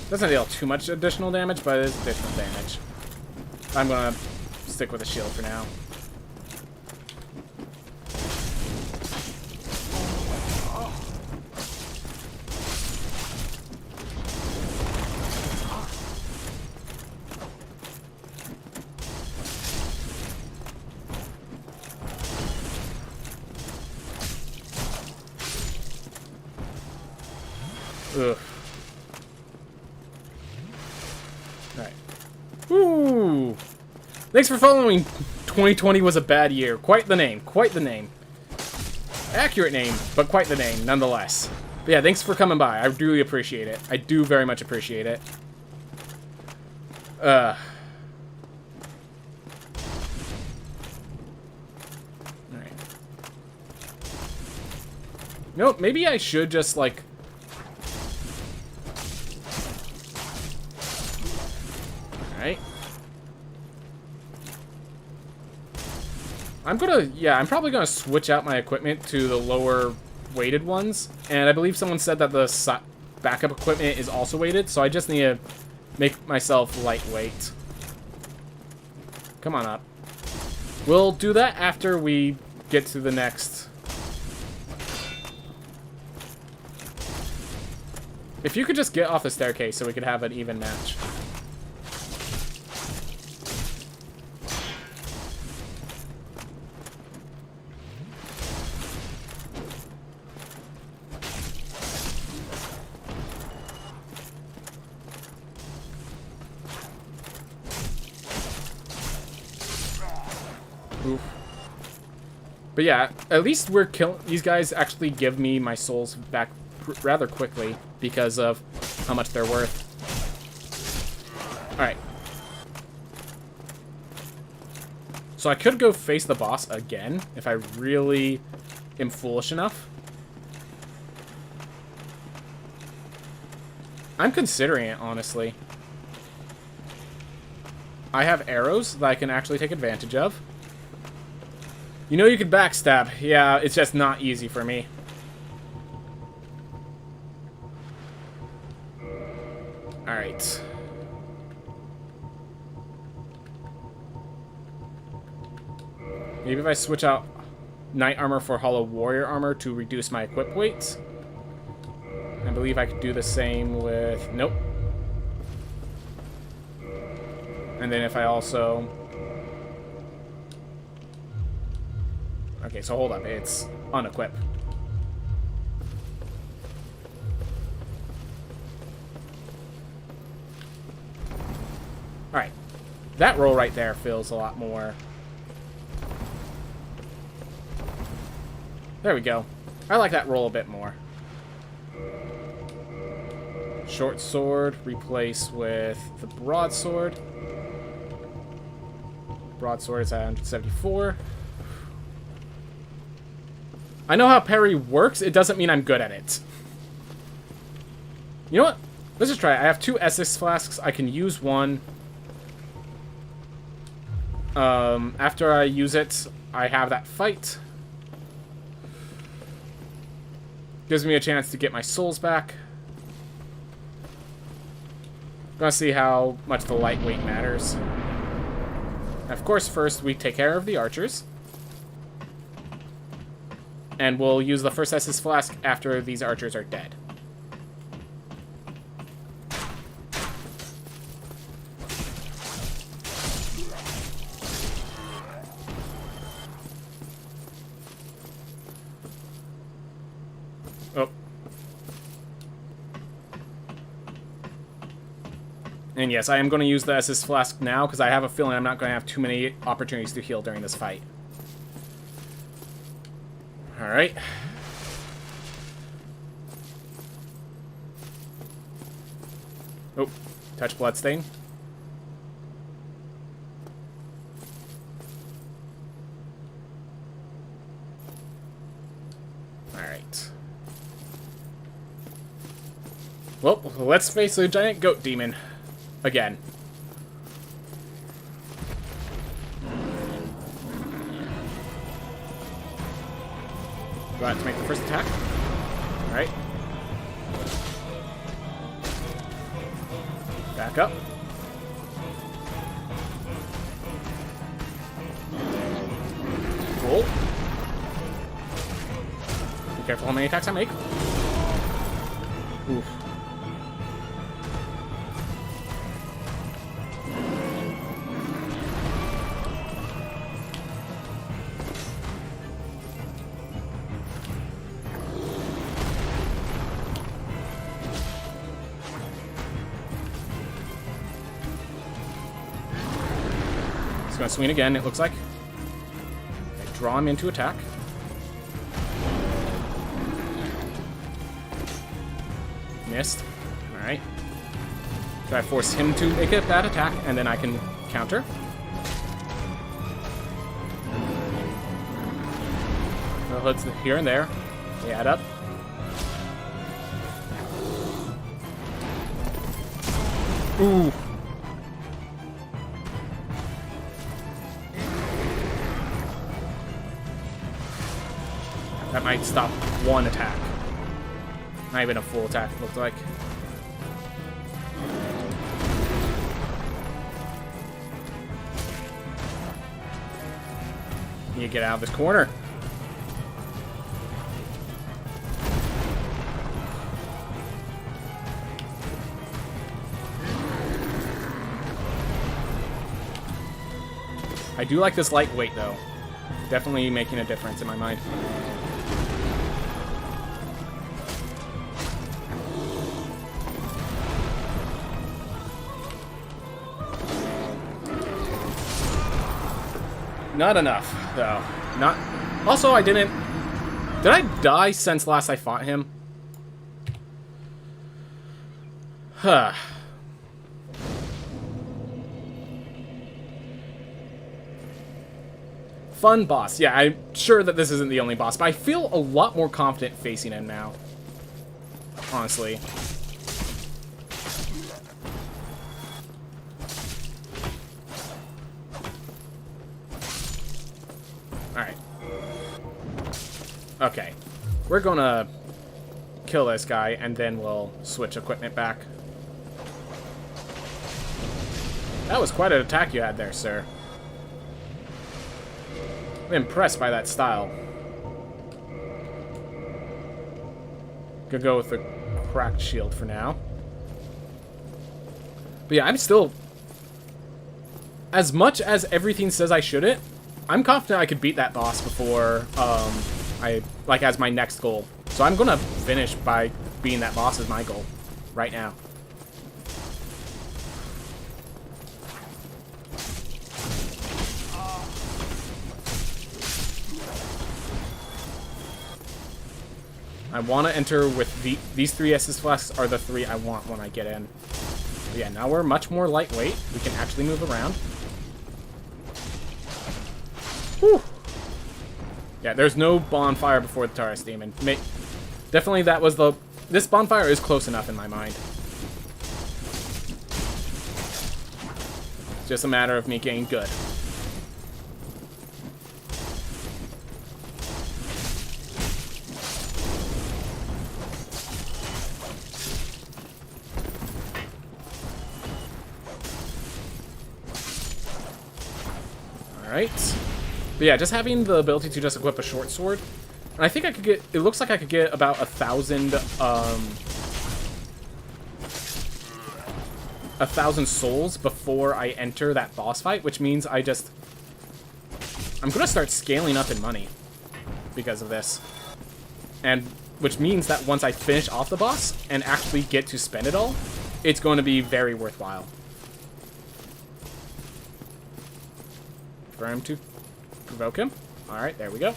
Doesn't deal too much additional damage, but it is additional damage. I'm gonna stick with a shield for now. Ugh. Alright. Woo! Thanks for following. 2020 was a bad year. Quite the name. Quite the name. Accurate name, but quite the name, nonetheless. But yeah, thanks for coming by. I really appreciate it. I do very much appreciate it. Alright. You know, maybe I should just, like... Alright. I'm probably gonna switch out my equipment to the lower weighted ones. And I believe someone said that the backup equipment is also weighted, so I just need to make myself lightweight. Come on up. We'll do that after we get to the next... If you could just get off the staircase so we could have an even match. Oof. But yeah, at least we're killing... These guys actually give me my souls back rather quickly because of how much they're worth. Alright. So I could go face the boss again if I really am foolish enough. I'm considering it, honestly. I have arrows that I can actually take advantage of. You know you could backstab. Yeah, it's just not easy for me. Alright. Maybe if I switch out Knight Armor for Hollow Warrior Armor to reduce my equip weight. I believe I could do the same with... Nope. And then if I also... Okay, so hold up. It's unequip. Alright. That roll right there feels a lot more... There we go. I like that roll a bit more. Short sword, replace with the broadsword. Broadsword is at 174. I know how parry works, it doesn't mean I'm good at it. You know what? Let's just try it. I have 2 Estus flasks. I can use one. After I use it, I have that fight. Gives me a chance to get my souls back. Gonna see how much the lightweight matters. And of course, first we take care of the archers. And we'll use the first Estus flask after these archers are dead. Oh. And yes, I am going to use the Estus flask now because I have a feeling I'm not going to have too many opportunities to heal during this fight. Alright. Oh, touch bloodstain. Alright. Well, let's face the giant goat demon again. Do I have to make the first attack? Alright. Back up. Cool. Be careful how many attacks I make. Oof. Gonna swing again, it looks like. Okay, draw him into attack. Missed. Alright. Try to force him to make a bad attack, and then I can counter. Well, let's here and there. They add up. Ooh. That might stop one attack. Not even a full attack, it looked like. You get out of this corner. I do like this lightweight, though. Definitely making a difference in my mind. Not enough, though. Not. Also, I didn't. Did I die since last I fought him? Huh. Fun boss. Yeah, I'm sure that this isn't the only boss, but I feel a lot more confident facing him now. Honestly. Alright. Okay. We're gonna kill this guy, and then we'll switch equipment back. That was quite an attack you had there, sir. I'm impressed by that style. Gonna go with the cracked shield for now. But yeah, I'm still... As much as everything says I shouldn't, I'm confident I could beat that boss before, as my next goal. So I'm gonna finish by beating that boss as my goal. Right now. I want to enter with these 3 Estus flasks are the 3 I want when I get in. But yeah, now we're much more lightweight. We can actually move around. Whew. Yeah, there's no bonfire before the Taurus Demon. Definitely that was the... This bonfire is close enough in my mind. Just a matter of me getting good. Alright. But yeah, just having the ability to just equip a short sword. And I think I could get... It looks like I could get about 1,000, 1,000 souls before I enter that boss fight, which means I'm gonna start scaling up in money because of this. And which means that once I finish off the boss and actually get to spend it all, it's going to be very worthwhile. For him to provoke him. Alright, there we go.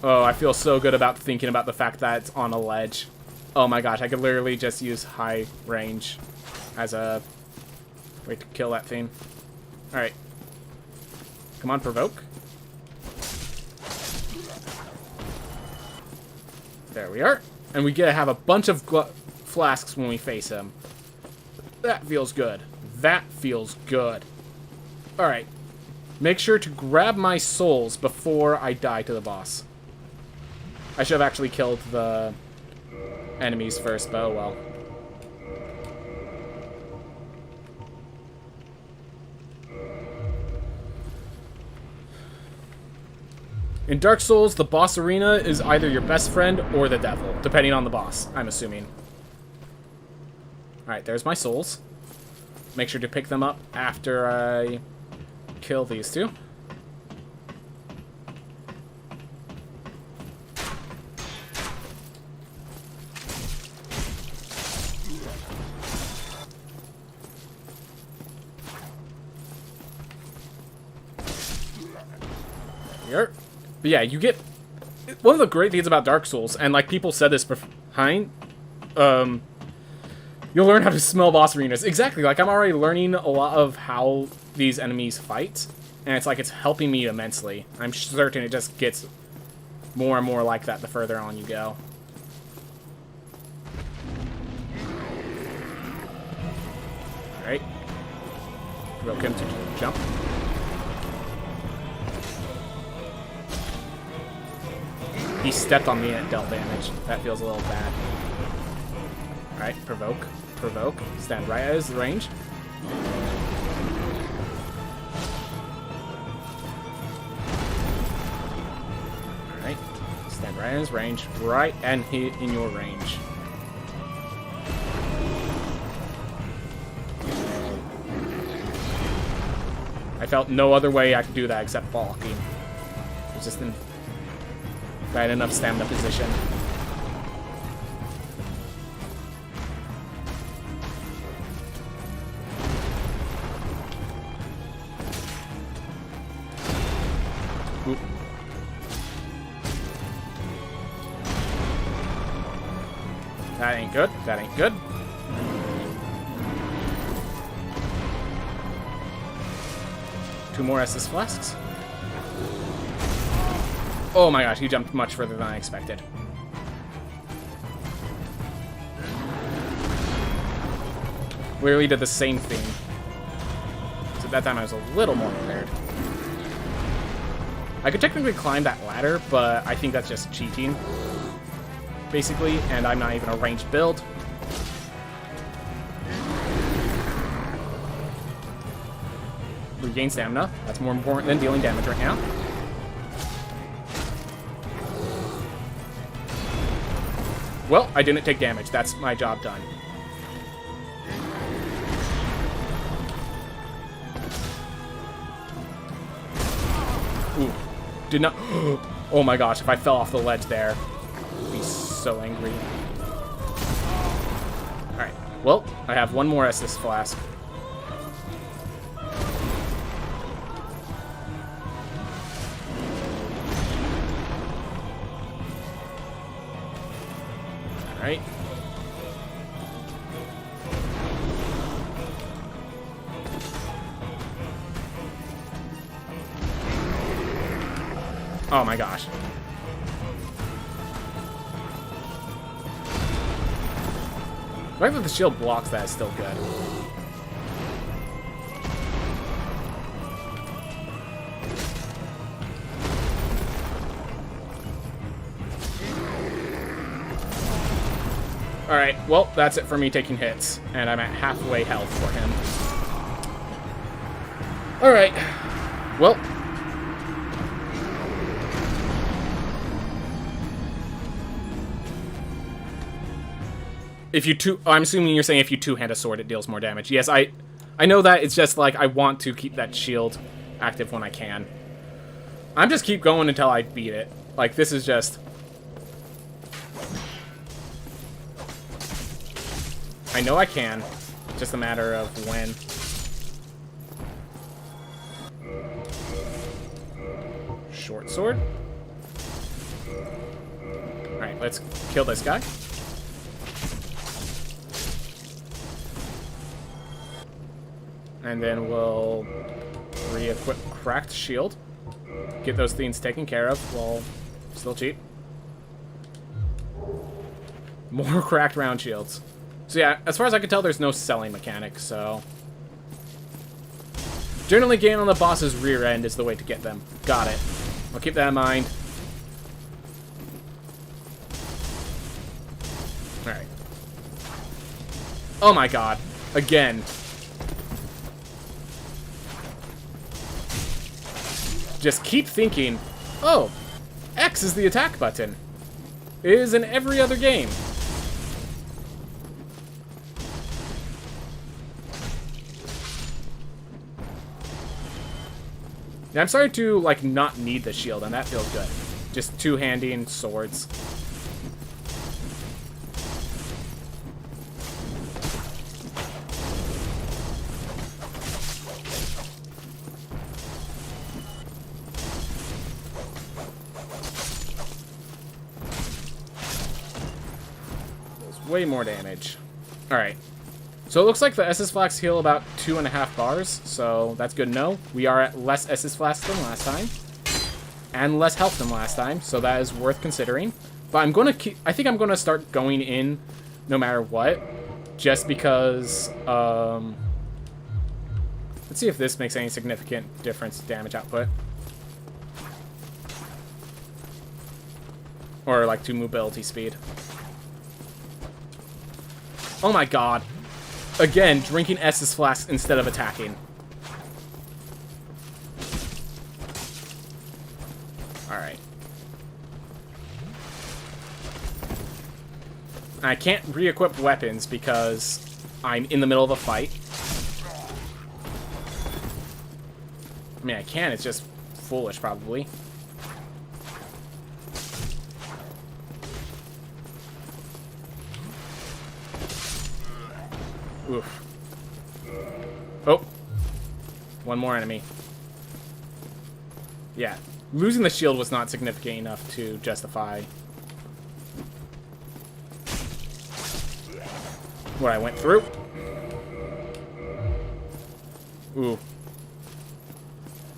Oh, I feel so good about thinking about the fact that it's on a ledge. Oh my gosh, I could literally just use high range as a way to kill that thing. Alright. Come on, provoke. There we are. And we get to have a bunch of flasks when we face him. That feels good. That feels good. Alright. Make sure to grab my souls before I die to the boss. I should have actually killed the enemies first, but oh well. In Dark Souls, the boss arena is either your best friend or the devil, depending on the boss, I'm assuming. Alright, there's my souls. Make sure to pick them up after I kill these two. Here. But yeah, you get... One of the great things about Dark Souls, and like people said this behind, you'll learn how to smell boss arenas. Exactly, like I'm already learning a lot of how these enemies fight, and it's like it's helping me immensely. I'm certain it just gets more and more like that the further on you go. Alright. Provoke him to jump. He stepped on me and it dealt damage. That feels a little bad. Alright, provoke. Provoke. Stand right at his range. Alright. Stand right in his range. Right and hit in your range. I felt no other way I could do that except blocking. It's just in right enough stamina position. Oop. That ain't good. That ain't good. Two more Estus flasks. Oh my gosh, he jumped much further than I expected. Literally did the same thing. So that time I was a little more prepared. I could technically climb that ladder, but I think that's just cheating. Basically, and I'm not even a ranged build. Regain stamina. That's more important than dealing damage right now. Well, I didn't take damage. That's my job done. Ooh. Did not... Oh my gosh, if I fell off the ledge there, I'd be so angry. Well, I have one more Estus Flask. Alright. Oh my gosh. The fact that the shield blocks that is still good. Alright, well, that's it for me taking hits. And I'm at halfway health for him. Alright. Well. If you I'm assuming you're saying if you two-hand a sword, it deals more damage. Yes, I know that. It's just like I want to keep that shield active when I can. I'm just keep going until I beat it. Like, this is just... I know I can. Just a matter of when. Short sword. Alright, let's kill this guy. And then we'll re-equip Cracked Shield. Get those things taken care of while still cheap. More Cracked Round Shields. So yeah, as far as I can tell, there's no selling mechanic, so... Generally, getting on the boss's rear end is the way to get them. Got it. I'll keep that in mind. Alright. Oh my god. Again. Just keep thinking, oh, X is the attack button. It is in every other game. Yeah, I'm starting to, like, not need the shield, and that feels good. Just two-handing swords. Way more damage. Alright. So it looks like the SS Flasks heal about 2.5 bars, so that's good to know. We are at less SS Flasks than last time. And less health than last time, so that is worth considering. But I'm gonna I think I'm gonna start going in no matter what. Just because, let's see if this makes any significant difference to damage output. Or, like, to mobility speed. Oh my god. Again, drinking Estus Flasks instead of attacking. Alright. I can't re-equip weapons because I'm in the middle of a fight. I mean, I can, it's just foolish, probably. Oof. Oh. One more enemy. Yeah. Losing the shield was not significant enough to justify what I went through. Ooh.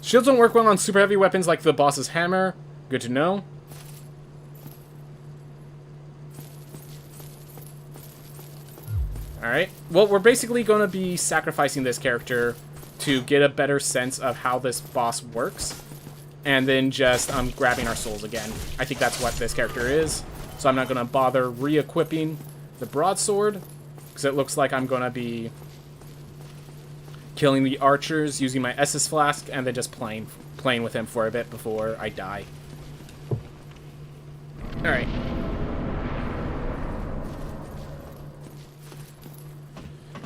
Shields don't work well on super heavy weapons like the boss's hammer. Good to know. Alright, well, we're basically going to be sacrificing this character to get a better sense of how this boss works. And then just grabbing our souls again. I think that's what this character is. So I'm not going to bother re-equipping the broadsword. Because it looks like I'm going to be killing the archers using my Estus Flask. And then just playing with him for a bit before I die. Alright.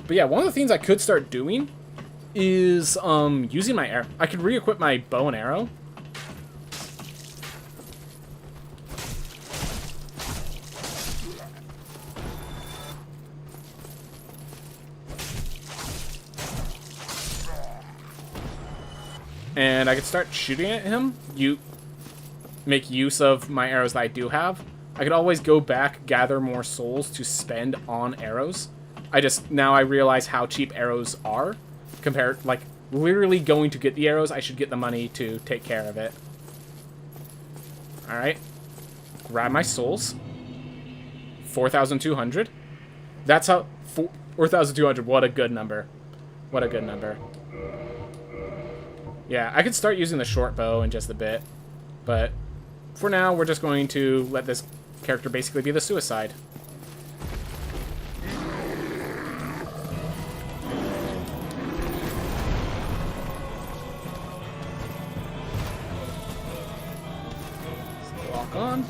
But yeah, one of the things I could start doing is using my arrow. I could re-equip my bow and arrow. and I could start shooting at him. Make use of my arrows that I do have. I could always go back, gather more souls to spend on arrows. Now I realize how cheap arrows are compared, like, literally going to get the arrows, I should get the money to take care of it. Alright. Grab my souls. 4,200. That's how... 4,200. What a good number. What a good number. Yeah, I could start using the short bow in just a bit. But for now, we're just going to let this character basically be the suicide. Lock on.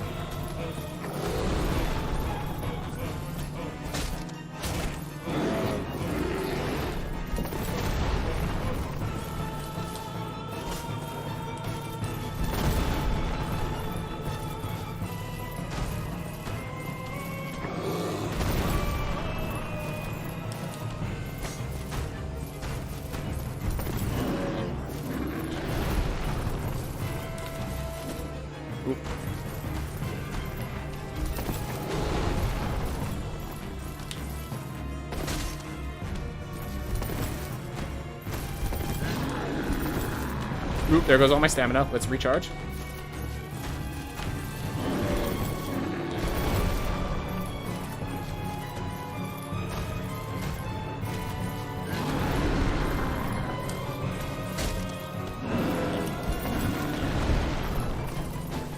Oop, there goes all my stamina. Let's recharge.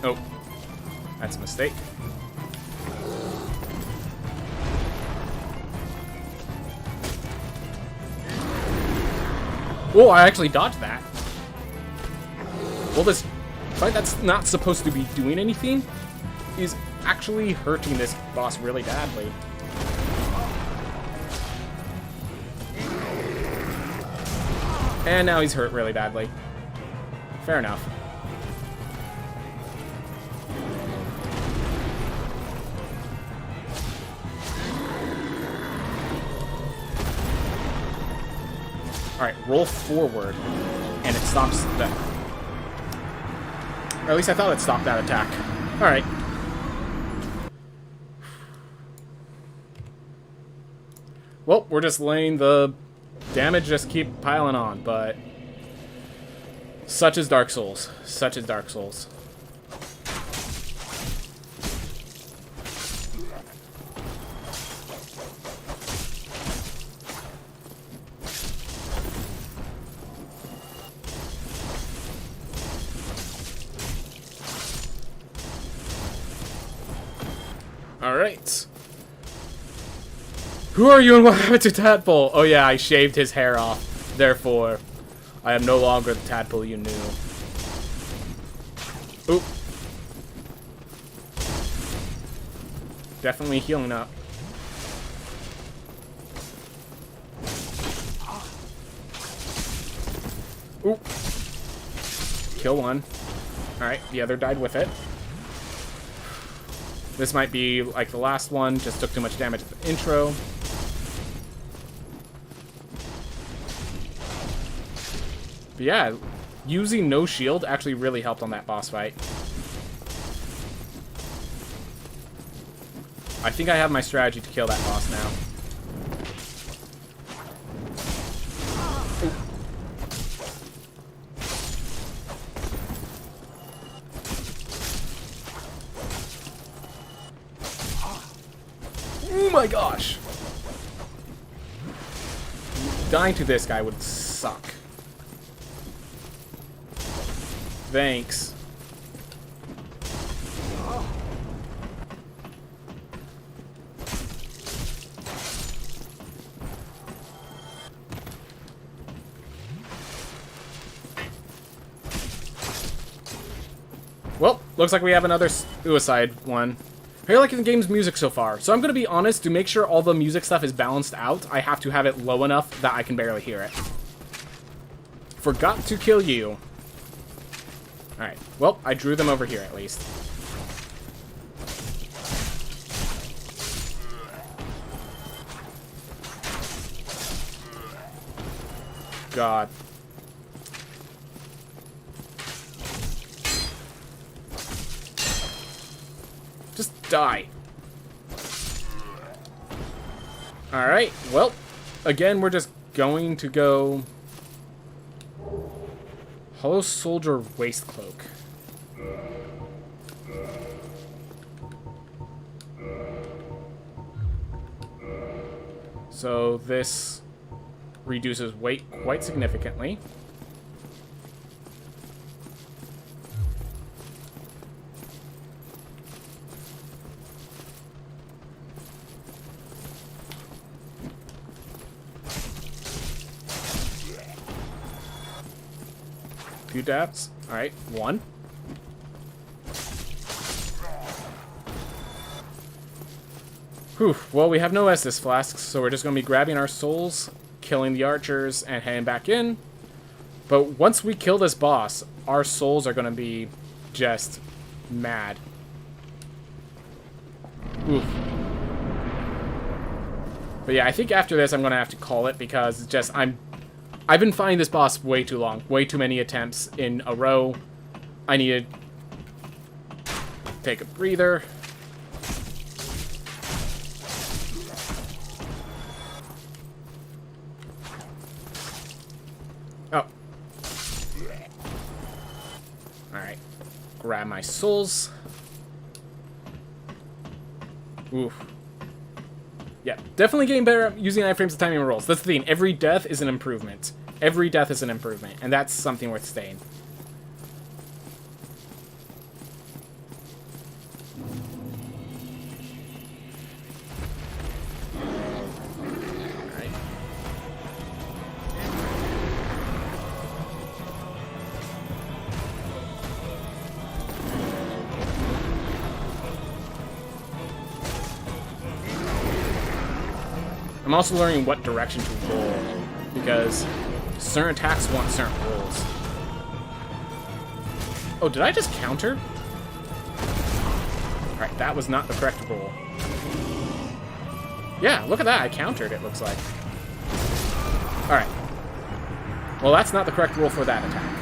Oh, that's a mistake. Oh, I actually dodged that. Well, this fight that's not supposed to be doing anything is actually hurting this boss really badly. And now he's hurt really badly. Fair enough. Alright, roll forward, and it stops that. Or at least I thought it stopped that attack. Alright. Well, we're just laying the damage just keep piling on, but such is Dark Souls. Such is Dark Souls. Alright. Who are you and what happened to Tadpole? Oh yeah, I shaved his hair off. Therefore, I am no longer the Tadpole you knew. Oop. Definitely healing up. Oop. Kill one. Alright, the other died with it. This might be like the last one, just took too much damage at the intro. But yeah, using no shield actually really helped on that boss fight. I think I have my strategy to kill that boss now. Oh my gosh! Dying to this guy would suck. Thanks. Well, looks like we have another suicide one. I really like the game's music so far, so I'm going to be honest, to make sure all the music stuff is balanced out, I have to have it low enough that I can barely hear it. Forgot to kill you. Alright, well, I drew them over here at least. God. Just die. Alright, well, again, we're just going to go... Hollow Soldier Waist Cloak. So this reduces weight quite significantly. Two dabs. Alright, one. Whew. Well, we have no Estus flasks, so we're just going to be grabbing our souls, killing the archers, and heading back in. But once we kill this boss, our souls are going to be just mad. Oof. But yeah, I think after this I'm going to have to call it because it's just I've been fighting this boss way too long. Way too many attempts in a row. I need to take a breather. Oh. Alright. Grab my souls. Oof. Yeah, definitely getting better at using iframes and timing rolls. That's the thing. Every death is an improvement. Every death is an improvement, and that's something worth staying. Alright. I'm also learning what direction to roll, because certain attacks want certain rolls. Oh, did I just counter? Alright, that was not the correct roll. Yeah, look at that, I countered, it looks like. Alright. Well, that's not the correct roll for that attack.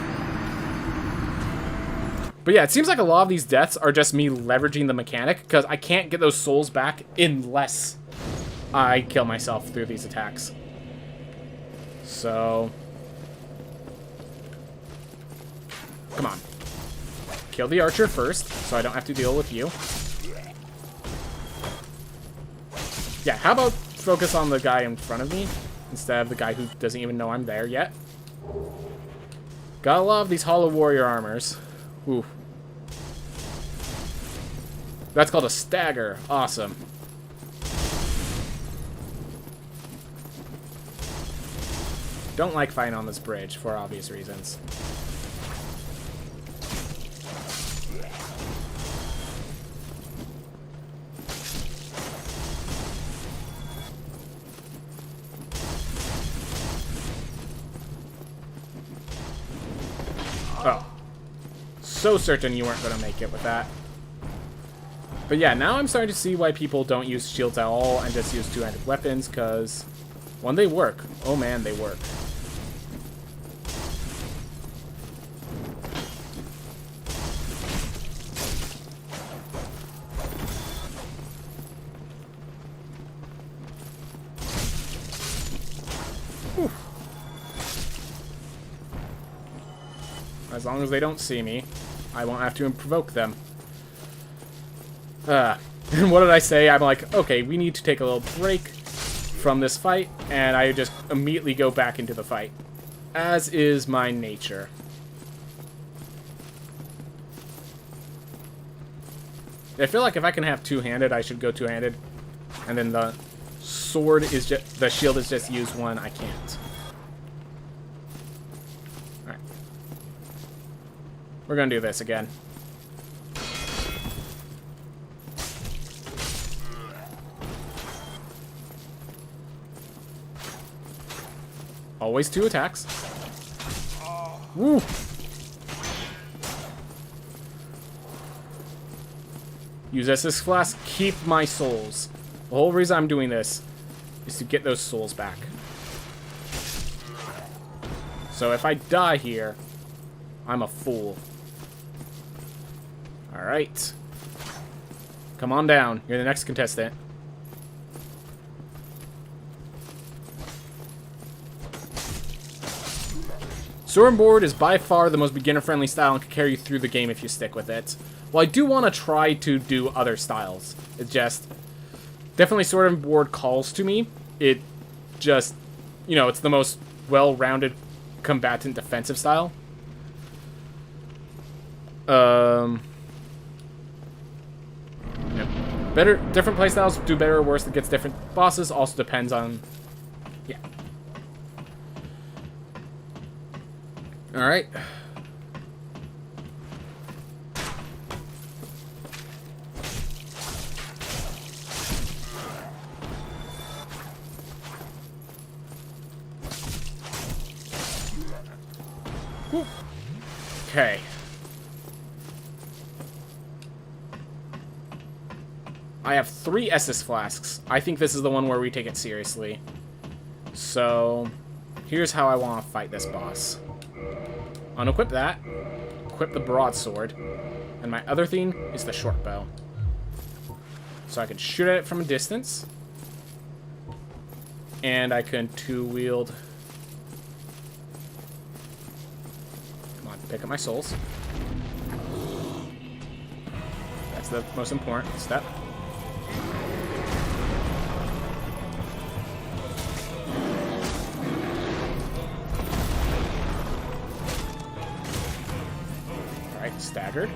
But yeah, it seems like a lot of these deaths are just me leveraging the mechanic, because I can't get those souls back unless I kill myself through these attacks. So... come on. Kill the archer first, so I don't have to deal with you. Yeah, how about focus on the guy in front of me, instead of the guy who doesn't even know I'm there yet. Gotta love these Hollow Warrior armors. Ooh. That's called a stagger. Awesome. Don't like fighting on this bridge, for obvious reasons. Oh. So certain you weren't going to make it with that. But yeah, now I'm starting to see why people don't use shields at all and just use two-handed weapons, because when they work, oh man, they work. Whew. As long as they don't see me, I won't have to provoke them. And what did I say? I'm like, okay, we need to take a little break from this fight, and I just immediately go back into the fight, as is my nature. I feel like if I can have two-handed, I should go two-handed, and then the sword is just, the shield is just used when I can't. Alright. We're gonna do this again. Always two attacks. Woo! Use Estus Flask, keep my souls. The whole reason I'm doing this is to get those souls back. So if I die here, I'm a fool. Alright. Come on down. You're the next contestant. Sword and Board is by far the most beginner-friendly style and can carry you through the game if you stick with it. Well, I do want to try to do other styles. It just... Definitely Sword and Board calls to me. It just... You know, it's the most well-rounded combatant defensive style. Yep. Different playstyles do better or worse against different bosses. Also depends on... Yeah. Alright. Okay. I have 3 Estus flasks. I think this is the one where we take it seriously. So, here's how I want to fight this boss. Unequip that. Equip the broadsword. And my other thing is the short bow. So I can shoot at it from a distance. And I can two-wield... Come on, pick up my souls. That's the most important step. Staggered.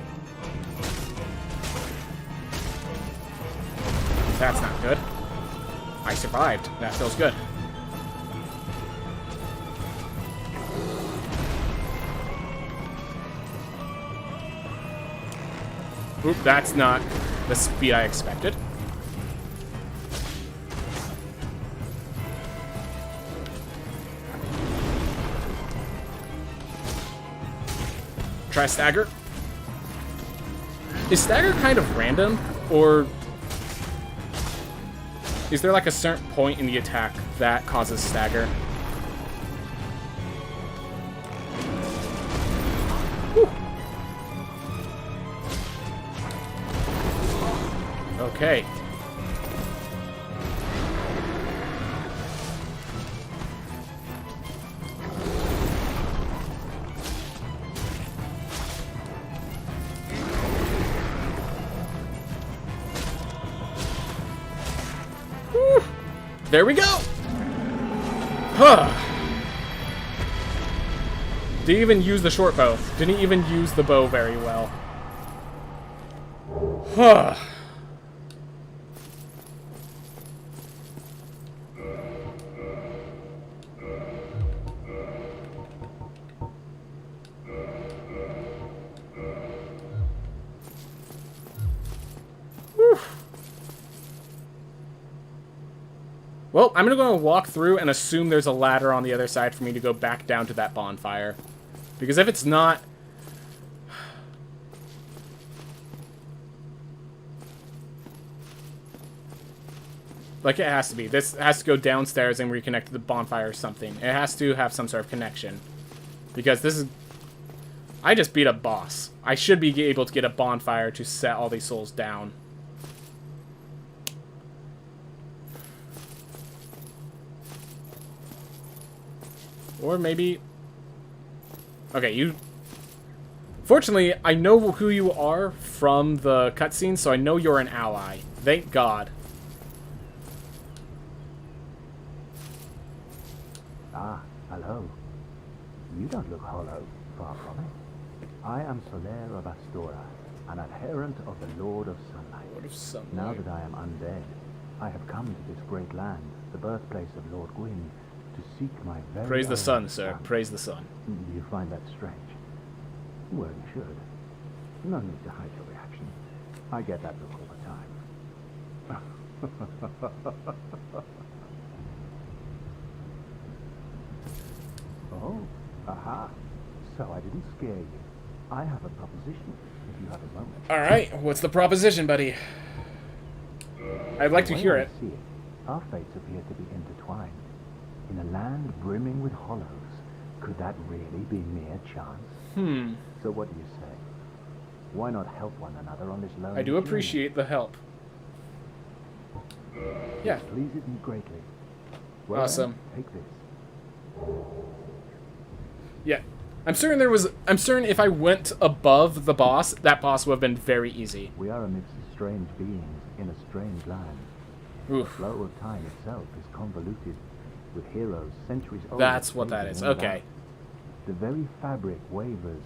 That's not good. I survived. That feels good. Oop, that's not the speed I expected. Try stagger. Is stagger kind of random, or is there like a certain point in the attack that causes stagger? Whew. Okay. There we go! Huh. Didn't even use the short bow. Didn't even use the bow very well. Huh. Well, I'm gonna walk through and assume there's a ladder on the other side for me to go back down to that bonfire. Because if it's not... Like, it has to be. This has to go downstairs and reconnect to the bonfire or something. It has to have some sort of connection. Because this is... I just beat a boss. I should be able to get a bonfire to set all these souls down. Or maybe... Okay, you... Fortunately, I know who you are from the cutscene, so I know you're an ally. Thank God. Ah, hello. You don't look hollow, far from it. I am Soler of Astora, an adherent of the Lord of Sunlight. Lord of Sunlight. Now that I am undead, I have come to this great land, the birthplace of Lord Gwyn, to seek my very Praise the own sun, sir. son. Praise the sun. Do you find that strange? Well, you should. No need to hide your reaction. I get that look all the time. Oh, aha. So I didn't scare you. I have a proposition, if you have a moment. Alright, what's the proposition, buddy? I'd like to hear it. See it. Our fates appear to be intertwined. In a land brimming with hollows, could that really be mere chance? So what do you say? Why not help one another on this lonely I do journey? appreciate the help. Yeah. It pleases me greatly. Well, Awesome. take this. Yeah. I'm certain if I went above the boss, that boss would have been very easy. We are amidst strange beings in a strange land. Oof. The flow of time itself is convoluted, with heroes centuries old. That's what that is. fading in and Okay. out. The very fabric wavers,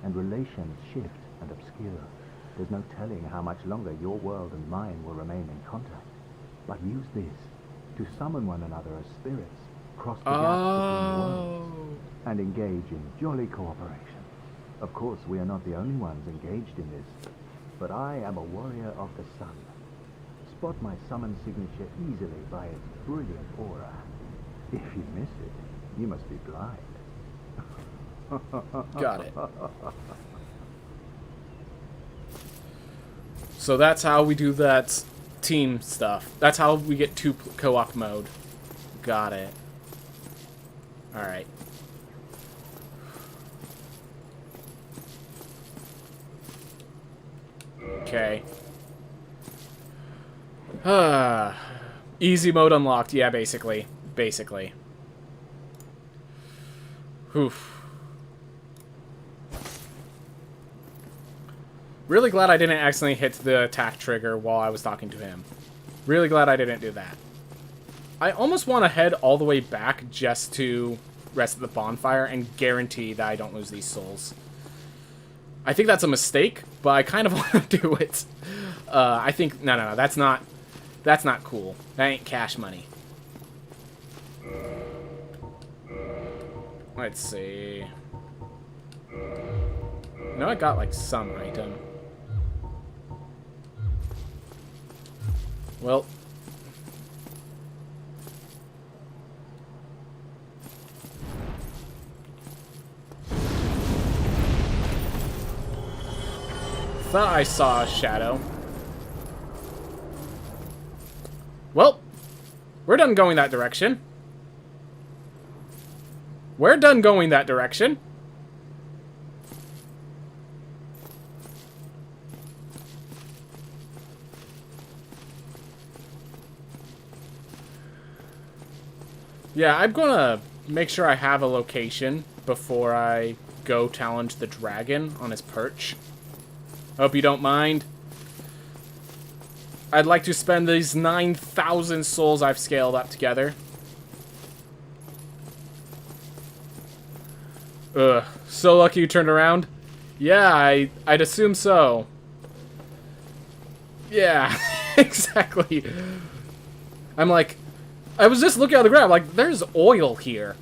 and relations shift and obscure. There's no telling how much longer your world and mine will remain in contact. But use this to summon one another as spirits, cross the gaps between worlds, and engage in jolly cooperation. Of course, we are not the only ones engaged in this, but I am a warrior of the sun. Spot my summon signature easily by its brilliant aura. If you miss it, you must be blind. Got it. So that's how we do that team stuff. That's how we get to co-op mode. Got it. Alright. Okay. Easy mode unlocked. Yeah, basically. Basically. Oof. Really glad I didn't accidentally hit the attack trigger while I was talking to him. Really glad I didn't do that. I almost want to head all the way back just to rest at the bonfire and guarantee that I don't lose these souls. I think that's a mistake, but I kind of want to do it. I think... No, that's not cool. That ain't cash money. Let's see. No, I got, like, some item. Well... thought I saw a shadow. Well, we're done going that direction. We're done going that direction. Yeah, I'm gonna make sure I have a location before I go challenge the dragon on his perch. Hope you don't mind. I'd like to spend these 9,000 souls I've scaled up together. Ugh, so lucky you turned around. Yeah, I'd assume so. Yeah, exactly. I'm like, I was just looking at the ground, like, there's oil here.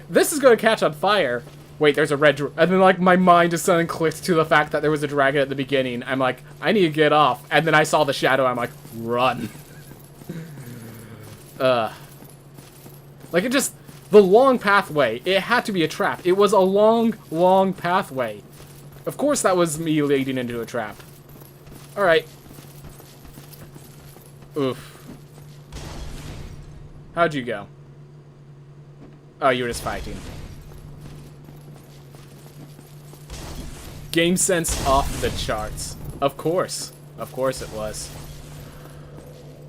This is going to catch on fire. Wait, there's a red... And then, like, my mind just suddenly clicked to the fact that there was a dragon at the beginning. I'm like, I need to get off. And then I saw the shadow. I'm like, run. Like, it just... The long pathway. It had to be a trap. It was a long, long pathway. Of course that was me leading into a trap. Alright. Oof. How'd you go? Oh, you were just fighting. Game sense off the charts. Of course. Of course it was.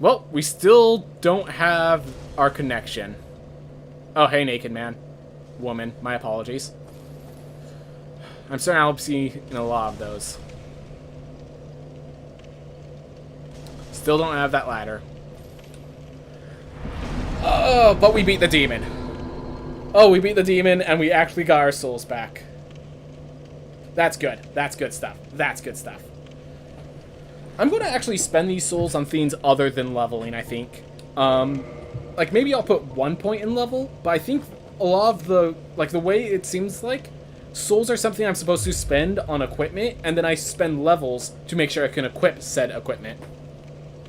Well, we still don't have our connection. Oh, hey, naked man. Woman. My apologies. I'm starting to see in a lot of those. Still don't have that ladder. Oh, but we beat the demon. Oh, we beat the demon, and we actually got our souls back. That's good. That's good stuff. That's good stuff. I'm going to actually spend these souls on things other than leveling, I think. Like, maybe I'll put 1 point in level, but I think a lot of the... Like, the way it seems like, souls are something I'm supposed to spend on equipment, and then I spend levels to make sure I can equip said equipment.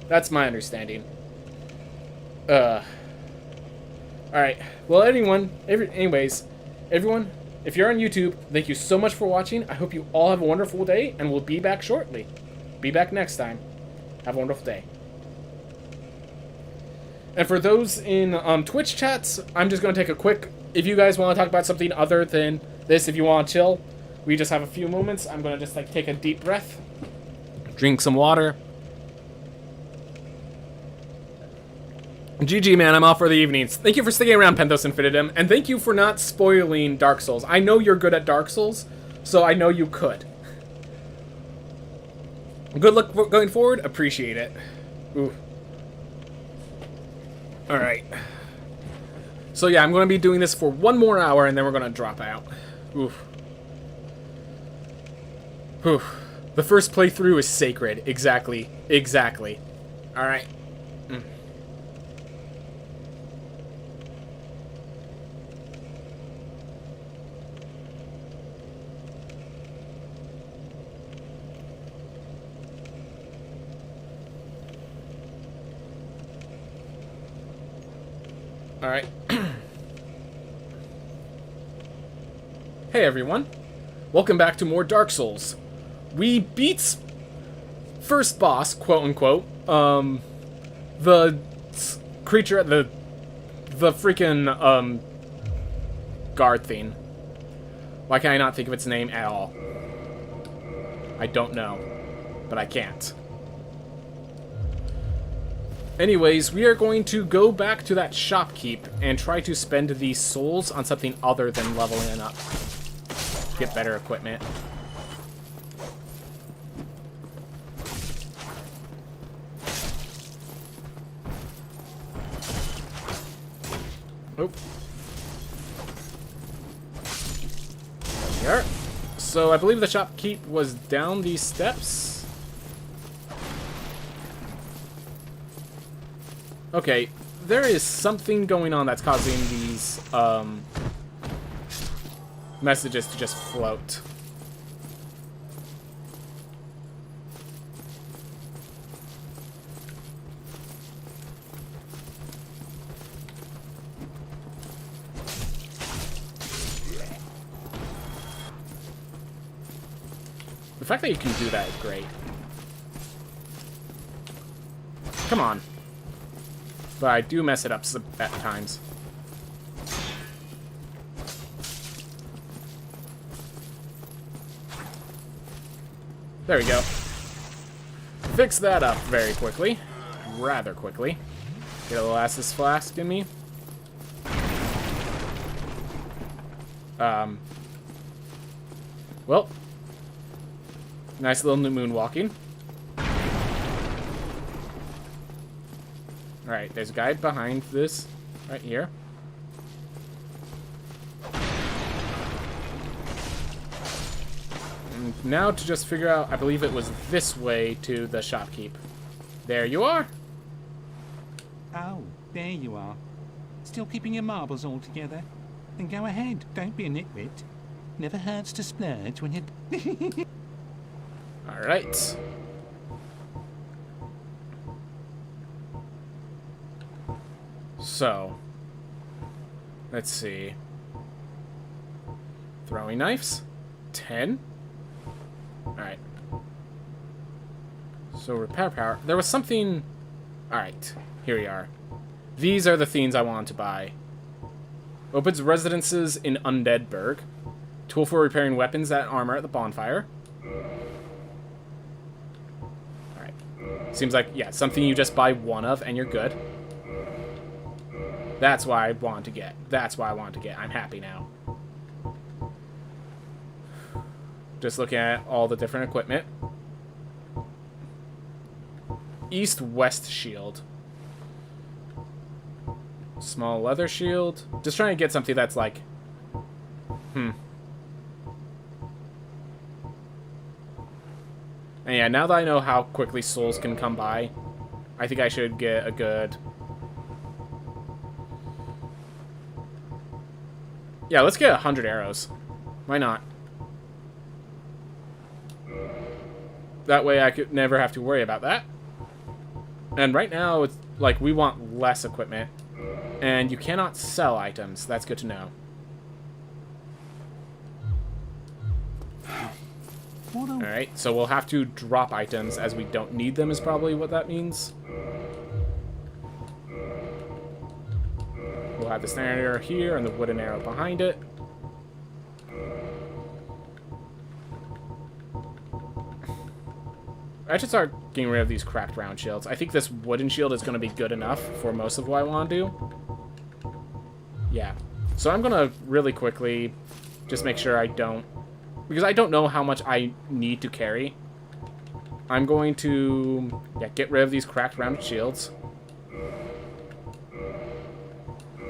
That's my understanding. Alright. Well, anyways, everyone... If you're on YouTube, thank you so much for watching. I hope you all have a wonderful day, and we'll be back shortly. Be back next time. Have a wonderful day. And for those in Twitch chats, I'm just going to take a quick... If you guys want to talk about something other than this, if you want to chill, we just have a few moments. I'm going to just, like, take a deep breath. Drink some water. GG, man, I'm off for the evenings. Thank you for sticking around, Penthos Infinitum, and thank you for not spoiling Dark Souls. I know you're good at Dark Souls, so I know you could. Good luck going forward. Appreciate it. Ooh. Alright. So yeah, I'm going to be doing this for 1 more hour, and then we're going to drop out. Oof. Whew. The first playthrough is sacred. Exactly. Exactly. Alright. Alright. Hey everyone. Welcome back to more Dark Souls. We beat first boss, quote unquote. The creature, the freaking guard thing. Why can I not think of its name at all? I don't know, but I can't. Anyways, we are going to go back to that shopkeep and try to spend these souls on something other than leveling up. Get better equipment. Oh. There we are. So I believe the shopkeep was down these steps. Okay, there is something going on that's causing these messages to just float. The fact that you can do that is great. Come on. But I do mess it up at times. There we go. Fix that up very quickly. Rather quickly. Get a little Estus Flask in me. Well. Nice little new moonwalking. Alright, there's a guy behind this. Right here. And now to just figure out, I believe it was this way to the shopkeep. There you are! Oh, there you are. Still keeping your marbles all together? Then go ahead, don't be a nitwit. Never hurts to splurge when you... Alright. So, let's see. Throwing knives. 10. Alright. So, repair power. There was something... Alright, here we are. These are the things I want to buy. Opens residences in Undeadburg. Tool for repairing weapons and armor at the bonfire. Alright. Seems like, yeah, something you just buy one of and you're good. That's why I want to get. That's why I want to get. I'm happy now. Just looking at all the different equipment. East-west shield. Small leather shield. Just trying to get something that's like... And yeah, now that I know how quickly souls can come by, I think I should get a good... Yeah, let's get 100 arrows. Why not? That way I could never have to worry about that. And right now, it's like we want less equipment. And you cannot sell items. That's good to know. Alright, so we'll have to drop items as we don't need them is probably what that means. We'll have the standard arrow here and the wooden arrow behind it. I should start getting rid of these cracked round shields. I think this wooden shield is going to be good enough for most of what I want to do. Yeah. So I'm going to really quickly just make sure I don't... Because I don't know how much I need to carry. I'm going to get rid of these cracked round shields.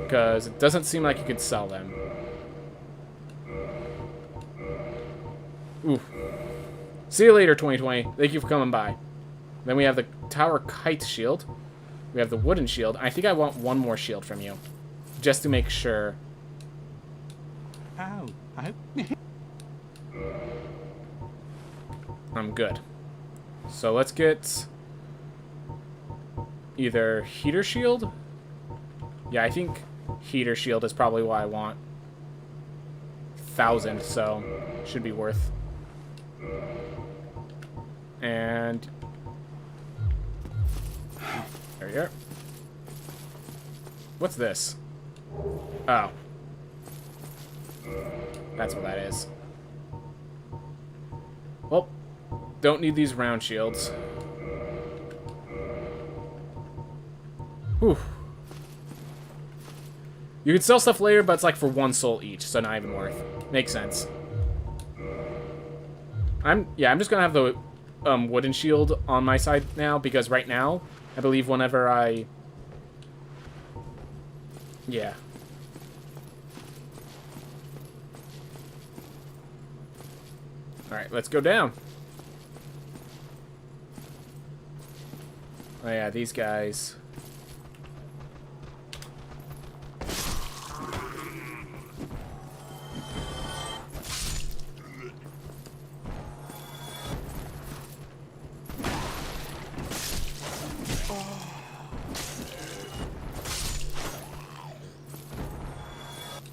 Because it doesn't seem like you could sell them. Ooh. See you later, 2020. Thank you for coming by. Then we have the tower kite shield. We have the wooden shield. I think I want one more shield from you. Just to make sure. Oh, I'm good. So let's get either heater shield. Yeah, I think heater shield is probably what I want. 1,000, so should be worth. And there you are. What's this? Oh. That's what that is. Well, don't need these round shields. Whew. You can sell stuff later, but it's like for 1 soul each, so not even worth. Makes sense. I'm just gonna have the wooden shield on my side now, because right now, I believe whenever I... Yeah. Alright, let's go down. Oh yeah, these guys...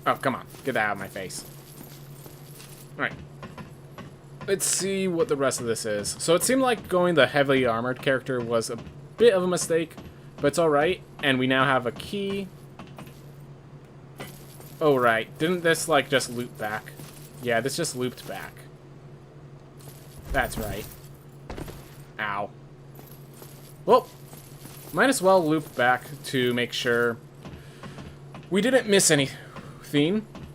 Oh, come on. Get that out of my face. Alright. Let's see what the rest of this is. So it seemed like going the heavily armored character was a bit of a mistake, but it's alright. And we now have a key. Oh, right. Didn't this, like, just loop back? Yeah, this just looped back. That's right. Ow. Well, might as well loop back to make sure we didn't miss anything.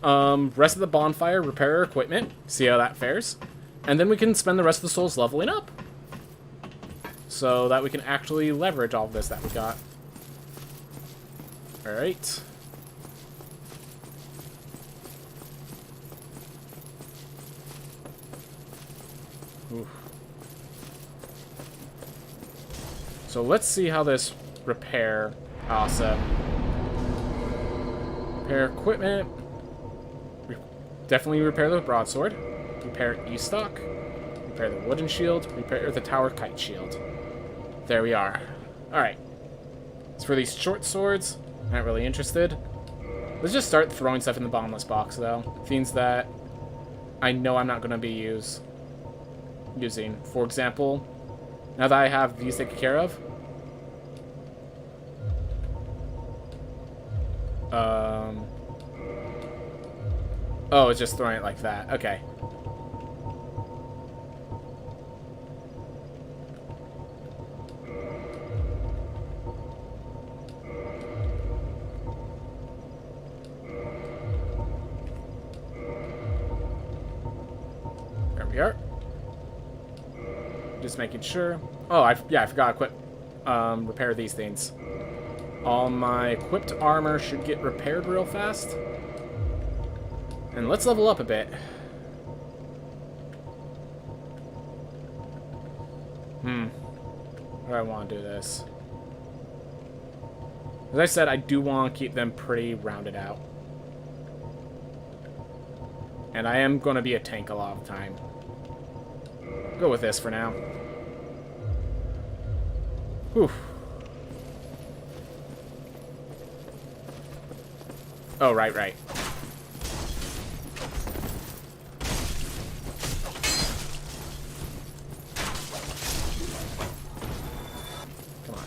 Rest of the bonfire, repair our equipment, see how that fares, and then we can spend the rest of the souls leveling up, so that we can actually leverage all of this that we got. Alright. So let's see how this repair also. Repair equipment. Definitely repair the broadsword. Repair E-stock. Repair the wooden shield. Repair the tower kite shield. There we are. Alright. As for these short swords, not really interested. Let's just start throwing stuff in the bottomless box, though. Things that I know I'm not going to be using. For example, now that I have these taken care of, oh, it's just throwing it like that. Okay. There we are. Just making sure. Oh, I forgot to equip, repair these things. All my equipped armor should get repaired real fast. And let's level up a bit. How do I want to do this? As I said, I do want to keep them pretty rounded out. And I am going to be a tank a lot of the time. Go with this for now. Whew. Oh, right. Come on.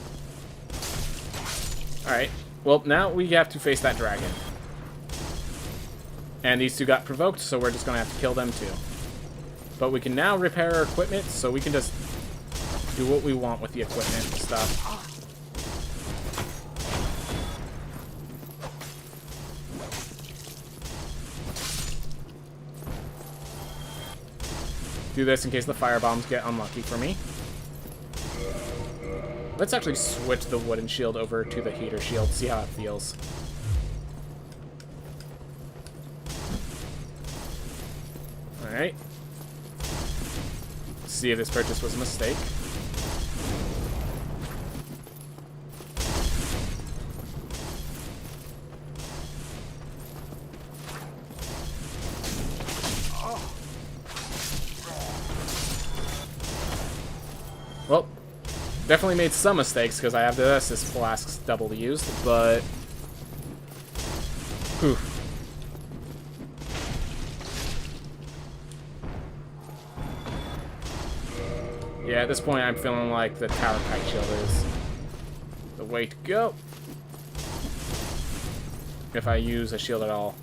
Alright. Well, now we have to face that dragon. And these two got provoked, so we're just going to have to kill them too. But we can now repair our equipment, so we can just do what we want with the equipment and stuff. Do this in case the fire bombs get unlucky for me. Let's actually switch the wooden shield over to the heater shield, see how it feels. Alright. See if this purchase was a mistake. Well, definitely made some mistakes because I have the assist flasks double used, but... Whew. Yeah, at this point I'm feeling like the tower kite shield is the way to go. If I use a shield at all.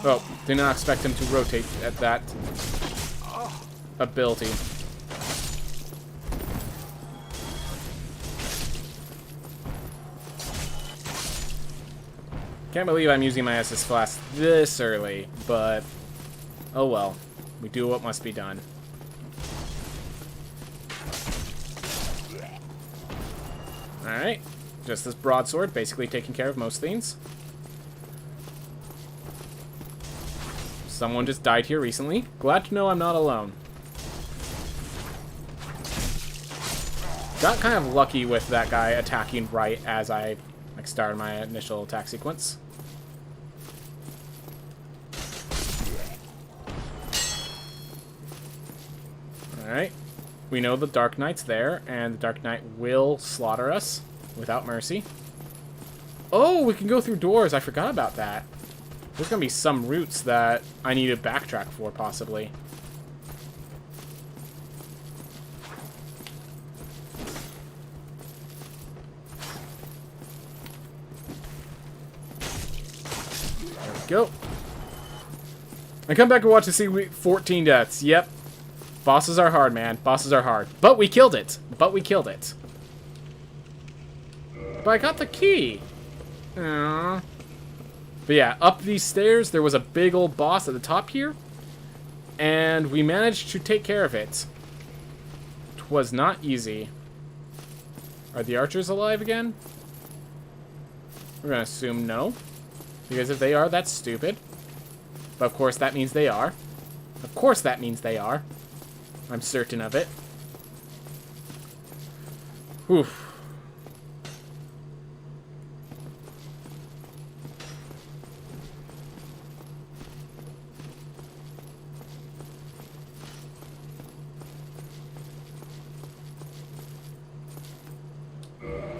Oh, did not expect him to rotate at that ability. Can't believe I'm using my SS Flask this early, but oh well. We do what must be done. Alright. Just this broadsword, basically taking care of most things. Someone just died here recently. Glad to know I'm not alone. Got kind of lucky with that guy attacking right as I started my initial attack sequence. Alright. We know the Dark Knight's there, and the Dark Knight will slaughter us without mercy. Oh, we can go through doors. I forgot about that. There's going to be some routes that I need to backtrack for, possibly. There we go. I come back and watch to see 14 deaths. Yep. Bosses are hard, man. Bosses are hard. But we killed it. But we killed it. But I got the key. Aww. But yeah, up these stairs, there was a big old boss at the top here. And we managed to take care of it. 'Twas not easy. Are the archers alive again? We're gonna assume no. Because if they are, that's stupid. But of course that means they are. Of course that means they are. I'm certain of it. Whew.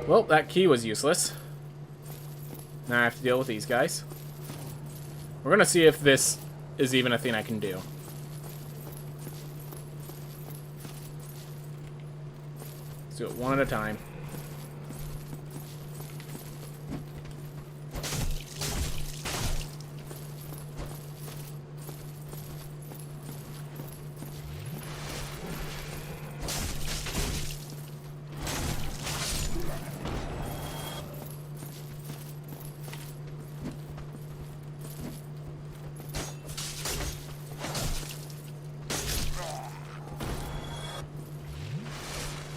Well, that key was useless. Now I have to deal with these guys. We're gonna see if this is even a thing I can do. Let's do it one at a time.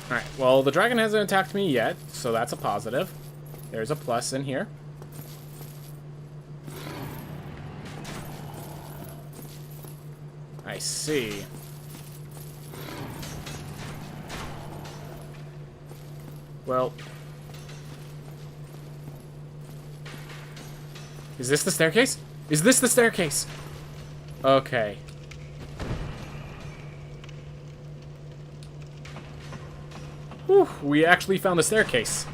Alright, well, the dragon hasn't attacked me yet, so that's a positive. There's a plus in here. I see. Well... Is this the staircase? Is this the staircase? Okay. Whew, we actually found the staircase.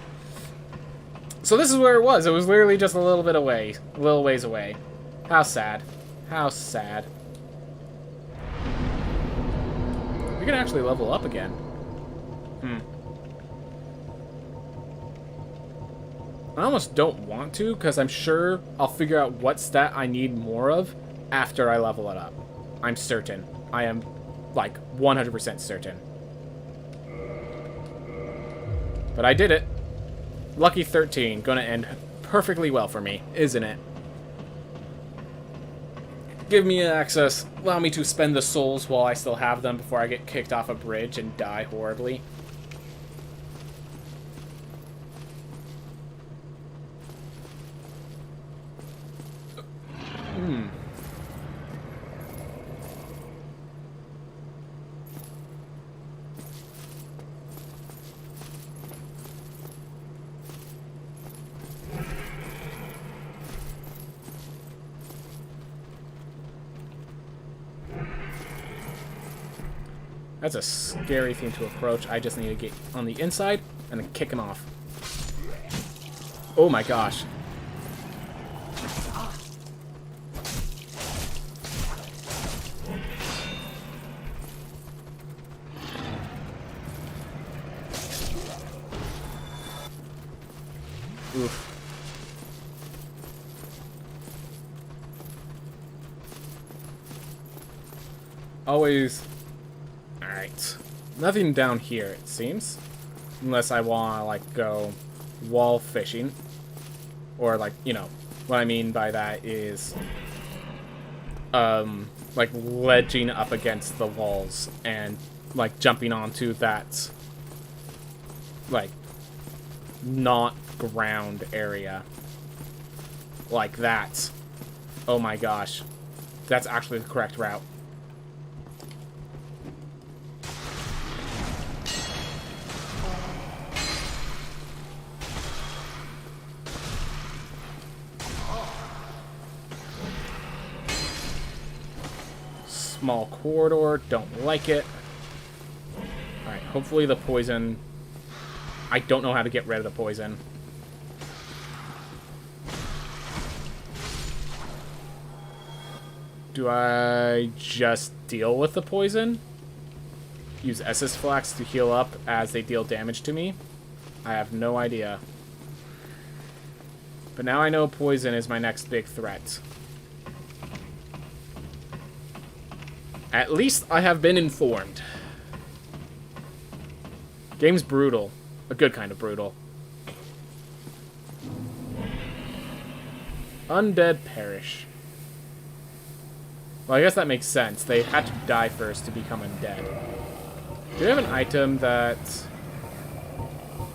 So this is where it was. It was literally just a little bit away. A little ways away. How sad. How sad. We can actually level up again. I almost don't want to, because I'm sure I'll figure out what stat I need more of after I level it up. I'm certain. I am, like, 100% certain. But I did it. Lucky 13. Gonna end perfectly well for me, isn't it? Give me access. Allow me to spend the souls while I still have them before I get kicked off a bridge and die horribly. That's a scary thing to approach. I just need to get on the inside and then kick him off. Oh my gosh. Oof. Always. Alright. Nothing down here, it seems. Unless I want to, like, go wall fishing. Or, like, you know, what I mean by that is, like, ledging up against the walls and, like, jumping onto that, like, not ground area. Like that. Oh my gosh. That's actually the correct route. Small corridor, don't like it. Alright, hopefully the poison... I don't know how to get rid of the poison. Do I just deal with the poison? Use Estus Flax to heal up as they deal damage to me? I have no idea. But now I know poison is my next big threat. At least I have been informed. Game's brutal. A good kind of brutal. Undead perish. Well, I guess that makes sense. They had to die first to become undead. Do you have an item that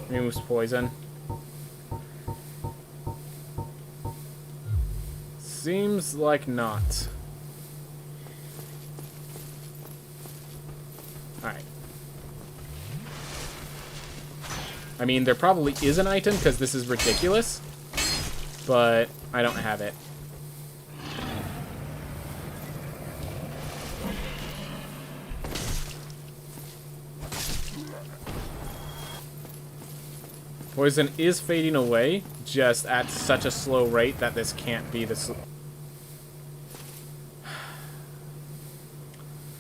removes poison? Seems like not. Alright. I mean, there probably is an item, because this is ridiculous. But I don't have it. Poison is fading away, just at such a slow rate that this can't be the...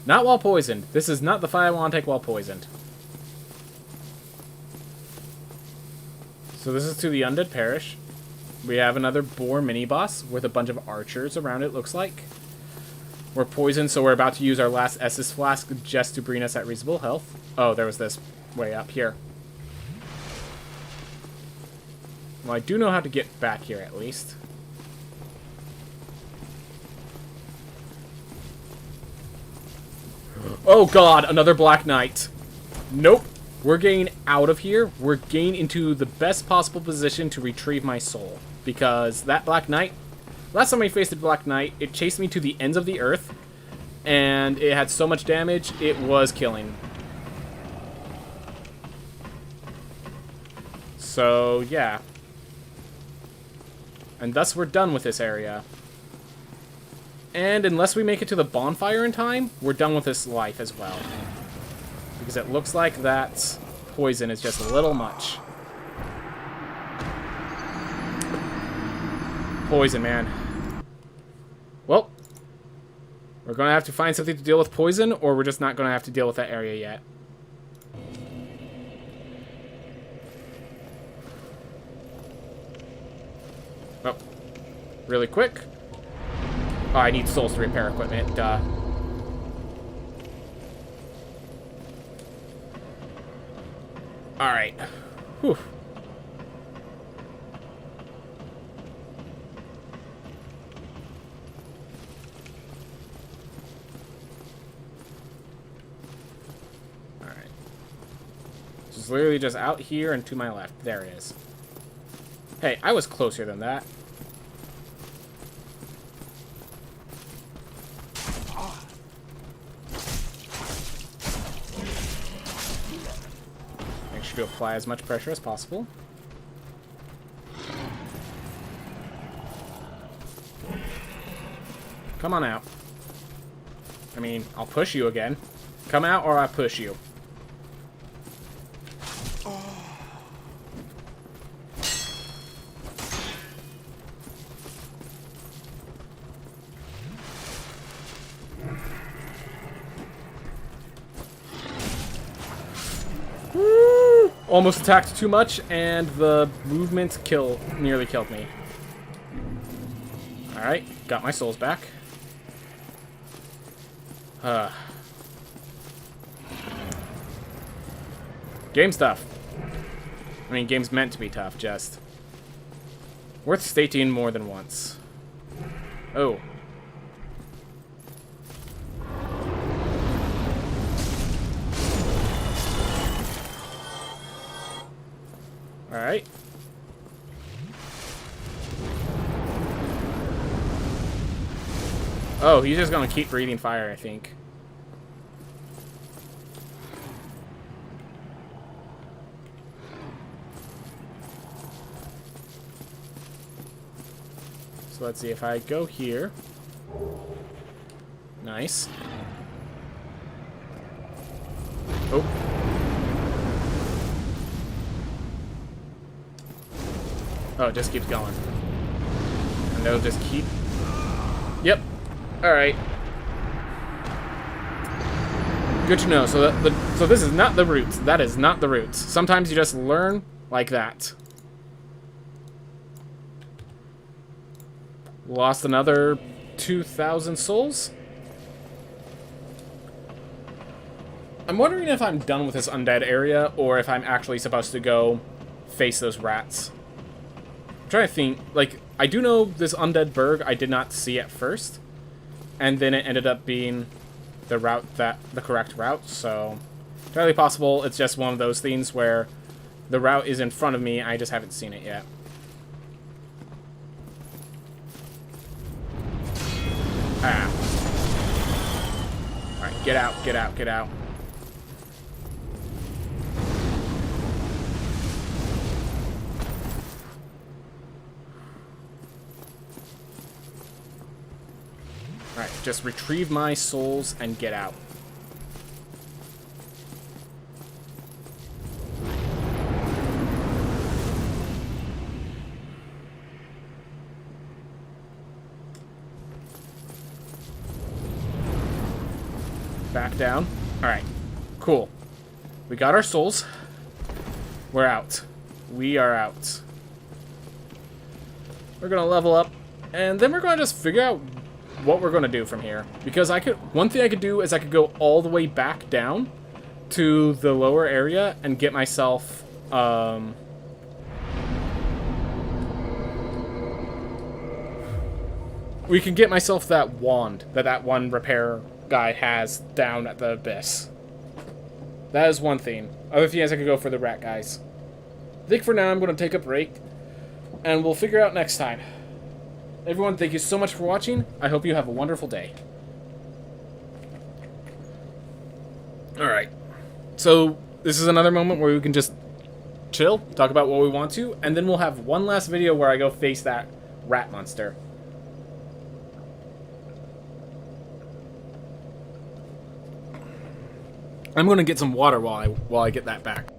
Not while poisoned. This is not the fight I want to take while poisoned. So this is to the Undead Parish. We have another boar mini-boss with a bunch of archers around it, looks like. We're poisoned, so we're about to use our last Estus Flask just to bring us at reasonable health. Oh, there was this way up here. Well, I do know how to get back here, at least. Oh god, another Black Knight. Nope. We're getting out of here. We're getting into the best possible position to retrieve my soul. Because that Black Knight... Last time I faced a Black Knight, it chased me to the ends of the earth. And it had so much damage, it was killing. So, yeah. And thus we're done with this area. And unless we make it to the bonfire in time, we're done with this life as well. Because it looks like that poison is just a little much. Poison, man. Well, we're going to have to find something to deal with poison, or we're just not going to have to deal with that area yet. Oh. Really quick. Oh, I need souls to repair equipment. Duh. Alright. Whew. Alright. It's literally just out here and to my left. There it is. Hey, I was closer than that. Make sure to apply as much pressure as possible. Come on out. I mean, I'll push you again. Come out or I push you. Woo! Almost attacked too much, and the movement nearly killed me. Alright, got my souls back. Game's tough. I mean, game's meant to be tough, just worth stating more than once. Oh. Alright. Oh, he's just gonna keep breathing fire, I think. So let's see if I go here. Nice. Oh. Oh, it just keeps going. And they'll just keep... Yep. Alright. Good to know. So so this is not the roots. That is not the roots. Sometimes you just learn like that. Lost another 2,000 souls? I'm wondering if I'm done with this undead area, or if I'm actually supposed to go face those rats. I'm trying to think. Like, I do know this undead burg I did not see at first, and then it ended up being the correct route, so entirely possible it's just one of those things where the route is in front of me, I just haven't seen it yet. Ah. Alright, get out, get out, get out. Alright, just retrieve my souls and get out. Back down. Alright, cool. We got our souls. We're out. We are out. We're gonna level up, and then we're gonna just figure out what we're gonna do from here. Because one thing I could do is I could go all the way back down to the lower area and get myself, we can get myself that wand that one repair guy has down at the abyss. That is one thing. Other thing is I could go for the rat guys. I think for now I'm going to take a break, and we'll figure out next time. Everyone, thank you so much for watching. I hope you have a wonderful day. Alright. So, this is another moment where we can just chill, talk about what we want to, and then we'll have one last video where I go face that rat monster. I'm going to get some water while I get that back.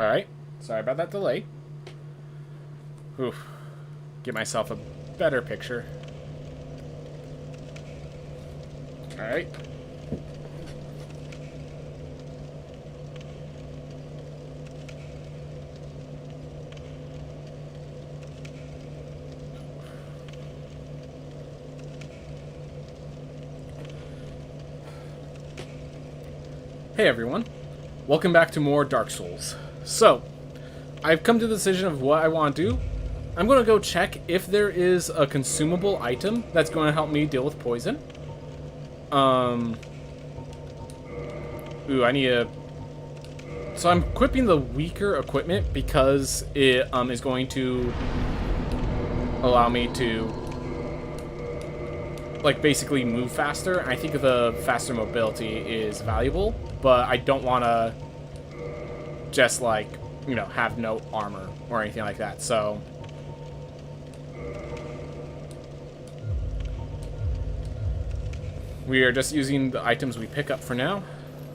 Alright. Sorry about that delay. Oof. Get myself a better picture. Alright. Hey everyone, welcome back to more Dark Souls. So, I've come to the decision of what I want to do. I'm going to go check if there is a consumable item that's going to help me deal with poison. Ooh, I need a... So I'm equipping the weaker equipment because it is going to allow me to like basically move faster. I think the faster mobility is valuable, but I don't want to just like, you know, have no armor or anything like that. So we are just using the items we pick up for now.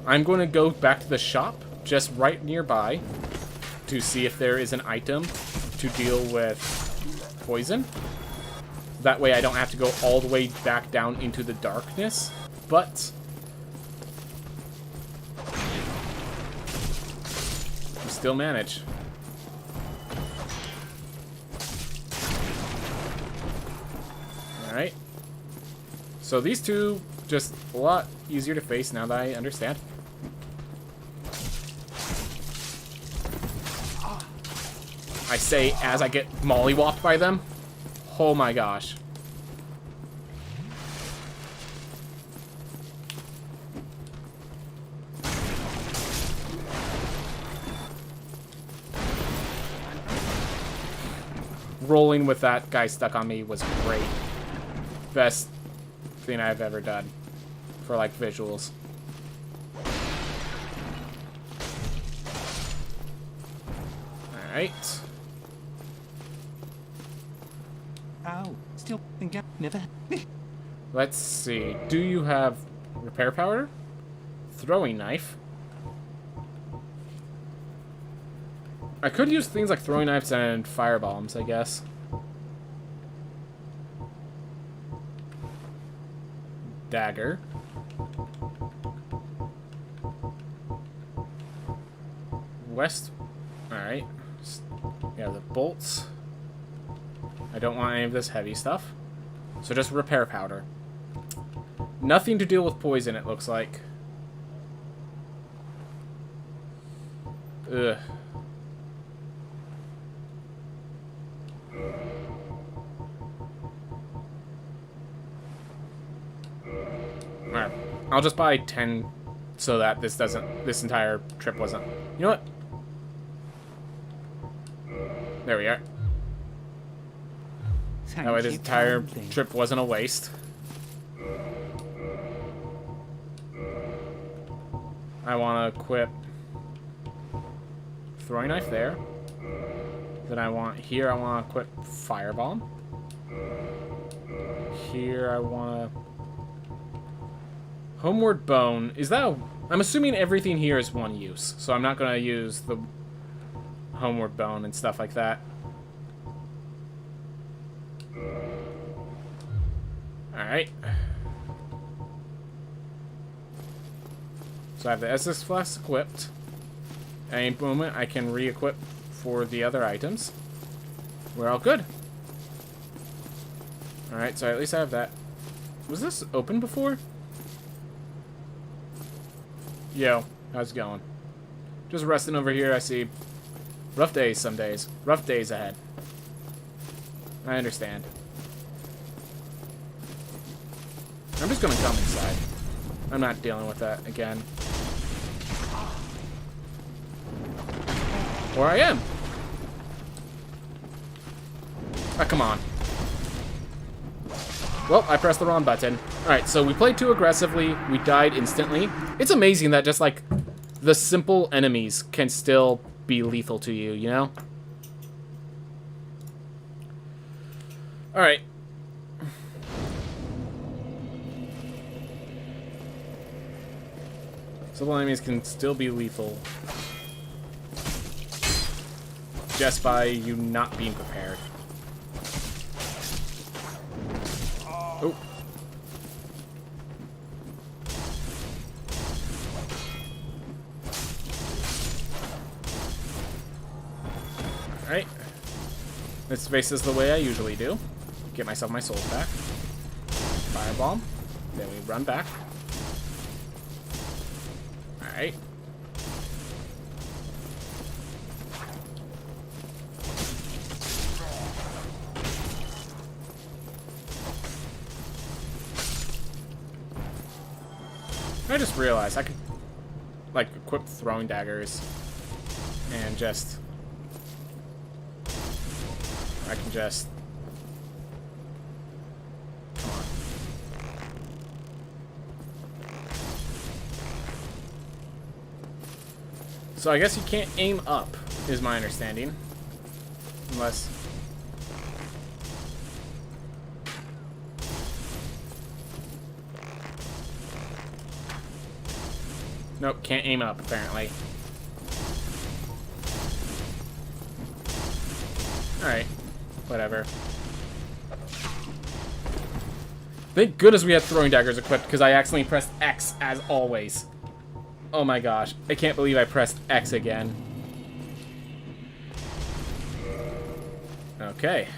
I'm going to go back to the shop just right nearby to see if there is an item to deal with poison. That way I don't have to go all the way back down into the darkness. But we still manage. Alright. So these two, just a lot easier to face now that I understand. I say as I get mollywopped by them. Oh my gosh. Rolling with that guy stuck on me was great. Best thing I've ever done for like visuals. Alright. Oh, still think I never. Let's see. Do you have repair powder? Throwing knife. I could use things like throwing knives and fire bombs, I guess. Dagger. West. Alright. Yeah, the bolts. I don't want any of this heavy stuff. So just repair powder. Nothing to deal with poison, it looks like. Ugh. Alright. I'll just buy 10 so that this entire trip wasn't... You know what? There we are. That way this entire trip wasn't a waste. I want to equip throwing knife there. Then I want to equip firebomb. Here I want to... Homeward bone. Is that a... I'm assuming everything here is one use. So I'm not going to use the homeward bone and stuff like that. Alright. So I have the SS Flask equipped. At any moment, I can re-equip for the other items. We're all good. Alright, so at least I have that. Was this open before? Yo, how's it going? Just resting over here, I see. Rough days some days. Rough days ahead. I understand. I'm just gonna come inside. I'm not dealing with that again. Or I am. Ah, come on. Well, I pressed the wrong button. Alright, so we played too aggressively. We died instantly. It's amazing that just, like, the simple enemies can still be lethal to you, you know? Alright. Simple enemies can still be lethal. just by you not being prepared. Oh. Alright. This faces the way I usually do. Get myself my souls back. Firebomb. Then we run back. Alright. I just realized I could, like, equip throwing daggers and just... I can just... Come on. So I guess you can't aim up, is my understanding. Unless... Nope, can't aim up, apparently. Alright. Whatever. Thank goodness we had throwing daggers equipped, because I accidentally pressed X, as always. Oh my gosh. I can't believe I pressed X again. Okay.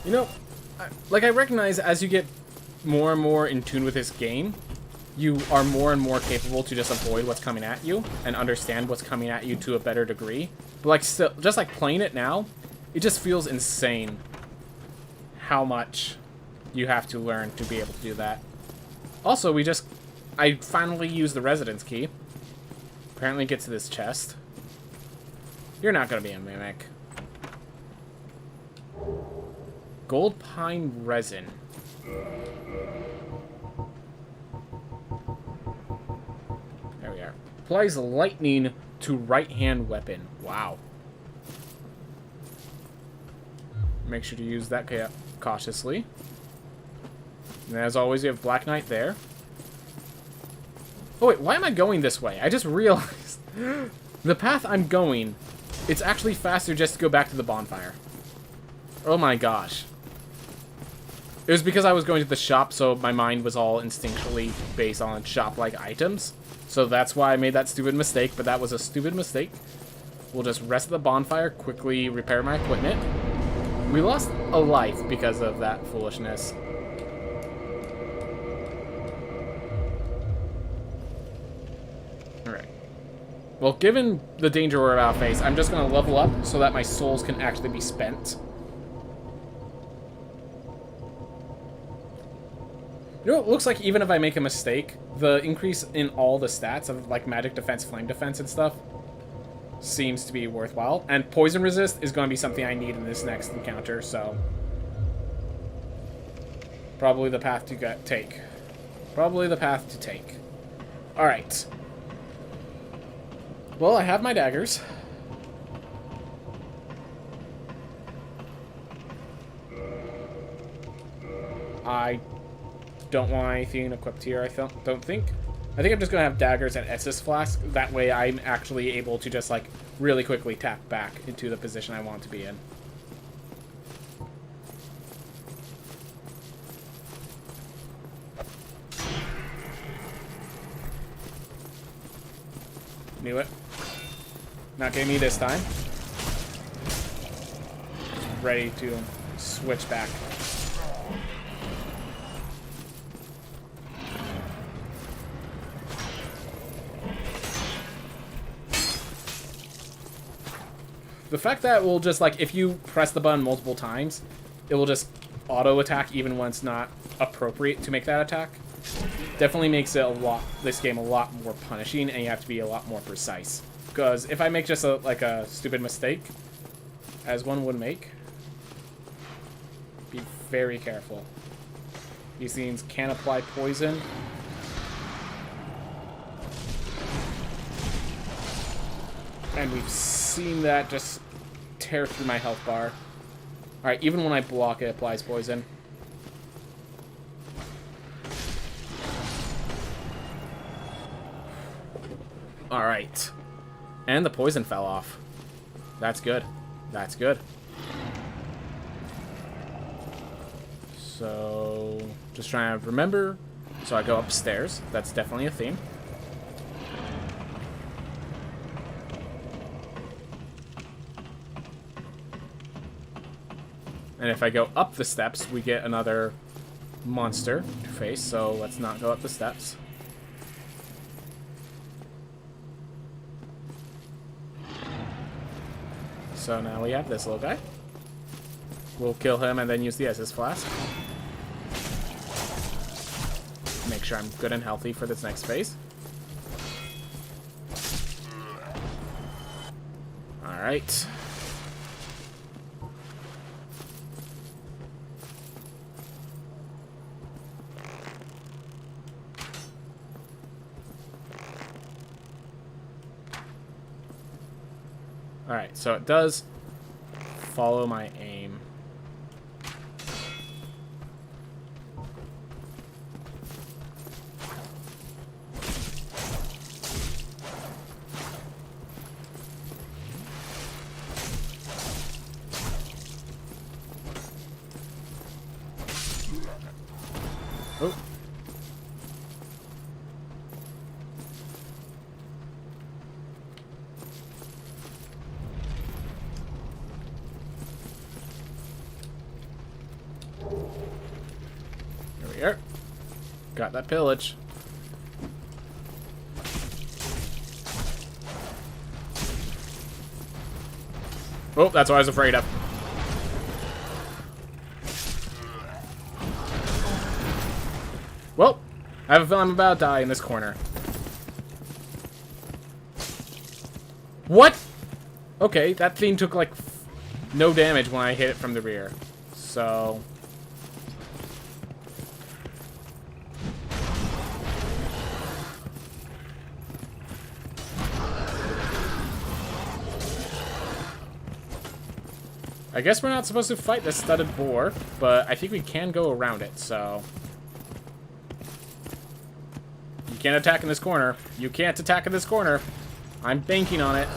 You know, I recognize as you get more and more in tune with this game, you are more and more capable to just avoid what's coming at you and understand what's coming at you to a better degree. But like, still, just like playing it now, it just feels insane how much you have to learn to be able to do that. Also, I finally used the residence key. Apparently get to this chest. You're not going to be a mimic. Gold pine resin. There we are. Applies lightning to right-hand weapon. Wow. Make sure to use that cautiously. And as always, you have Black Knight there. Oh wait, why am I going this way? I just realized the path I'm going, it's actually faster just to go back to the bonfire. Oh my gosh. It was because I was going to the shop, so my mind was all instinctually based on shop-like items. So that's why I made that stupid mistake, but that was a stupid mistake. We'll just rest at the bonfire, quickly repair my equipment. We lost a life because of that foolishness. Alright. Well, given the danger we're about to face, I'm just going to level up so that my souls can actually be spent. You know, it looks like even if I make a mistake, the increase in all the stats of, like, magic defense, flame defense, and stuff seems to be worthwhile. And poison resist is going to be something I need in this next encounter, so... Probably the path to take. Probably the path to take. Alright. Well, I have my daggers. I don't want anything equipped here, I don't think. I think I'm just going to have daggers and Estus Flask. That way I'm actually able to just, like, really quickly tap back into the position I want to be in. Knew it. Not getting me this time. Ready to switch back. The fact that we'll just, like, if you press the button multiple times, it will just auto-attack even when it's not appropriate to make that attack, definitely makes it this game a lot more punishing, and you have to be a lot more precise. Because if I make just a stupid mistake, as one would make, be very careful. These things can apply poison. And we've seen that just tear through my health bar. Alright, even when I block, it applies poison. Alright. And the poison fell off. That's good. That's good. So, just trying to remember. So I go upstairs. That's definitely a theme. And if I go up the steps, we get another monster to face. So let's not go up the steps. So now we have this little guy. We'll kill him and then use the SS flask. Make sure I'm good and healthy for this next phase. Alright. Alright, so it does follow my aim. Oh. There we are. Got that pillage. Oh, that's what I was afraid of. Well, I have a feeling I'm about to die in this corner. What? Okay, that thing took like no damage when I hit it from the rear. So... I guess we're not supposed to fight this studded boar, but I think we can go around it, so... You can't attack in this corner. You can't attack in this corner. I'm banking on it.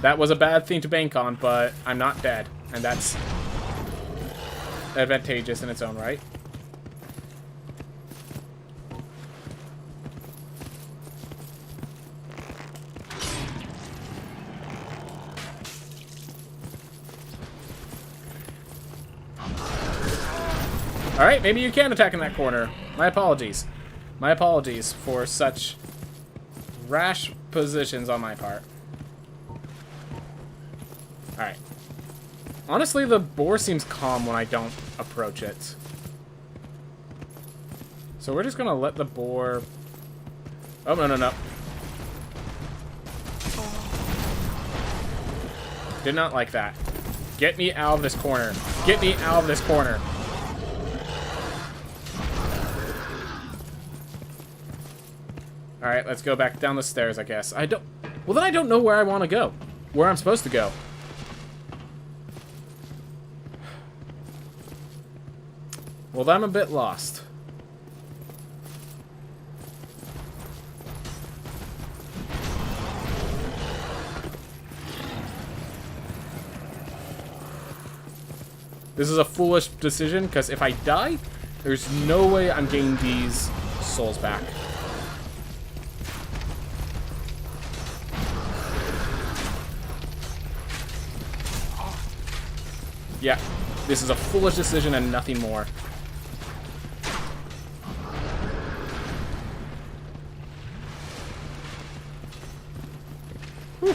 That was a bad thing to bank on, but I'm not dead. And that's advantageous in its own right. Alright, maybe you can attack in that corner. My apologies. My apologies for such rash positions on my part. Alright. Honestly, the boar seems calm when I don't approach it. So we're just gonna let the boar... Oh, no, no, no. Did not like that. Get me out of this corner. Get me out of this corner. Alright, let's go back down the stairs, I guess. Well, then I don't know where I want to go. Where I'm supposed to go. Well, then I'm a bit lost. This is a foolish decision, because if I die, there's no way I'm getting these souls back. Yeah, this is a foolish decision and nothing more. Whew.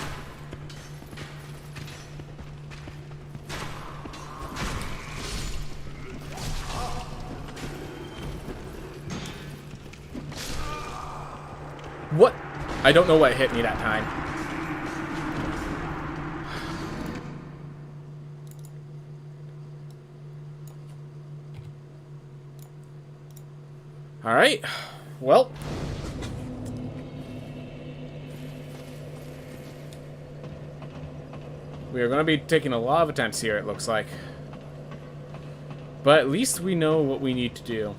What? I don't know what hit me that time. Alright, well. We are going to be taking a lot of attempts here, it looks like. But at least we know what we need to do.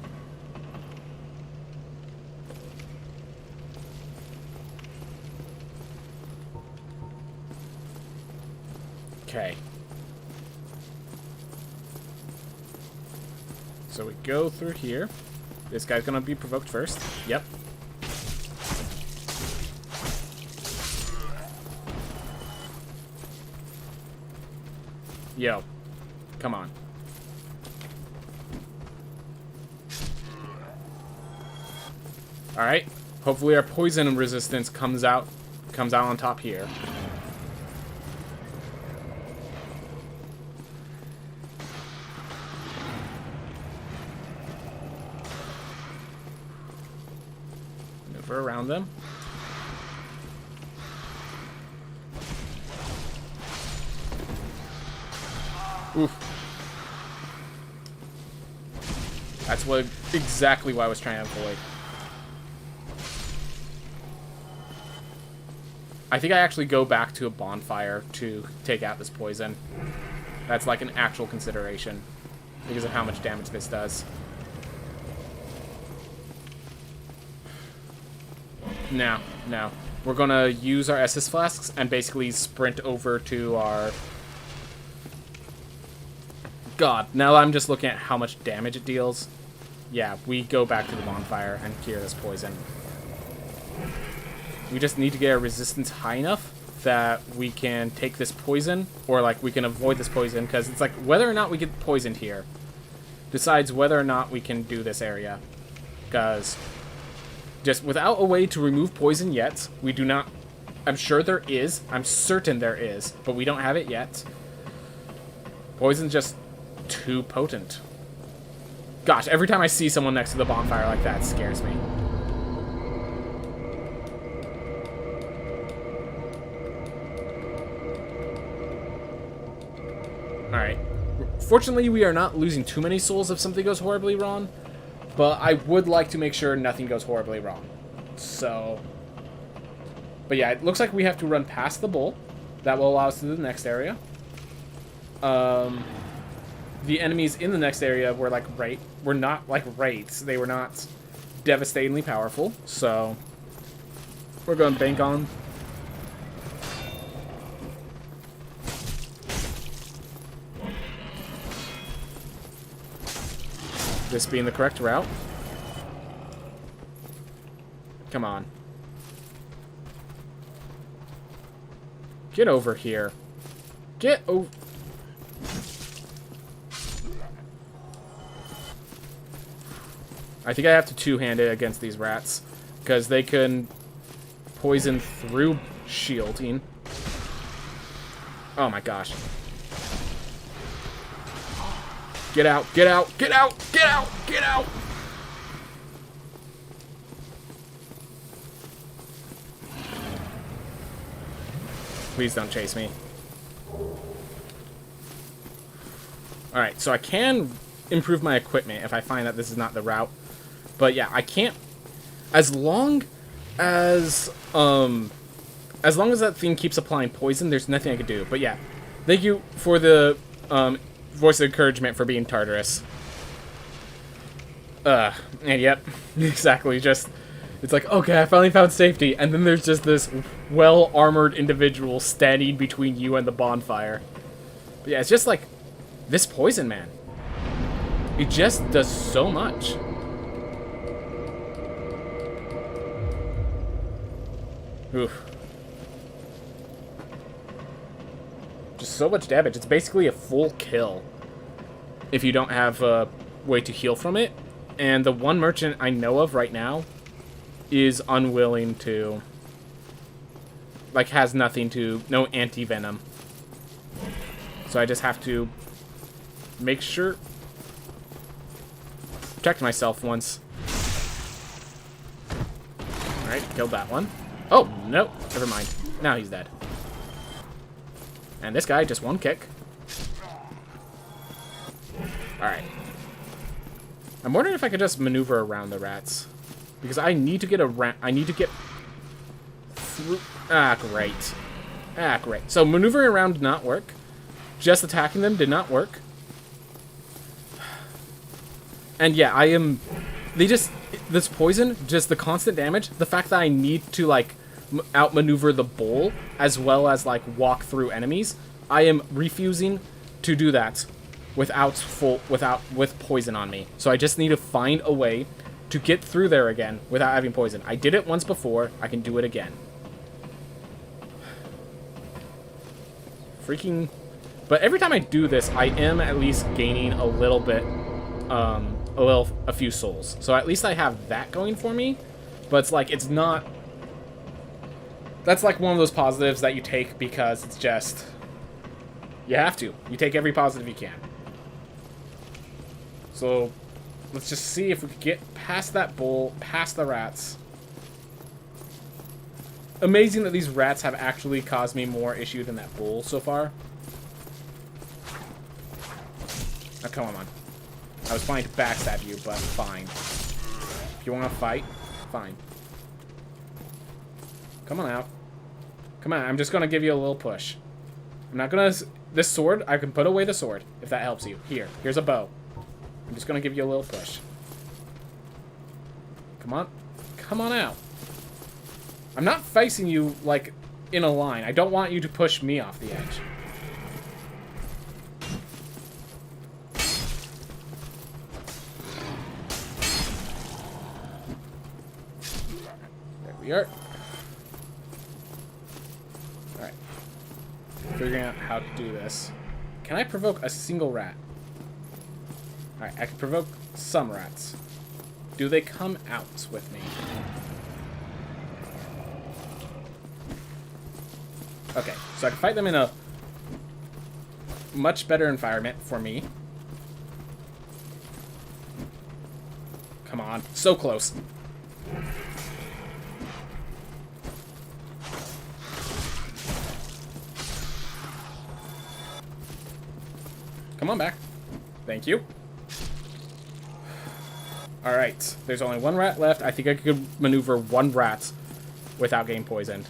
Okay. So we go through here. This guy's gonna be provoked first. Yep. Yo. Come on. Alright. Hopefully our poison resistance comes out on top here. Around them. Oof. That's exactly what I was trying to avoid. I think I actually go back to a bonfire to take out this poison. That's like an actual consideration because of how much damage this does. No. We're gonna use our SS flasks and basically sprint over to our... God, now I'm just looking at how much damage it deals. Yeah, we go back to the bonfire and cure this poison. We just need to get our resistance high enough that we can take this poison, or like we can avoid this poison, because it's like whether or not we get poisoned here decides whether or not we can do this area. Because just without a way to remove poison yet, we do not... I'm sure there is. I'm certain there is, but we don't have it yet. Poison's just too potent. Gosh, every time I see someone next to the bonfire like that, it scares me. Alright. Fortunately, we are not losing too many souls if something goes horribly wrong. But I would like to make sure nothing goes horribly wrong. So... But yeah, it looks like we have to run past the bull. That will allow us to the next area. The enemies in the next area were like were not like wraiths. They were not devastatingly powerful. So... We're going to bank on... this being the correct route. Come on. Get over here. Get over... I think I have to two-hand it against these rats, because they can poison through shielding. Oh my gosh. Get out, get out, get out, get out, get out! Please don't chase me. Alright, so I can improve my equipment if I find that this is not the route. But yeah, I can't... As long as that thing keeps applying poison, there's nothing I can do. But yeah, thank you for the voice of encouragement for being Tartarus. And yep, exactly, just... It's like, okay, I finally found safety, and then there's just this well-armored individual standing between you and the bonfire. But yeah, it's just like, this poison, man. It just does so much. Oof. Just so much damage. It's basically a full kill if you don't have a way to heal from it. And the one merchant I know of right now is unwilling to... Like, has nothing to... No anti-venom. So I just have to make sure... Protect myself once. Alright, killed that one. Oh, no, never mind. Now he's dead. And this guy, just one kick. Alright. I'm wondering if I could just maneuver around the rats. Because I need to get around... I need to get through... Ah, great. Ah, great. So maneuvering around did not work. Just attacking them did not work. And yeah, I am... They just... This poison, just the constant damage, the fact that I need to, like, outmaneuver the bull, as well as, like, walk through enemies, I am refusing to do that with poison on me. So I just need to find a way to get through there again without having poison. I did it once before, I can do it again. Freaking... But every time I do this, I am at least gaining a little bit, a few souls. So at least I have that going for me. But it's like, it's not... That's like one of those positives that you take because it's just... You have to. You take every positive you can. So, let's just see if we can get past that bull, past the rats. Amazing that these rats have actually caused me more issue than that bull so far. Now, come on. I was planning to backstab you, but fine. If you want to fight, fine. Come on out. Come on, I'm just going to give you a little push. I'm not going to... This sword, I can put away the sword, if that helps you. Here's a bow. I'm just going to give you a little push. Come on. Come on out. I'm not facing you, like, in a line. I don't want you to push me off the edge. There we are. Alright. Figuring out how to do this. Can I provoke a single rat? Alright, I can provoke some rats. Do they come out with me? Okay, so I can fight them in a much better environment for me. Come on, so close. Come on back. Thank you. Alright, there's only one rat left. I think I could maneuver one rat without getting poisoned.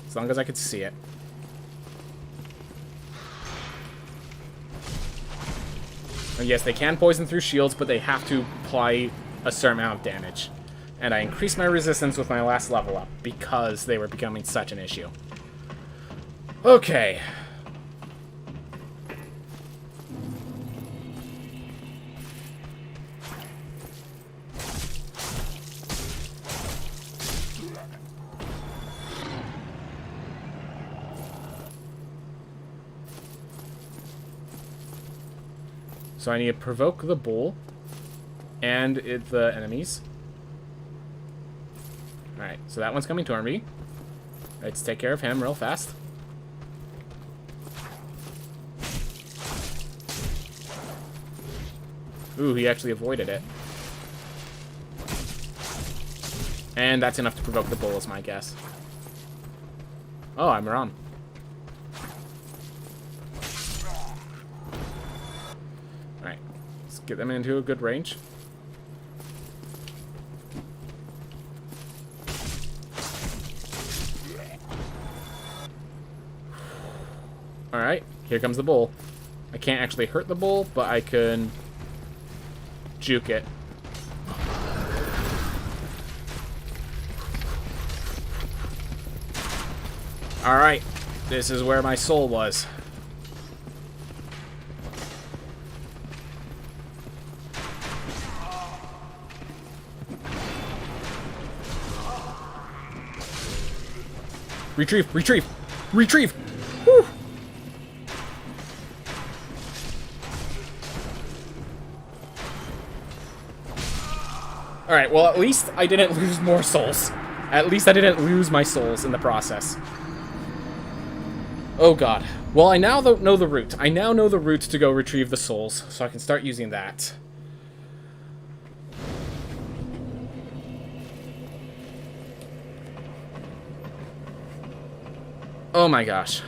As long as I could see it. And yes, they can poison through shields, but they have to apply a certain amount of damage. And I increased my resistance with my last level up because they were becoming such an issue. Okay. So I need to provoke the bull and the enemies. Alright, so that one's coming toward me. Let's take care of him real fast. Ooh, he actually avoided it. And that's enough to provoke the bull, is my guess. Oh, I'm wrong. Get them into a good range. Alright, here comes the bull. I can't actually hurt the bull, but I can juke it. Alright, this is where my soul was. Retrieve, retrieve, retrieve! Whew. Alright, well at least I didn't lose more souls. At least I didn't lose my souls in the process. Oh god. Well, I now know the route. I now know the route to go retrieve the souls, so I can start using that. Oh my gosh.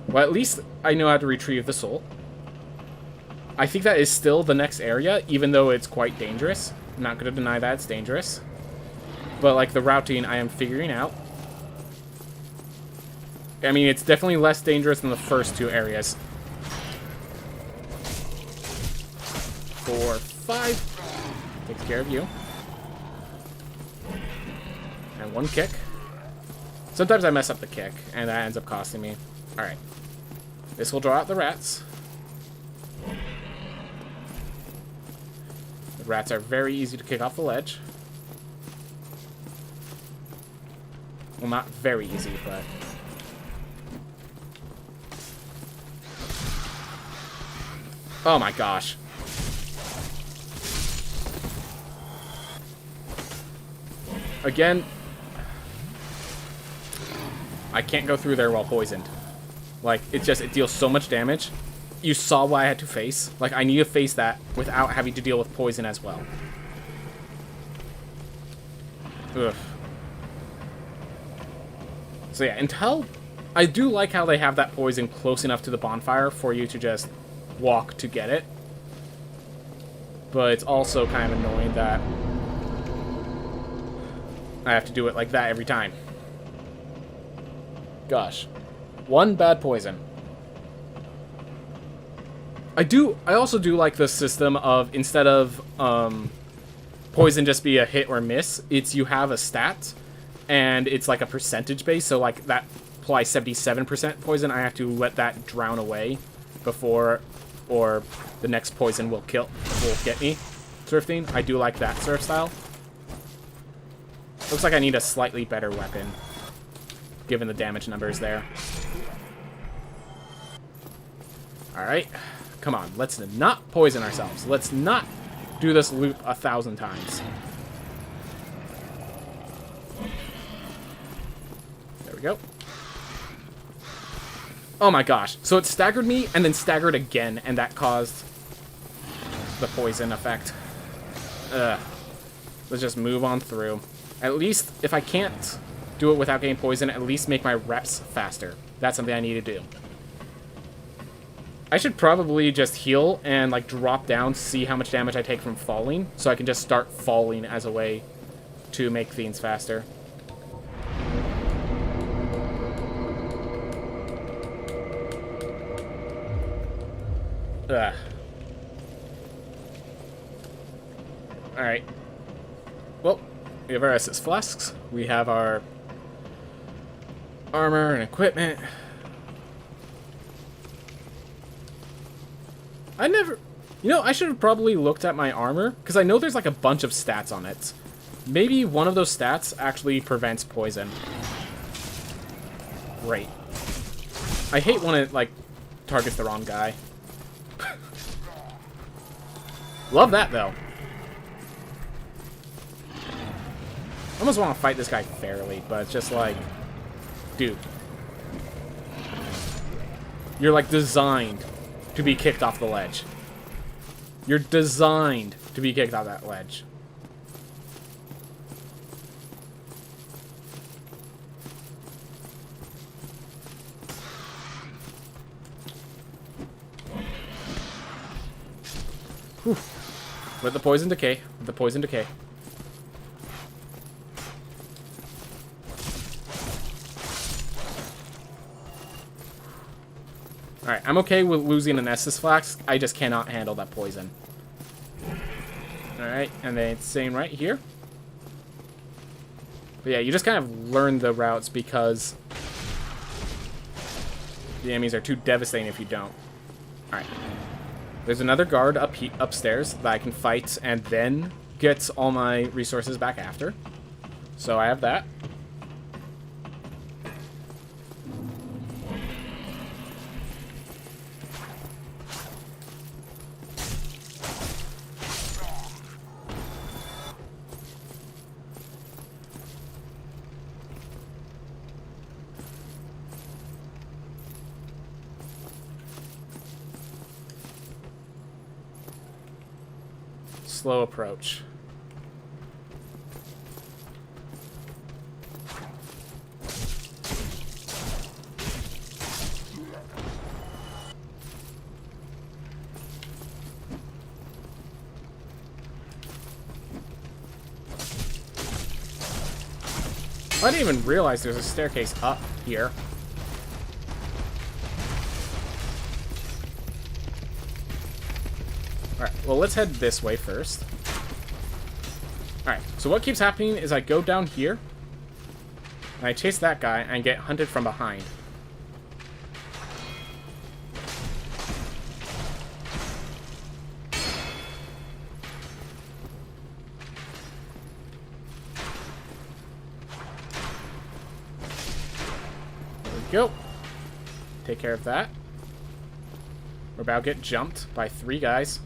Well, at least I know how to retrieve the soul. I think that is still the next area, even though it's quite dangerous. I'm not going to deny that it's dangerous. But, like, the routing I am figuring out. I mean, it's definitely less dangerous than the first two areas. 4, 5. Takes care of you. And 1 kick. Sometimes I mess up the kick, and that ends up costing me. Alright. This will draw out the rats. The rats are very easy to kick off the ledge. Well, not very easy, but... Oh my gosh. Again, I can't go through there while poisoned. Like, it deals so much damage. You saw what I had to face. Like, I need to face that without having to deal with poison as well. Ugh. So yeah, until... I do like how they have that poison close enough to the bonfire for you to just walk to get it. But it's also kind of annoying that I have to do it like that every time. Gosh. 1 bad poison. I also do like the system of, instead of poison just be a hit or miss, it's you have a stat, and it's like a percentage base, so like that applies 77% poison, I have to let that drown away before, or the next poison will get me sort of thing. I do like that sort of style. Looks like I need a slightly better weapon, given the damage numbers there. Alright. Come on, let's not poison ourselves. Let's not do this loop 1,000 times. There we go. Oh my gosh. So it staggered me and then staggered again, and that caused the poison effect. Ugh. Let's just move on through. At least, if I can't do it without getting poison, at least make my reps faster. That's something I need to do. I should probably just heal and like drop down, see how much damage I take from falling, so I can just start falling as a way to make things faster. Ugh. Alright. Well, we have our SS flasks. We have our armor and equipment. I should have probably looked at my armor, because I know there's like a bunch of stats on it. Maybe one of those stats actually prevents poison. Great. I hate when it, like, targets the wrong guy. Love that, though. I almost want to fight this guy fairly, but it's just like... Dude. You're, like, designed to be kicked off the ledge. You're designed to be kicked off that ledge. Whew. Let the poison decay. Let the poison decay. Alright, I'm okay with losing an Estus Flask. I just cannot handle that poison. Alright, and then it's same right here. But yeah, you just kind of learn the routes because the enemies are too devastating if you don't. Alright. There's another guard upstairs that I can fight and then get all my resources back after. So I have that. Slow approach. I didn't even realize there's a staircase up here. Alright, well, let's head this way first. Alright, so what keeps happening is I go down here, and I chase that guy, and get hunted from behind. There we go. Take care of that. We're about to get jumped by 3 guys.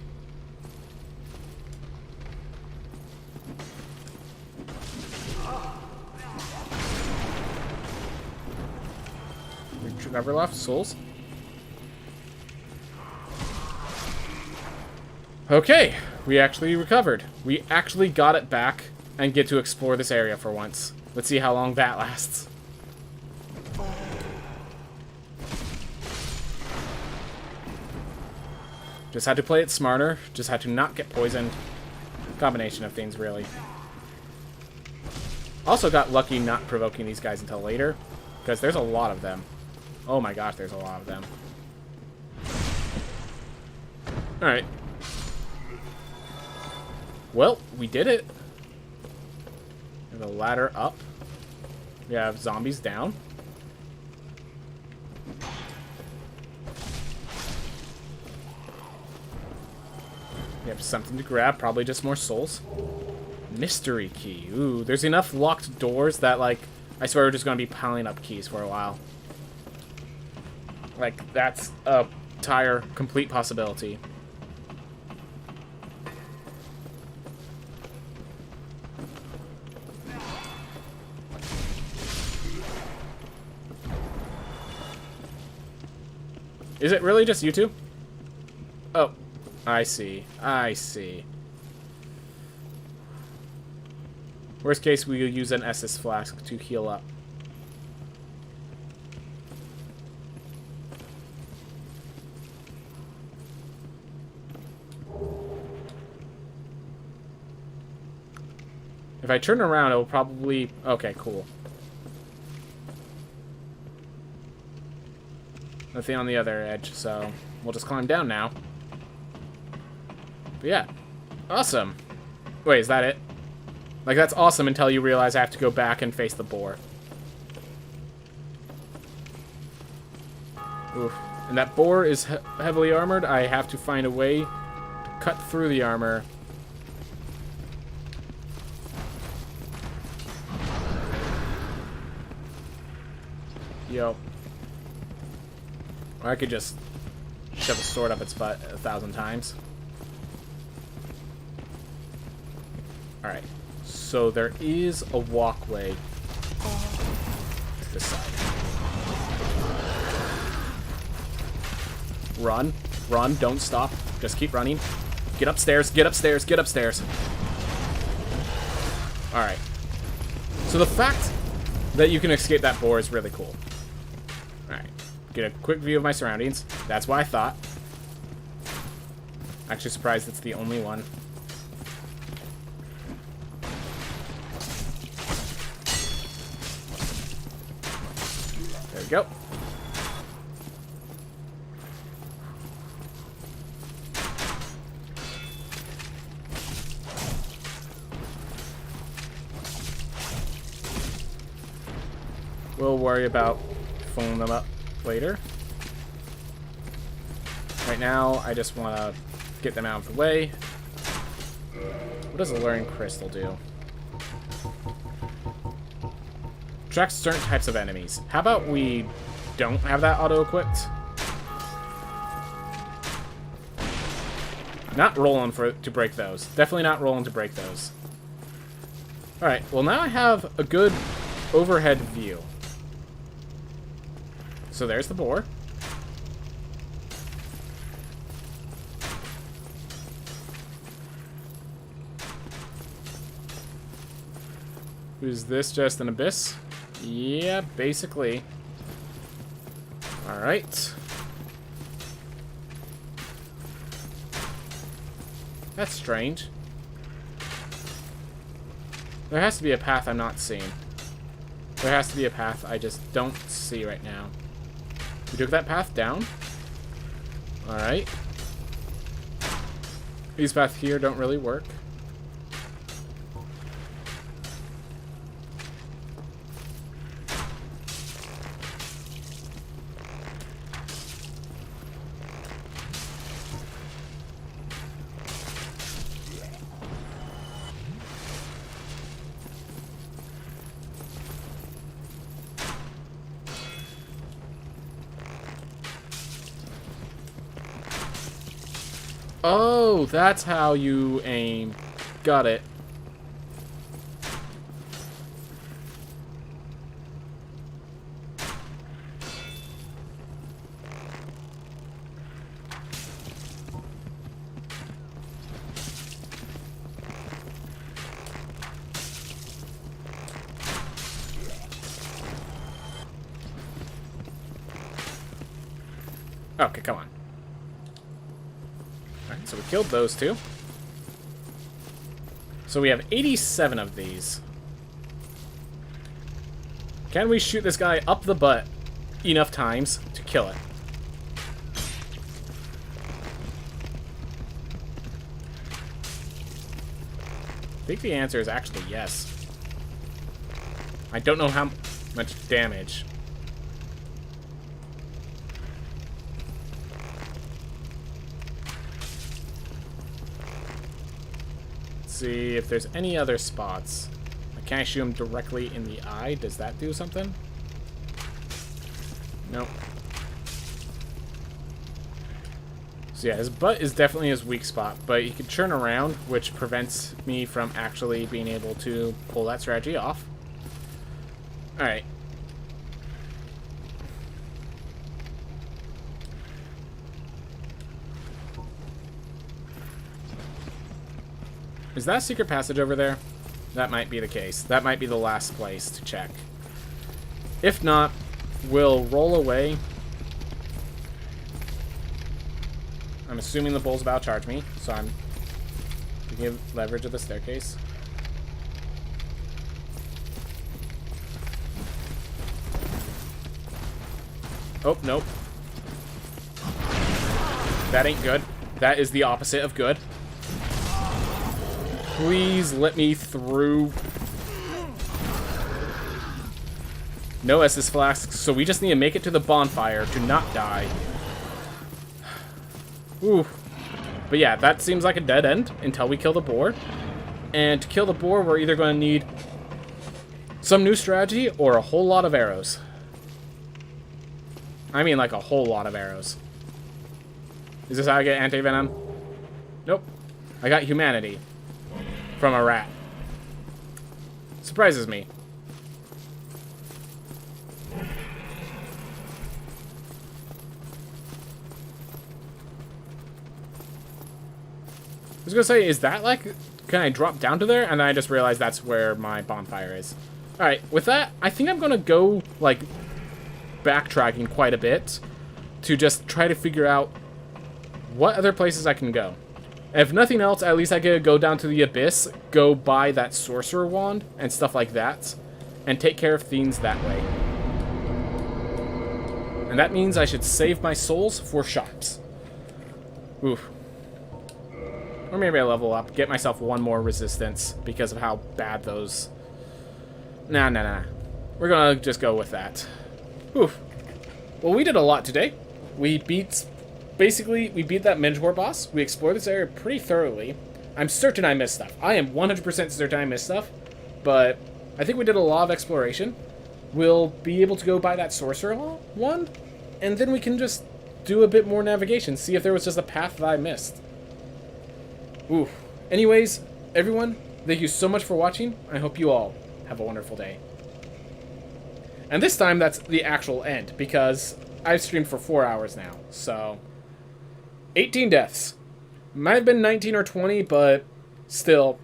Recover left, souls. Okay, we actually recovered. We actually got it back and get to explore this area for once. Let's see how long that lasts. Just had to play it smarter. Just had to not get poisoned. Combination of things, really. Also got lucky not provoking these guys until later, because there's a lot of them. Oh my gosh, there's a lot of them. Alright. Well, we did it. We have a ladder up. We have zombies down. We have something to grab, probably just more souls. Mystery key. Ooh, there's enough locked doors that, like, I swear we're just going to be piling up keys for a while. Like, that's a entire complete possibility. Is it really just you two? Oh, I see. I see. Worst case, we will use an SS flask to heal up. If I turn around, it will probably... Okay, cool. Nothing on the other edge, so we'll just climb down now. But yeah. Awesome. Wait, is that it? Like, that's awesome until you realize I have to go back and face the boar. Oof. And that boar is heavily armored. I have to find a way to cut through the armor. Yo. Or I could just shove a sword up its butt 1,000 times. Alright. So there is a walkway to the side. Run. Run. Don't stop. Just keep running. Get upstairs. Get upstairs. Get upstairs. Alright. So the fact that you can escape that boar is really cool. Alright. Get a quick view of my surroundings. That's what I thought. Actually surprised it's the only one. There we go. We'll worry about phoning them up later. Right now, I just want to get them out of the way. What does a learning crystal do? Tracks certain types of enemies. How about we don't have that auto-equipped? Not rolling to break those. Definitely not rolling to break those. Alright, well now I have a good overhead view. So there's the boar. Is this just an abyss? Yeah, basically. Alright. That's strange. There has to be a path I'm not seeing. There has to be a path I just don't see right now. We took that path down. Alright. These paths here don't really work. Oh, that's how you aim. Got it. Okay, come on. Alright, so we killed those two. So we have 87 of these. Can we shoot this guy up the butt enough times to kill it? I think the answer is actually yes. I don't know how much damage. See if there's any other spots. Can I shoot him directly in the eye? Does that do something? Nope. So yeah, his butt is definitely his weak spot, but he can turn around, which prevents me from actually being able to pull that strategy off. Alright. Is that a secret passage over there? That might be the case. That might be the last place to check. If not, we'll roll away. I'm assuming the bull's about to charge me, so I'm to give leverage of the staircase. Oh, nope. That ain't good. That is the opposite of good. Please let me through. No SS flasks, so we just need to make it to the bonfire to not die. Ooh. But yeah, that seems like a dead end until we kill the boar. And to kill the boar, we're either going to need some new strategy or a whole lot of arrows. I mean like a whole lot of arrows. Is this how I get anti-venom? Nope. I got humanity. From a rat. Surprises me. I was gonna say, is that like, can I drop down to there? And then I just realized that's where my bonfire is. Alright, with that, I think I'm gonna go, like, backtracking quite a bit to just try to figure out what other places I can go. If nothing else, at least I could go down to the abyss, go buy that sorcerer wand and stuff like that, and take care of things that way. And that means I should save my souls for sharps. Oof. Or maybe I level up, get myself one more resistance because of how bad those... Nah. We're gonna just go with that. Oof. Well, we did a lot today. We beat... Basically, we beat that Mentor boss. We explored this area pretty thoroughly. I'm certain I missed stuff. I am 100% certain I missed stuff. But I think we did a lot of exploration. We'll be able to go buy that sorcerer wand. And then we can just do a bit more navigation. See if there was just a path that I missed. Ooh. Anyways, everyone, thank you so much for watching. I hope you all have a wonderful day. And this time, that's the actual end. Because I've streamed for 4 hours now. So... 18 deaths. Might have been 19 or 20, but still,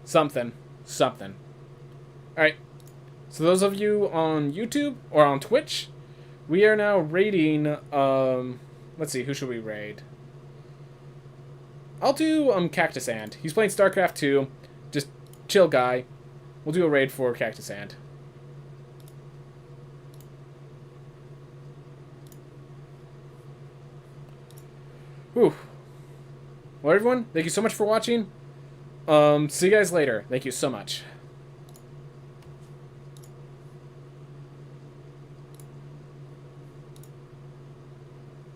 something. Alright, so those of you on YouTube or on Twitch, we are now raiding, let's see, who should we raid? I'll do, Cactus Ant. He's playing StarCraft 2, just chill guy. We'll do a raid for Cactus Ant. Whew. Well, everyone, thank you so much for watching. See you guys later. Thank you so much.